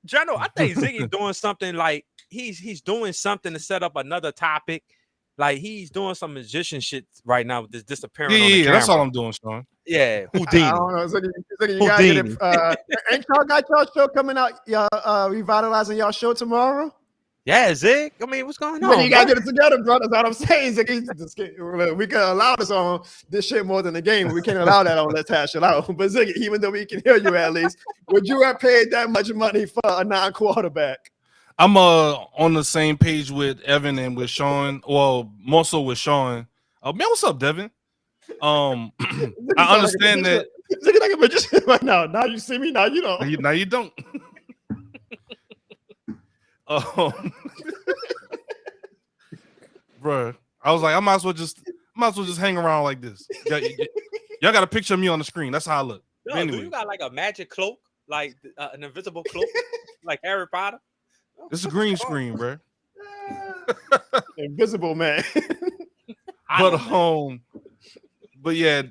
Jono, I think Ziggy's doing something like he's doing something to set up another topic. Like he's doing some magician shit right now with this disappearing. on the Yeah, that's all camera. I'm doing, Sean. Yeah, I Houdini. don't know. Ziggy, you gotta get it. Ain't y'all got y'all show coming out? Y'all revitalizing y'all show tomorrow? Yeah, Zig. I mean, what's going on? Ziggy, you gotta bro? get it together, bro. That's what I'm saying. Ziggy, we can allow this on this shit more than the game. We can't allow that on Let's Hash It Out. But Ziggy, even though we can hear you at least, would you have paid that much money for a non-quarterback? I'm on the same page with Evan and with Sean. Well, more so with Sean. Man, what's up, Devin? I understand that. Ziggy like a magician right now. Now you see me. Now you don't. Now you don't. Bruh, I was like, I might as well just hang around like this. Y'all got a picture of me on the screen. That's how I look. No, Anyway. do you got like a magic cloak, like an invisible cloak, like Harry Potter? It's a green screen, bruh. Invisible man. But yeah,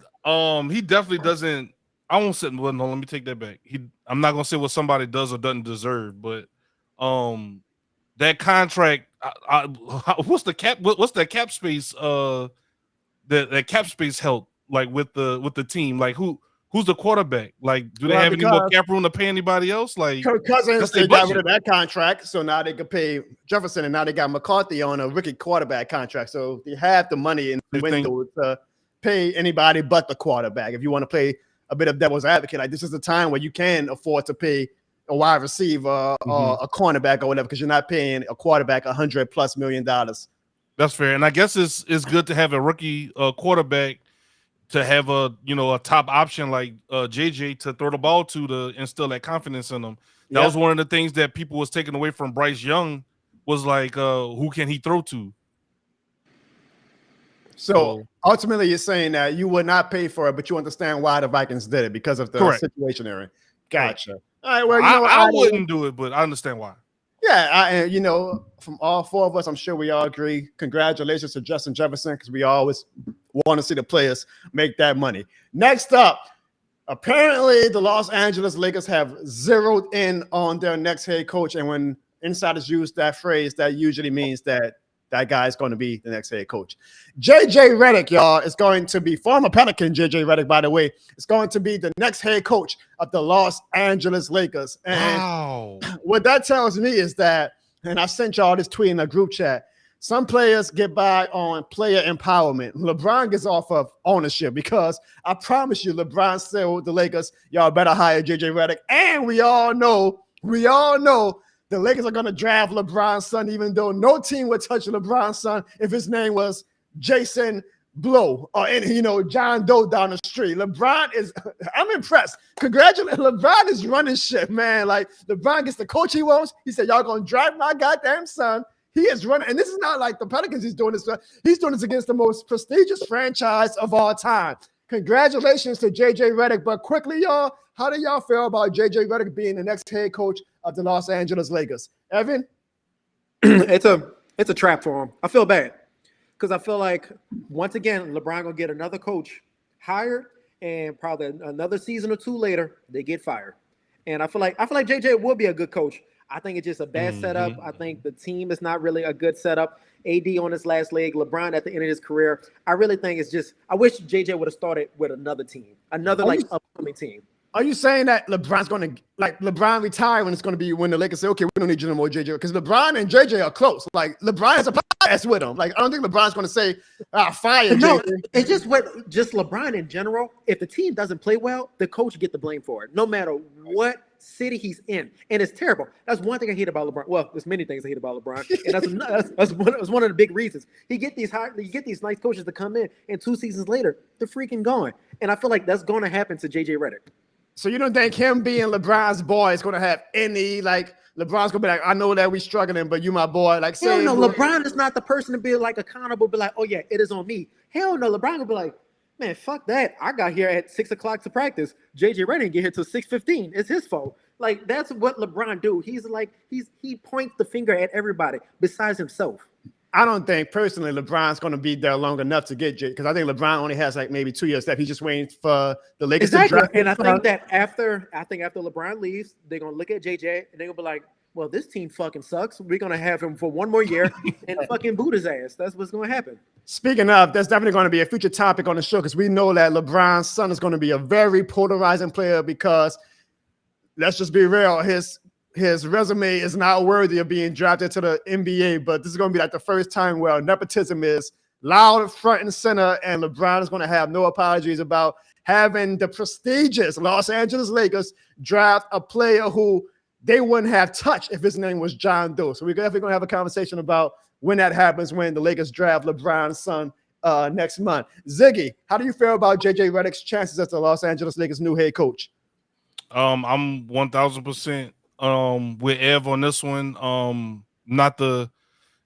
he definitely doesn't. I won't say. Well, no, let me take that back. I'm not gonna say what somebody does or doesn't deserve, but that contract. What's the cap? What's that cap space? That cap space help like with the team. Like who Who's the quarterback? Like, do they Well, have any more because cap room to pay anybody else? Like, Kirk Cousins, that's they their got rid budget. of that contract, so now they could pay Jefferson, and now they got McCarthy on a rookie quarterback contract. So they have the money in the window to pay anybody but the quarterback. If you want to play a bit of devil's advocate, like this is the time where you can afford to pay a wide receiver or a cornerback or whatever, because you're not paying a quarterback $100+ million. That's fair, and I guess it's good to have a rookie quarterback to have a top option like JJ to throw the ball to instill that confidence in them. That was one of the things that people was taking away from Bryce Young was like, who can he throw to? So ultimately, you're saying that you would not pay for it, but you understand why the Vikings did it because of the situation area. Gotcha. Correct. All right. Well, I wouldn't do it, but I understand why. Yeah, from all four of us, I'm sure we all agree. Congratulations to Justin Jefferson, because we always want to see the players make that money. Next up, apparently the Los Angeles Lakers have zeroed in on their next head coach, and when insiders use that phrase, that usually means that guy is going to be the next head coach. JJ Redick, y'all, is going to be former Pelican JJ Redick, by the way, is going to be the next head coach of the Los Angeles Lakers. And what that tells me is that, and I sent y'all this tweet in a group chat, some players get by on player empowerment. LeBron gets off of ownership, because I promise you, LeBron said with the Lakers, y'all better hire JJ Redick. And we all know the Lakers are going to draft LeBron's son, even though no team would touch LeBron's son if his name was Jason Blow or John Doe down the street. LeBron is, I'm impressed. Congratulations. LeBron is running shit, man. Like, LeBron gets the coach he wants. He said, y'all going to draft my goddamn son. He is running. And this is not like the Pelicans he's doing this. He's doing this against the most prestigious franchise of all time. Congratulations to JJ Redick. But quickly, y'all, how do y'all feel about JJ Redick being the next head coach of the Los Angeles Lakers? Evan? It's a trap for him. I feel bad, because I feel like, once again, LeBron gonna get another coach hired, and probably another season or two later, they get fired. And I feel like JJ will be a good coach. I think it's just a bad setup. I think the team is not really a good setup. AD on his last leg, LeBron at the end of his career. I really think it's just, I wish JJ would have started with another team, upcoming team. Are you saying that LeBron's going to, like, LeBron retire when it's going to be when the Lakers say, okay, we don't need you no more, JJ? Because LeBron and JJ are close. Like, LeBron has a podcast with him. Like, I don't think LeBron's going to say, fire No, JJ. it's just LeBron in general. If the team doesn't play well, the coach get the blame for it, no matter what city he's in. And it's terrible. That's one thing I hate about LeBron. Well, there's many things I hate about LeBron, and that's one of the big reasons. You get these nice coaches to come in, and 2 seasons later, they're freaking gone. And I feel like that's going to happen to JJ Redick. So you don't think him being LeBron's boy is going to have any, like, LeBron's going to be like, I know that we're struggling, but you my boy. Like, hell no, LeBron is not the person to be like accountable, be like, oh yeah, it is on me. Hell no, LeBron will be like, man, fuck that. I got here at 6 o'clock to practice. JJ Redick didn't get here till 6:15. It's his fault. Like, that's what LeBron do. He's like, he points the finger at everybody besides himself. I don't think personally LeBron's going to be there long enough to get Jay, because I think LeBron only has like maybe 2 years left. He's just waiting for the Lakers to draft. And I think that after LeBron leaves, they're going to look at JJ and they're going to be like, well, this team fucking sucks. We're going to have him for one more year and fucking boot his ass. That's what's going to happen. Speaking of, that's definitely going to be a future topic on the show, because we know that LeBron's son is going to be a very polarizing player, because let's just be real, his resume is not worthy of being drafted to the NBA, but this is going to be like the first time where nepotism is loud front and center, and LeBron is going to have no apologies about having the prestigious Los Angeles Lakers draft a player who they wouldn't have touched if his name was John Doe. So we're definitely going to have a conversation about when that happens, when the Lakers draft LeBron's son next month. Ziggy, how do you feel about JJ Redick's chances as the Los Angeles Lakers' new head coach? I'm 1000% with Ev on this one.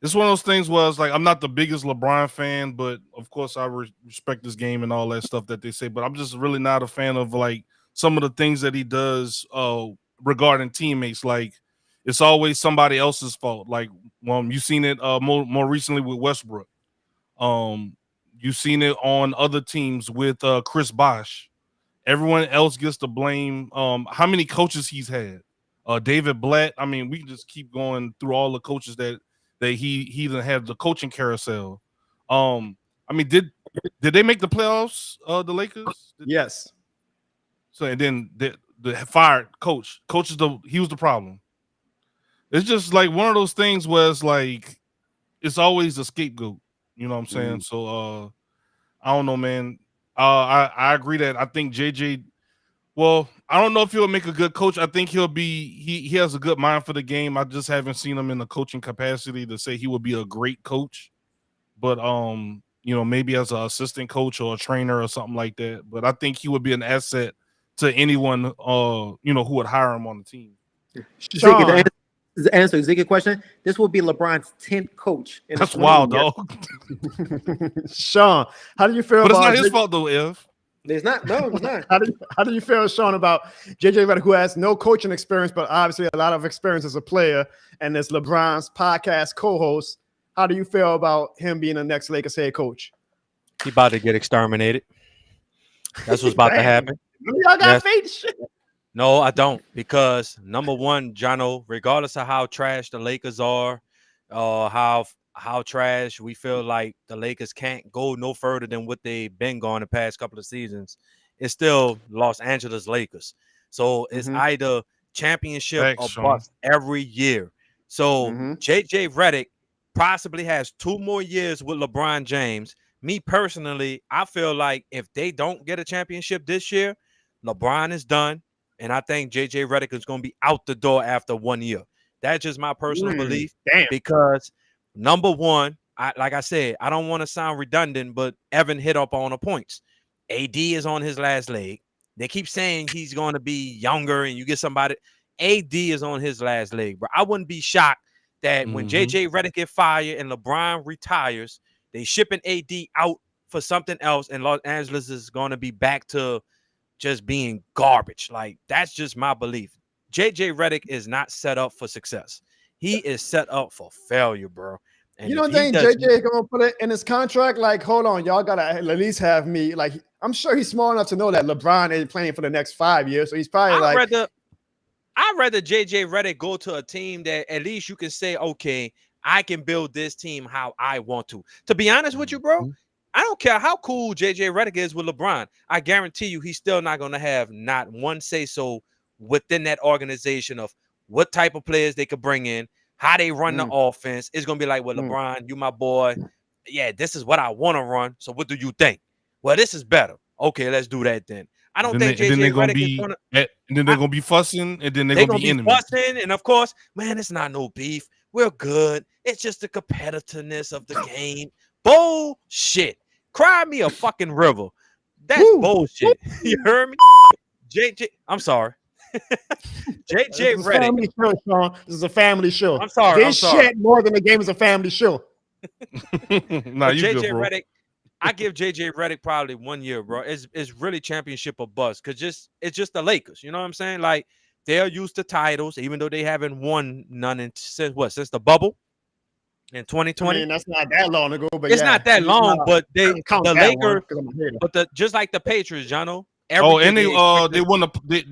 It's one of those things where it's like, I'm not the biggest LeBron fan, but of course I respect this game and all that stuff that they say, but I'm just really not a fan of like some of the things that he does regarding teammates. Like, it's always somebody else's fault. Like, you've seen it more recently with Westbrook. You've seen it on other teams with Chris Bosh. Everyone else gets to blame. How many coaches he's had? David Blatt. I mean, we can just keep going through all the coaches that he done had the coaching carousel. I mean, did they make the playoffs? The Lakers? Yes. So and then the fired coach. He was the problem. It's just like one of those things where it's like it's always a scapegoat. You know what I'm saying? So I don't know, man. I agree that I think JJ. Well, I don't know if he'll make a good coach. I think he'll be. He has a good mind for the game. I just haven't seen him in the coaching capacity to say he would be a great coach. But maybe as an assistant coach or a trainer or something like that. But I think he would be an asset to anyone who would hire him on the team. Sean. The answer, Ziggy question. This will be LeBron's 10th coach. That's wild, dog. Sean, how do you feel but about? But it's not his fault though, Ev. It's not. No, it's not. How do you feel, Sean, about JJ Redick, who has no coaching experience, but obviously a lot of experience as a player, and as LeBron's podcast co-host? How do you feel about him being the next Lakers head coach? He about to get exterminated. That's what's about to happen. Y'all got faith? Shit. No, I don't, because number one, Jono, regardless of how trash the Lakers are, how trash we feel like the Lakers can't go no further than what they've been going the past couple of seasons, it's still Los Angeles Lakers. So it's either championship or bust every year. So JJ Redick possibly has 2 more years with LeBron James. Me personally, I feel like if they don't get a championship this year, LeBron is done. And I think JJ Redick is going to be out the door after 1 year. That's just my personal belief. Damn. Because number one, like I said, I don't want to sound redundant, but Evan hit up on the points. AD is on his last leg. They keep saying he's going to be younger and you get somebody. AD is on his last leg, bro. I wouldn't be shocked that when JJ Redick get fired and LeBron retires, they shipping AD out for something else, and Los Angeles is going to be back to just being garbage. Like, that's just my belief. JJ Redick is not set up for success. He is set up for failure, bro. And you don't think JJ is going to put it in his contract? Like, hold on, y'all got to at least have me. Like, I'm sure he's smart enough to know that LeBron ain't playing for the next 5 years. So he's probably I'd rather JJ Redick go to a team that at least you can say, okay, I can build this team how I want to. To be honest with you, bro, I don't care how cool JJ Redick is with LeBron. I guarantee you he's still not going to have not one say-so within that organization of what type of players they could bring in, how they run the offense. It's going to be like, well, LeBron, you my boy. Yeah, this is what I want to run. So what do you think? Well, this is better. Okay, let's do that then. I don't think JJ Redick is going to. And then they're going to be fussing, and then they're going to be enemies. Fussing, and of course, man, it's not no beef. We're good. It's just the competitiveness of the game. Bullshit. Cry me a fucking river. That's bullshit. You heard me? JJ, I'm sorry. JJ Redick. This is a family show. I'm sorry. This shit more than the game is a family show. Nah, you JJ good, bro. Redick, I give JJ Redick probably 1 year, bro. It's really championship or bust, because it's just the Lakers. You know what I'm saying? Like, they're used to titles, even though they haven't won none since the bubble in 2020. I mean, that's not that long ago, but it's not that long. But the Lakers, but just like the Patriots, Jono. They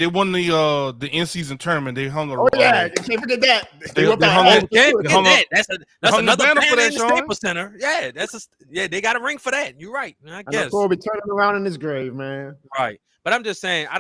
won the in-season tournament. They hung a. Oh yeah, you can't forget that. That's another banner for that Staples Center. Yeah, they got a ring for that. You're right. I guess we'll be turning around in his grave, man. Right, but I'm just saying, I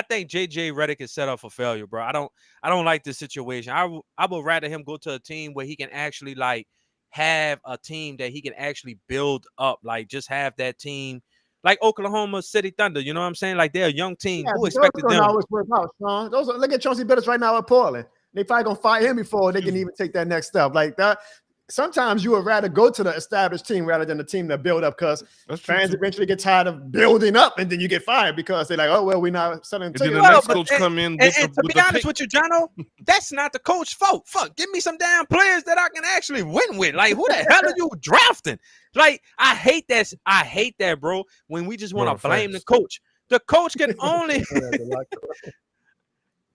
think JJ Redick is set up for failure, bro. I don't like this situation. I would rather him go to a team where he can actually like have a team that he can actually build up, like just have that team. Like Oklahoma City Thunder, you know what I'm saying? Like, they're a young team. Yeah, who expected them? Always work out, Sean. Look at Chauncey Billups right now at Portland. They probably gonna fire him before they can even take that next step. Like that. Sometimes you would rather go to the established team rather than the team that build up, because fans eventually get tired of building up, and then you get fired because they're like, oh well, we're not selling tickets. The next coach come in. And to be honest with you, Jono, that's not the coach's fault. Fuck, give me some damn players that I can actually win with. Like, who the hell are you drafting? Like, I hate that. I hate that, bro. When we just want to blame the coach. The coach can only.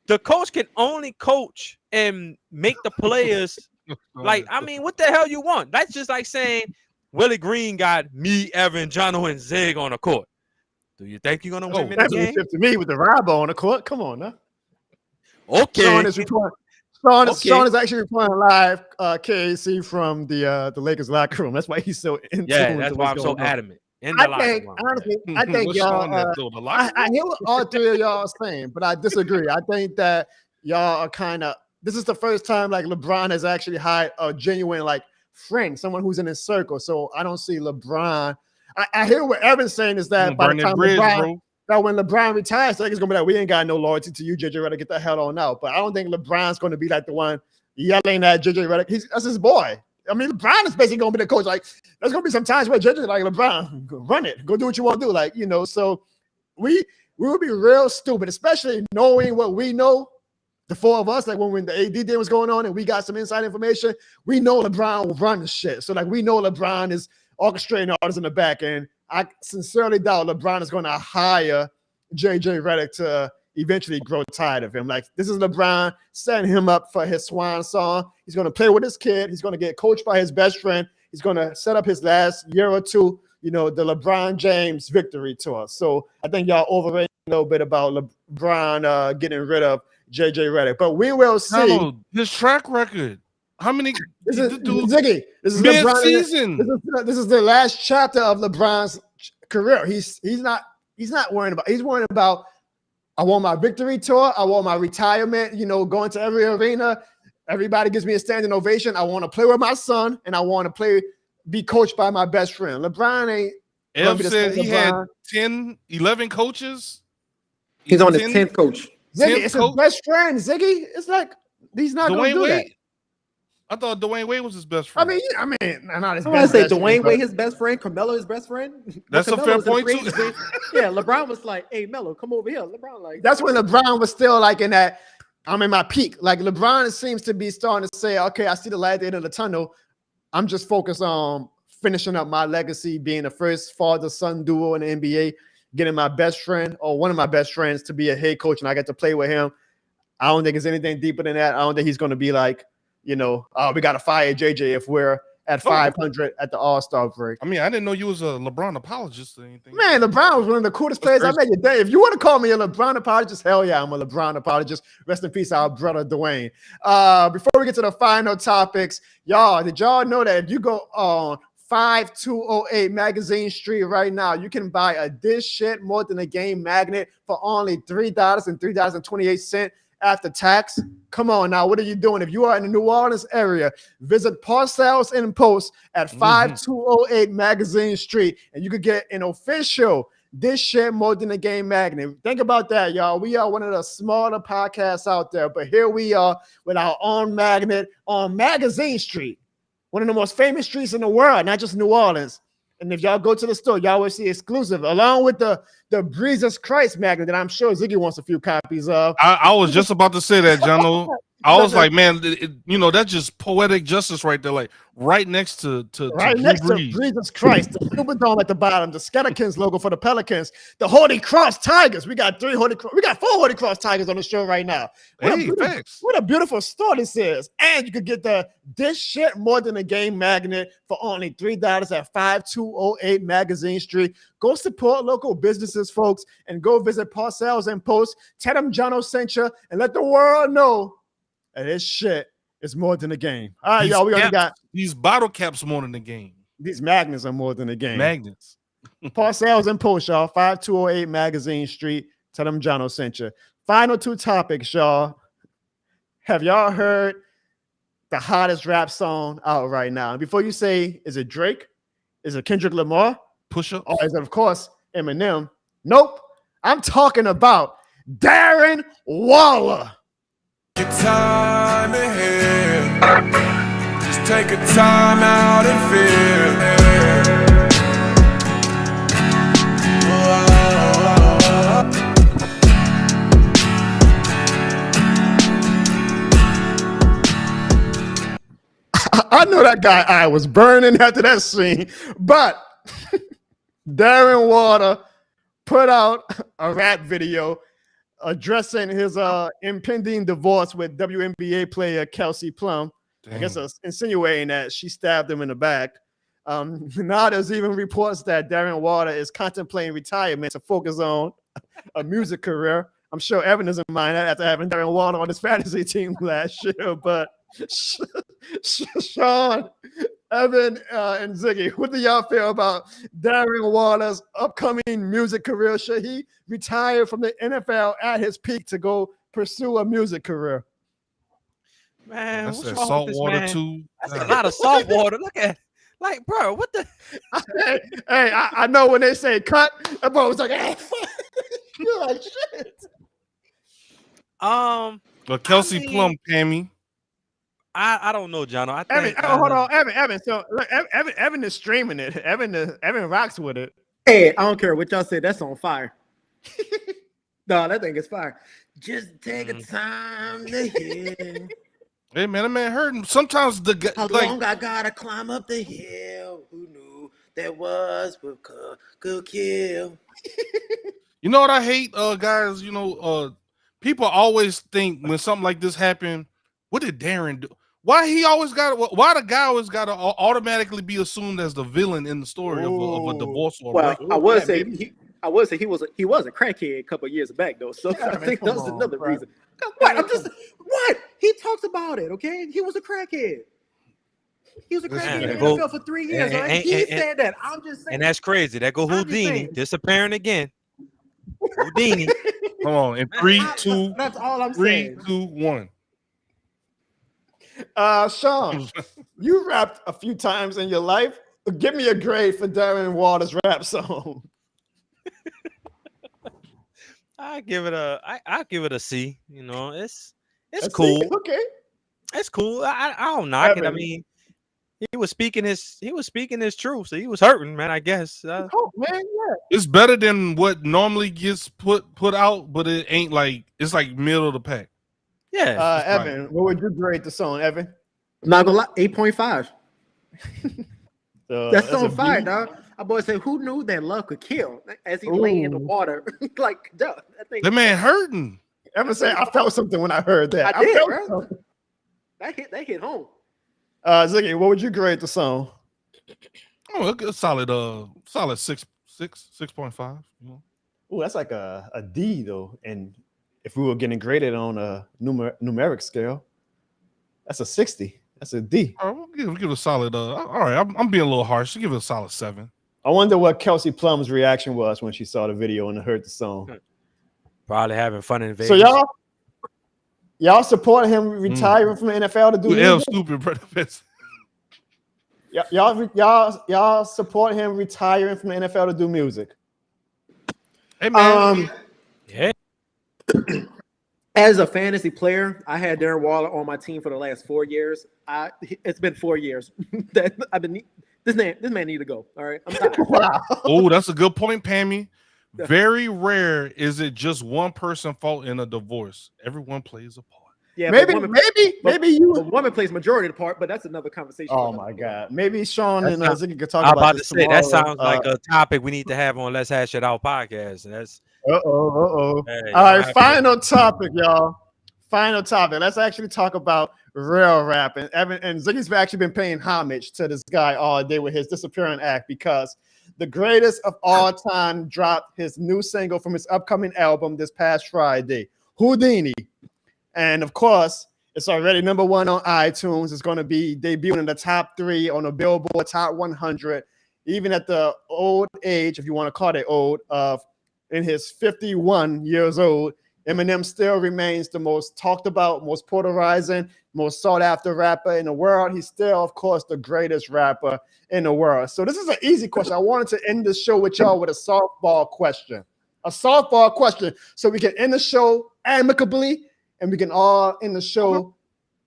The coach can only coach and make the players. Like, I mean, what the hell you want? That's just like saying Willie Green got me, Evan, Jono, and Zig on the court. Do you think you're gonna win the game? To me with the Robo on the court. Come on now. Okay. Sean is actually reporting live KAC from the Lakers locker room. That's why he's so into that's why I'm so adamant. in the locker think room. honestly, I think What's y'all. on that, though? The locker I room? hear what all three of y'all are saying, but I disagree. I think that y'all are kind of. This is the first time like LeBron has actually hired a genuine like friend, someone who's in his circle. So I don't see LeBron. I hear what Evan's saying is that by the Burn that time bridge, LeBron, bro. that when LeBron retires, like it's gonna be like we ain't got no loyalty to you, JJ Redick. Get the hell on out. But I don't think LeBron's gonna be like the one yelling at JJ Redick. That's his boy. I mean, LeBron is basically gonna be the coach. Like, there's gonna be some times where JJ like LeBron, go run it, go do what you want to do. Like, so we would be real stupid, especially knowing what we know. The four of us, like when the AD thing was going on and we got some inside information, we know LeBron will run the shit. So like we know LeBron is orchestrating all this in the back end. I sincerely doubt LeBron is going to hire JJ Redick to eventually grow tired of him. Like this is LeBron setting him up for his swan song. He's going to play with his kid. He's going to get coached by his best friend. He's going to set up his last year or two, the LeBron James victory tour. So I think y'all overrated a little bit about LeBron getting rid of JJ Redick, but we will see. No, his track record. How many? This is dude, Ziggy. This is mid-season. This is the last chapter of LeBron's career. He's not worrying about. He's worrying about. I want my victory tour. I want my retirement. Going to every arena. Everybody gives me a standing ovation. I want to play with my son, and I want to be coached by my best friend. LeBron ain't. Ev said he had 10, 11 coaches. He's on the 10th coach. Ziggy, it's his best friend. Ziggy, it's like he's not going to do that. I thought Dwayne Wade was his best friend. I mean, not his best. I say Dwayne Wade his best friend, Carmelo his best friend. That's a fair point too. Yeah, LeBron was like, "Hey, Melo, come over here." LeBron like that's when LeBron was still like in that. I'm in my peak. Like LeBron seems to be starting to say, "Okay, I see the light at the end of the tunnel. I'm just focused on finishing up my legacy, being the first father-son duo in the NBA." Getting my best friend or one of my best friends to be a head coach and I get to play with him. I don't think it's anything deeper than that. I don't think he's going to be like, we got to fire JJ if we're at 500 at the All-Star break. I mean, I didn't know you was a LeBron apologist or anything. Man, LeBron was one of the coolest players I met today. If you want to call me a LeBron apologist, hell yeah, I'm a LeBron apologist. Rest in peace, our brother Dwayne. Before we get to the final topics, did y'all know that if you go on 5208 Magazine Street right now, you can buy a This Shit More Than a Game magnet for only $3 and $3.28 after tax. Come on now, what are you doing? If you are in the New Orleans area, visit Parcells and Post at 5208 Magazine Street, and you could get an official This Shit More Than a Game magnet. Think about that, y'all. We are one of the smaller podcasts out there, but here we are with our own magnet on Magazine Street. One of the most famous streets in the world, not just New Orleans. And if y'all go to the store, y'all will see exclusive, along with the Jesus Christ magnet that I'm sure Ziggy wants a few copies of. I was just about to say that, Jono. I was like, man, that's just poetic justice right there, like right next to Jesus Christ, the Superdome at the bottom, the Skeletons logo for the Pelicans, the Holy Cross Tigers. We got 4 Holy Cross Tigers on the show right now. What a beautiful store this is. And you could get the This Shit More Than a Game magnet for only $3 at 5208 Magazine Street. Go support local businesses, folks, and go visit Parcells and Post. Tell them Jono sent you and let the world know that this shit is more than a game. All right, y'all. We only got these bottle caps more than a game. These magnets are more than a game. Magnets. Parcells and Post, y'all. 5208 Magazine Street. Tell them Jono sent you. Final 2 topics, y'all. Have y'all heard the hottest rap song out right now? And before you say, is it Drake? Is it Kendrick Lamar? Pusha? Or is it, of course, Eminem? Nope. I'm talking about Darren Waller. Your time ahead. Just take a time out and feel. I know that guy eye was burning after that scene, but Darren Waller put out a rap video addressing his impending divorce with WNBA player Kelsey Plum. Dang. I guess insinuating that she stabbed him in the back. Now there's even reports that Darren Waller is contemplating retirement to focus on a music career. I'm sure Evan doesn't mind that after having Darren Waller on his fantasy team last year, but Sean, Evan, and Ziggy, what do y'all feel about Darren Waller's upcoming music career? Should he retire from the NFL at his peak to go pursue a music career? Man, That's what's that wrong salt with this, water man? too. That's a lot of salt water. Look at, like, bro, what the? Hey, I know when they say cut, that boy was like, hey, you're like shit. But Kelsey I mean, Plum, Pammy. I don't know, Jono. I Evan, think hold on, Evan. So look, Evan is streaming it. Evan rocks with it. Hey, I don't care what y'all say. That's on fire. No, that thing is fire. Just take a time to heal. Hey man, that man hurting. Sometimes the guy, How like, long I gotta climb up the hill? Who knew that was what could kill? you know what I hate, guys. People always think when something like this happened, what did Darren do? Why he always got? Why the guy always got to automatically be assumed as the villain in the story of a divorce or a Well, breakup? I would say he was a crackhead a couple of years back though, so I think that was another reason. What? What? He talks about it. Okay, he was a crackhead. He was a crackhead in the NFL for 3 years. Right? He said that. I'm just saying. and that's crazy. That go Houdini disappearing again. Houdini. Come on, in 3, 2, That's all I'm 3, saying. 2, 1. Sean, you rapped a few times in your life. Give me a grade for Darren Waller's rap song. I give it a C. You know, it's A cool. C? Okay. It's cool. I don't knock it. I Evan. mean, he was speaking his truth, so he was hurting, man. I guess. Oh man, yeah. It's better than what normally gets put out, but it ain't like it's like middle of the pack. Yeah. Evan, what would you grade the song, Evan? Not gonna lie, 8.5. That's a on fire, B. dog. Our boy said, "Who knew that love could kill?" As he lay in the water, like, duh. The man hurting. Evan said, "I felt something when I heard that." I did, felt bro. something. That hit home. Ziggy, what would you grade the song? Oh, a solid 6.5. You know? Oh, that's like a D though. And if we were getting graded on a numeric scale, that's a 60. That's a D. All right, we'll give it a solid. All right, I'm being a little harsh. Give it a solid 7. I wonder what Kelsey Plum's reaction was when she saw the video and heard the song. Probably having fun in Vegas. So y'all support him retiring from the NFL to do music? Stupid, brother. Y'all support him retiring from the NFL to do music? Hey man, yeah. As a fantasy player, I had Darren Waller on my team for the last 4 years. It's been 4 years that I've been. This man need to go. All right, I'm tired. Wow. Oh, that's a good point, Pammy. Very rare is it just one person fault in a divorce. Everyone plays a part. Yeah, maybe you. The woman plays majority of the part, but that's another conversation. Oh my God, maybe Sean and Ziggy could talk I'm about about to this say that tomorrow. sounds like a topic we need to have on Let's Hash It Out podcast. And that's Hey, all right, final topic, y'all. Final topic. Let's actually talk about real rap. And Evan and Ziggy's actually been paying homage to this guy all day with his disappearing act because the greatest of all time dropped his new single from his upcoming album this past Friday, Houdini. And of course, it's already #1 on iTunes. It's going to be debuting in the top 3 on the Billboard Top 100, even at the old age, if you want to call it old, of in his 51 years old. Eminem still remains the most talked about, most polarizing, most sought after rapper in the world. He's still, of course, the greatest rapper in the world. So this is an easy question. I wanted to end the show with y'all with a softball question. A softball question so we can end the show amicably and we can all end the show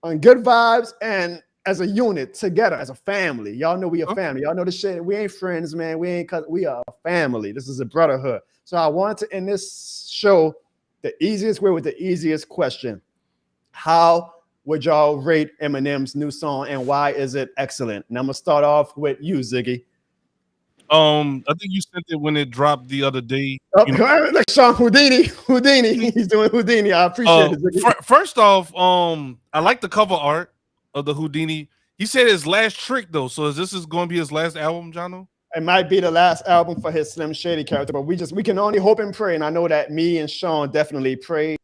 on good vibes and as a unit together, as a family. Y'all know we a family. Y'all know the shit. We ain't friends, man. We are a family. This is a brotherhood. So I wanted to end this show the easiest way with the easiest question. How would y'all rate Eminem's new song and why is it excellent? And I'm gonna start off with you, Ziggy. I think you sent it when it dropped the other day. Like Sean Houdini. He's doing Houdini. I appreciate it, Ziggy. First off, I like the cover art of the Houdini. He said his last trick though, so this is going to be his last album, Jono? It might be the last album for his Slim Shady character, but we can only hope and pray. And I know that me and Sean definitely pray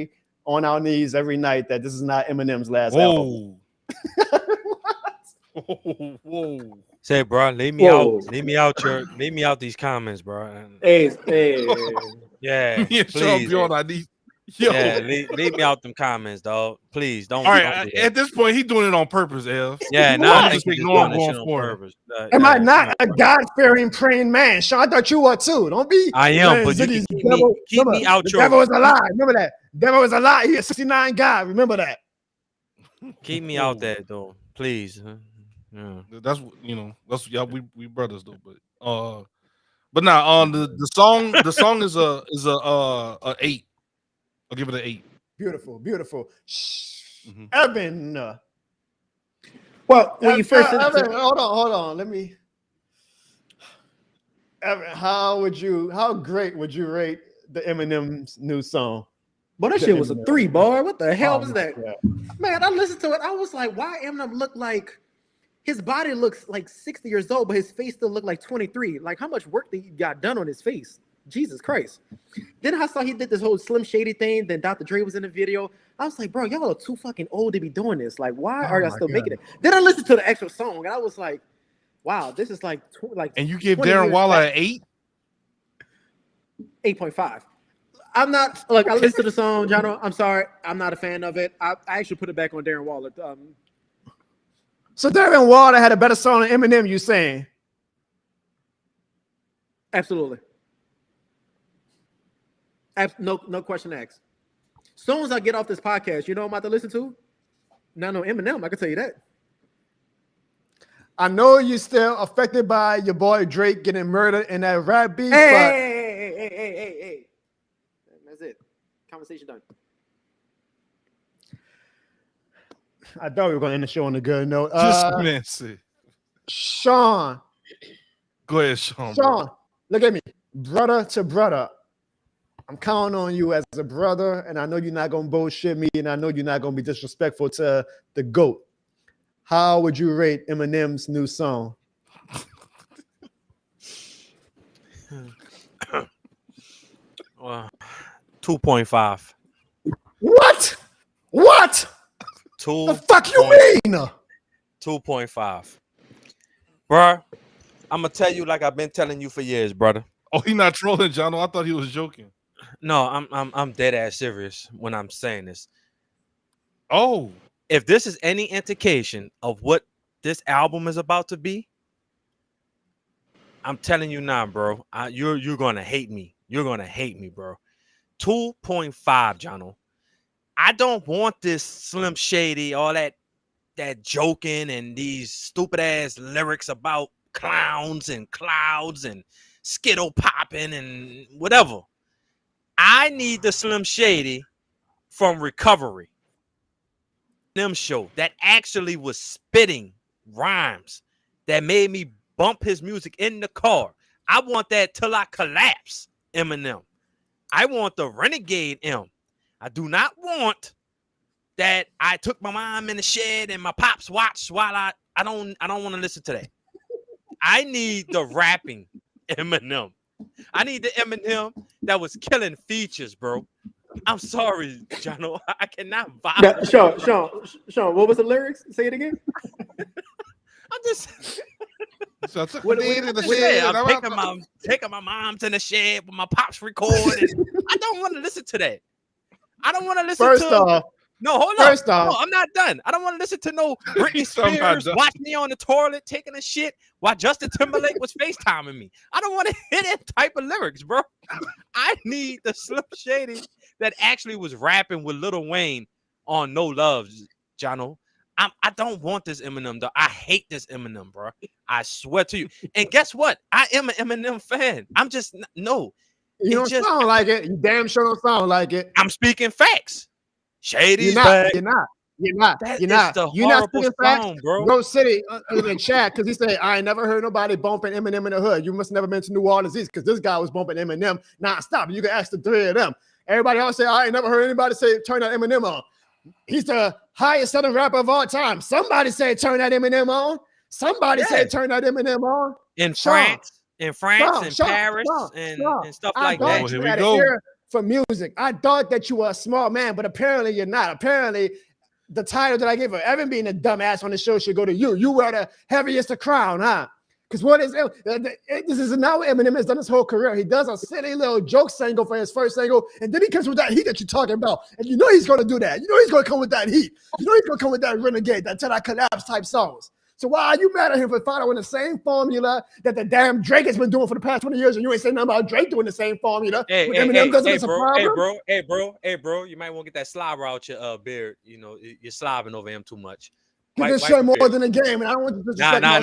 on our knees every night that this is not Eminem's last album. Whoa. Say, bro, leave me Whoa. out. Leave me out, Church. Leave me out these comments, bro. Hey. Yeah, Me and Sean please. be on our knees. Yo. Yeah, leave me out them comments, dog. Please don't. All Don't right, do that. at this point, he doing it on purpose, F. Yeah, You now what? I think Just he's just ignore doing him this shit going on forward. purpose. Am I Yeah, not a God-fearing, praying man? Sean, I thought you were too. Don't be. I am, man, but you Ziggy's can keep devil. me Remember, out the your devil is a lie. Remember that. Devil is a lie. He's a 69 guy. Remember that. keep me out there though, please. Yeah. That's that's yeah, we brothers though, but now on the song is a 8. I'll give it an 8. Beautiful. Mhm. Evan. Well, when you first Evan, hold on. Let me. Evan, how great would you rate the Eminem's new song? But that shit was a 3, boy. What the hell Oh, was that? yeah. Man, I listened to it. I was like, why Eminem look like his body looks like 60 years old, but his face still look like 23. Like, how much work that he got done on his face? Jesus Christ. Then I saw he did this whole Slim Shady thing. Then Dr. Dre was in the video. I was like, bro, y'all are too fucking old to be doing this. Like, why are y'all still making it? Then I listened to the actual song, and I was like, wow, this is like And you give Darren Waller an 8? 8.5. I'm not like I listened to the song, Jono. I'm sorry, I'm not a fan of it. I actually put it back on Darren Waller. So Darren Waller had a better song than Eminem, you saying? Absolutely. No question asked. As soon as I get off this podcast, you know what I'm about to listen to? No Eminem. I can tell you that. I know you're still affected by your boy Drake getting murdered in that rap beef. Hey. That's it. Conversation done. I thought we were going to end the show on a good note. Just messy. Sean. Go ahead, Sean. Sean, look at me. Brother to brother. I'm counting on you as a brother, and I know you're not going to bullshit me, and I know you're not going to be disrespectful to the GOAT. How would you rate Eminem's new song? 2.5. What? The fuck you mean? 2.5. Bruh, I'm gonna tell you like I've been telling you for years, brother. Oh, he not trolling, Jono. I thought he was joking. No, I'm dead ass serious when I'm saying this. Oh, if this is any indication of what this album is about to be, I'm telling you now, bro. You're gonna hate me. You're gonna hate me, bro. 2.5, Jono. I don't want this Slim Shady, all that joking and these stupid ass lyrics about clowns and clouds and skittle popping and whatever. I need the Slim Shady from Recovery. Them show that actually was spitting rhymes that made me bump his music in the car. I want that till I collapse, Eminem. I want the renegade M. I do not want that I took my mom in the shed and my pops watched while I don't want to listen to that. I need the rapping Eminem. I need the Eminem that was killing features, bro. I'm sorry, Jono. I cannot vibe. Yeah, Sean, what was the lyrics? Say it again. I'm just so I took what, me to the I'm shed. taking my mom to the shed with my pops recording. I don't want to listen to that. I don't want to listen First to off, no, hold on. No, I'm not done. I don't want to listen to no Britney Spears watch me on the toilet taking a shit while Justin Timberlake was FaceTiming me. I don't want to hear that type of lyrics, bro. I need the Slim Shady that actually was rapping with Lil Wayne on No Love, Jono. I don't want this Eminem, though. I hate this Eminem, bro. I swear to you. And guess what? I am an Eminem fan. I'm just no. You don't sound like it. You damn sure don't sound like it. I'm speaking facts. Shady's You're back. You're not speaking facts, bro. Go City in the chat because he said I ain't never heard nobody bumping Eminem in the hood. You must never been to New Orleans because this guy was bumping Eminem nonstop. You can ask the three of them. Everybody else say I ain't never heard anybody say turn that Eminem on. He's the highest selling rapper of all time. Somebody say turn that Eminem on. Somebody say turn that Eminem on. In France, and Paris, and stuff like that. Here we go. For music, I thought that you were a smart man, but apparently you're not. Apparently, the title that I gave her, Evan being a dumbass on the show, should go to you. You wear the heaviest of crown, huh? Because what is this is not what Eminem has done his whole career. He does a silly little joke single for his first single, and then he comes with that heat that you're talking about. And you know he's going to do that. You know he's going to come with that heat. You know he's going to come with that renegade, that Till I Collapse type songs. So why are you mad at him for following the same formula that the damn Drake has been doing for the past 20 years, and you ain't saying nothing about Drake doing the same formula? Hey, bro, you might want to get that slobber out your beard. You know, you're slobbing over him too much. Because this shit more than a game, and I don't want to disrespect nah.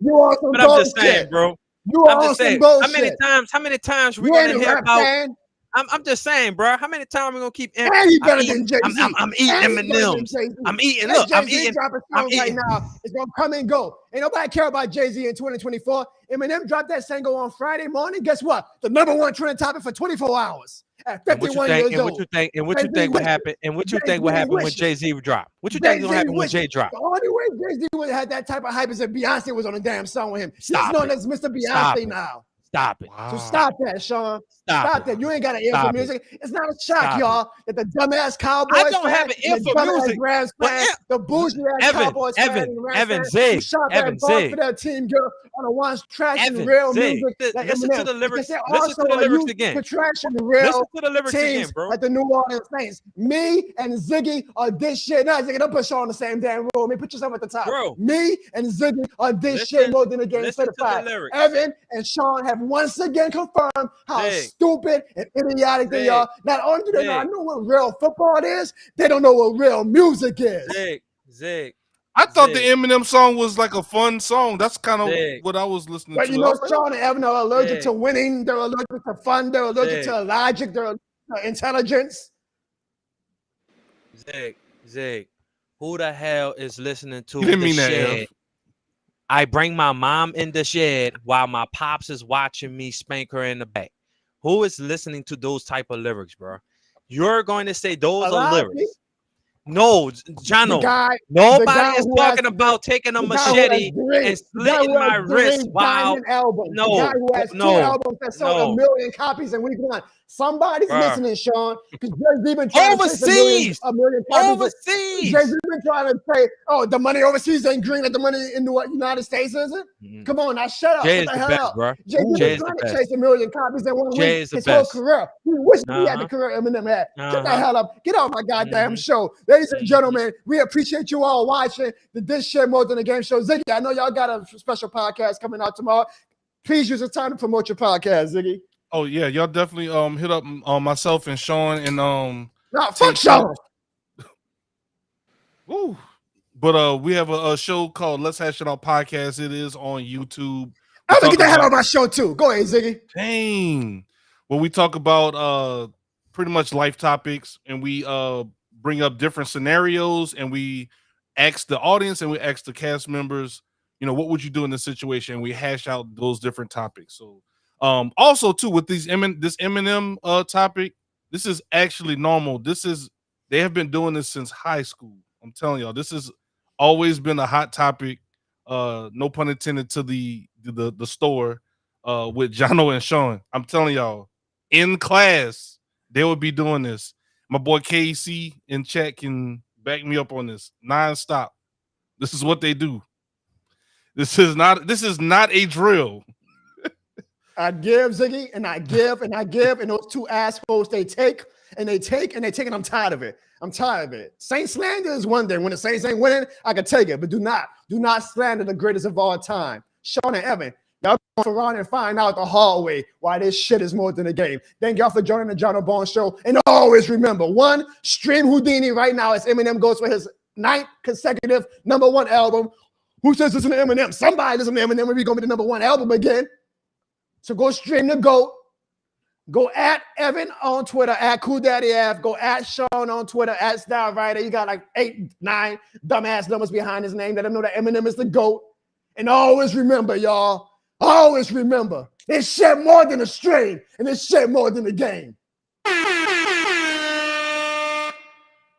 You are some but I'm just saying, bro. You are some saying, bullshit. How many times we gonna hear about? Fan. I'm just saying, bro. How many times we gonna keep? And he better than Jay-Z. I'm eating M&Ms. I'm eating. Look, I'm eating. I'm eating. Right now, it's gonna come and go. Ain't nobody care about Jay-Z in 2024. Eminem dropped that single on Friday morning. Guess what? The #1 trending topic for 24 hours. At 51 years old. And what you think would happen? And what you think would happen when Jay-Z dropped? What you think is gonna happen when Jay dropped? The only way Jay-Z would have had that type of hype is if Beyonce was on a damn song with him. Stop He's known as Mr. Beyonce now. Stop it. So stop that, Sean. Stop that. You ain't got an ear for music. It's not a shock, y'all, that the dumbass Cowboys I don't have an ear for music. Rams fan, the bougie ass Cowboys fan, Evan, Zig, for their team girl on the ones trashing real music. Listen to the lyrics. Listen to the lyrics again. Trashing the real listen to the lyrics teams again, bro. At the New Orleans Saints. Me and Ziggy are this shit. No, Ziggy, don't put Sean on the same damn room. Put yourself at the top. Bro. Me and Ziggy are this shit more than a game certified. Evan and Sean have once again confirmed how stupid and idiotic they are. Not only do they not know what real football is, they don't know what real music is. Zig. I thought the Eminem song was like a fun song. That's kind of what I was listening to. But you know, Sean and Evan are allergic to winning. They're allergic to fun. They're allergic to logic. They're allergic to intelligence. Zig. Who the hell is listening to You didn't The mean that, Shed? Ev. I bring my mom in the shed while my pops is watching me spank her in the back. Who is listening to those type of lyrics, bro? You're going to say those are lyrics. No, Jono. Nobody is talking about taking a machete and slitting my wrist while the guy who has two albums that sold 1 million copies in week 1. Somebody's listening, Sean, because Jay-Z been trying to say a million copies. Jay-Z been trying to say, oh, the money overseas ain't green like the money in the United States, is it? Come on, now shut up. Jay what is the the hell best, bro. Jay-Z been trying to chase 1 million copies in 1 week his whole career. He wished he had the career Eminem had. Get the hell up. Get off my goddamn show. Ladies and gentlemen, we appreciate you all watching the This Shit More Than a Game show. Ziggy, I know y'all got a special podcast coming out tomorrow. Please use the time to promote your podcast, Ziggy. Oh yeah, y'all definitely hit up myself and Sean and fuck Sean. Woo. But we have a show called Let's Hash It Out Podcast. It is on YouTube. I'm gonna get the hell on my show too. Go ahead, Ziggy. Dang. Well, we talk about pretty much life topics, and we bring up different scenarios, and we ask the audience and we ask the cast members, you know, what would you do in this situation? And we hash out those different topics. So also too with this Eminem topic, this is actually normal. They have been doing this since high school. I'm telling y'all, this has always been a hot topic. No pun intended to the store with Jono and Sean. I'm telling y'all, in class they would be doing this. My boy KC in chat can back me up on this nonstop. This is what they do. This is not a drill. I give, Ziggy, and I give, and I give, and those two assholes, they take, and I'm tired of it. I'm tired of it. Saint slander is one thing. When the Saints ain't winning, I can take it, but do not slander the greatest of all time. Sean and Evan, y'all go around and find out the hallway why this shit is more than a game. Thank y'all for joining the Jono Bones Show, and always remember, stream Houdini right now as Eminem goes for his 9th consecutive #1 album. Who says listen to Eminem? Somebody listen to Eminem. We're going to be the #1 album again. So go stream the GOAT. Go at Evan on Twitter, at CoolDaddyF. Go at Sean on Twitter, at Style Writer. You got like 8, 9 dumbass numbers behind his name. Let him know that Eminem is the GOAT. And always remember, y'all, always remember, it's shit more than a string, and it's shit more than a game.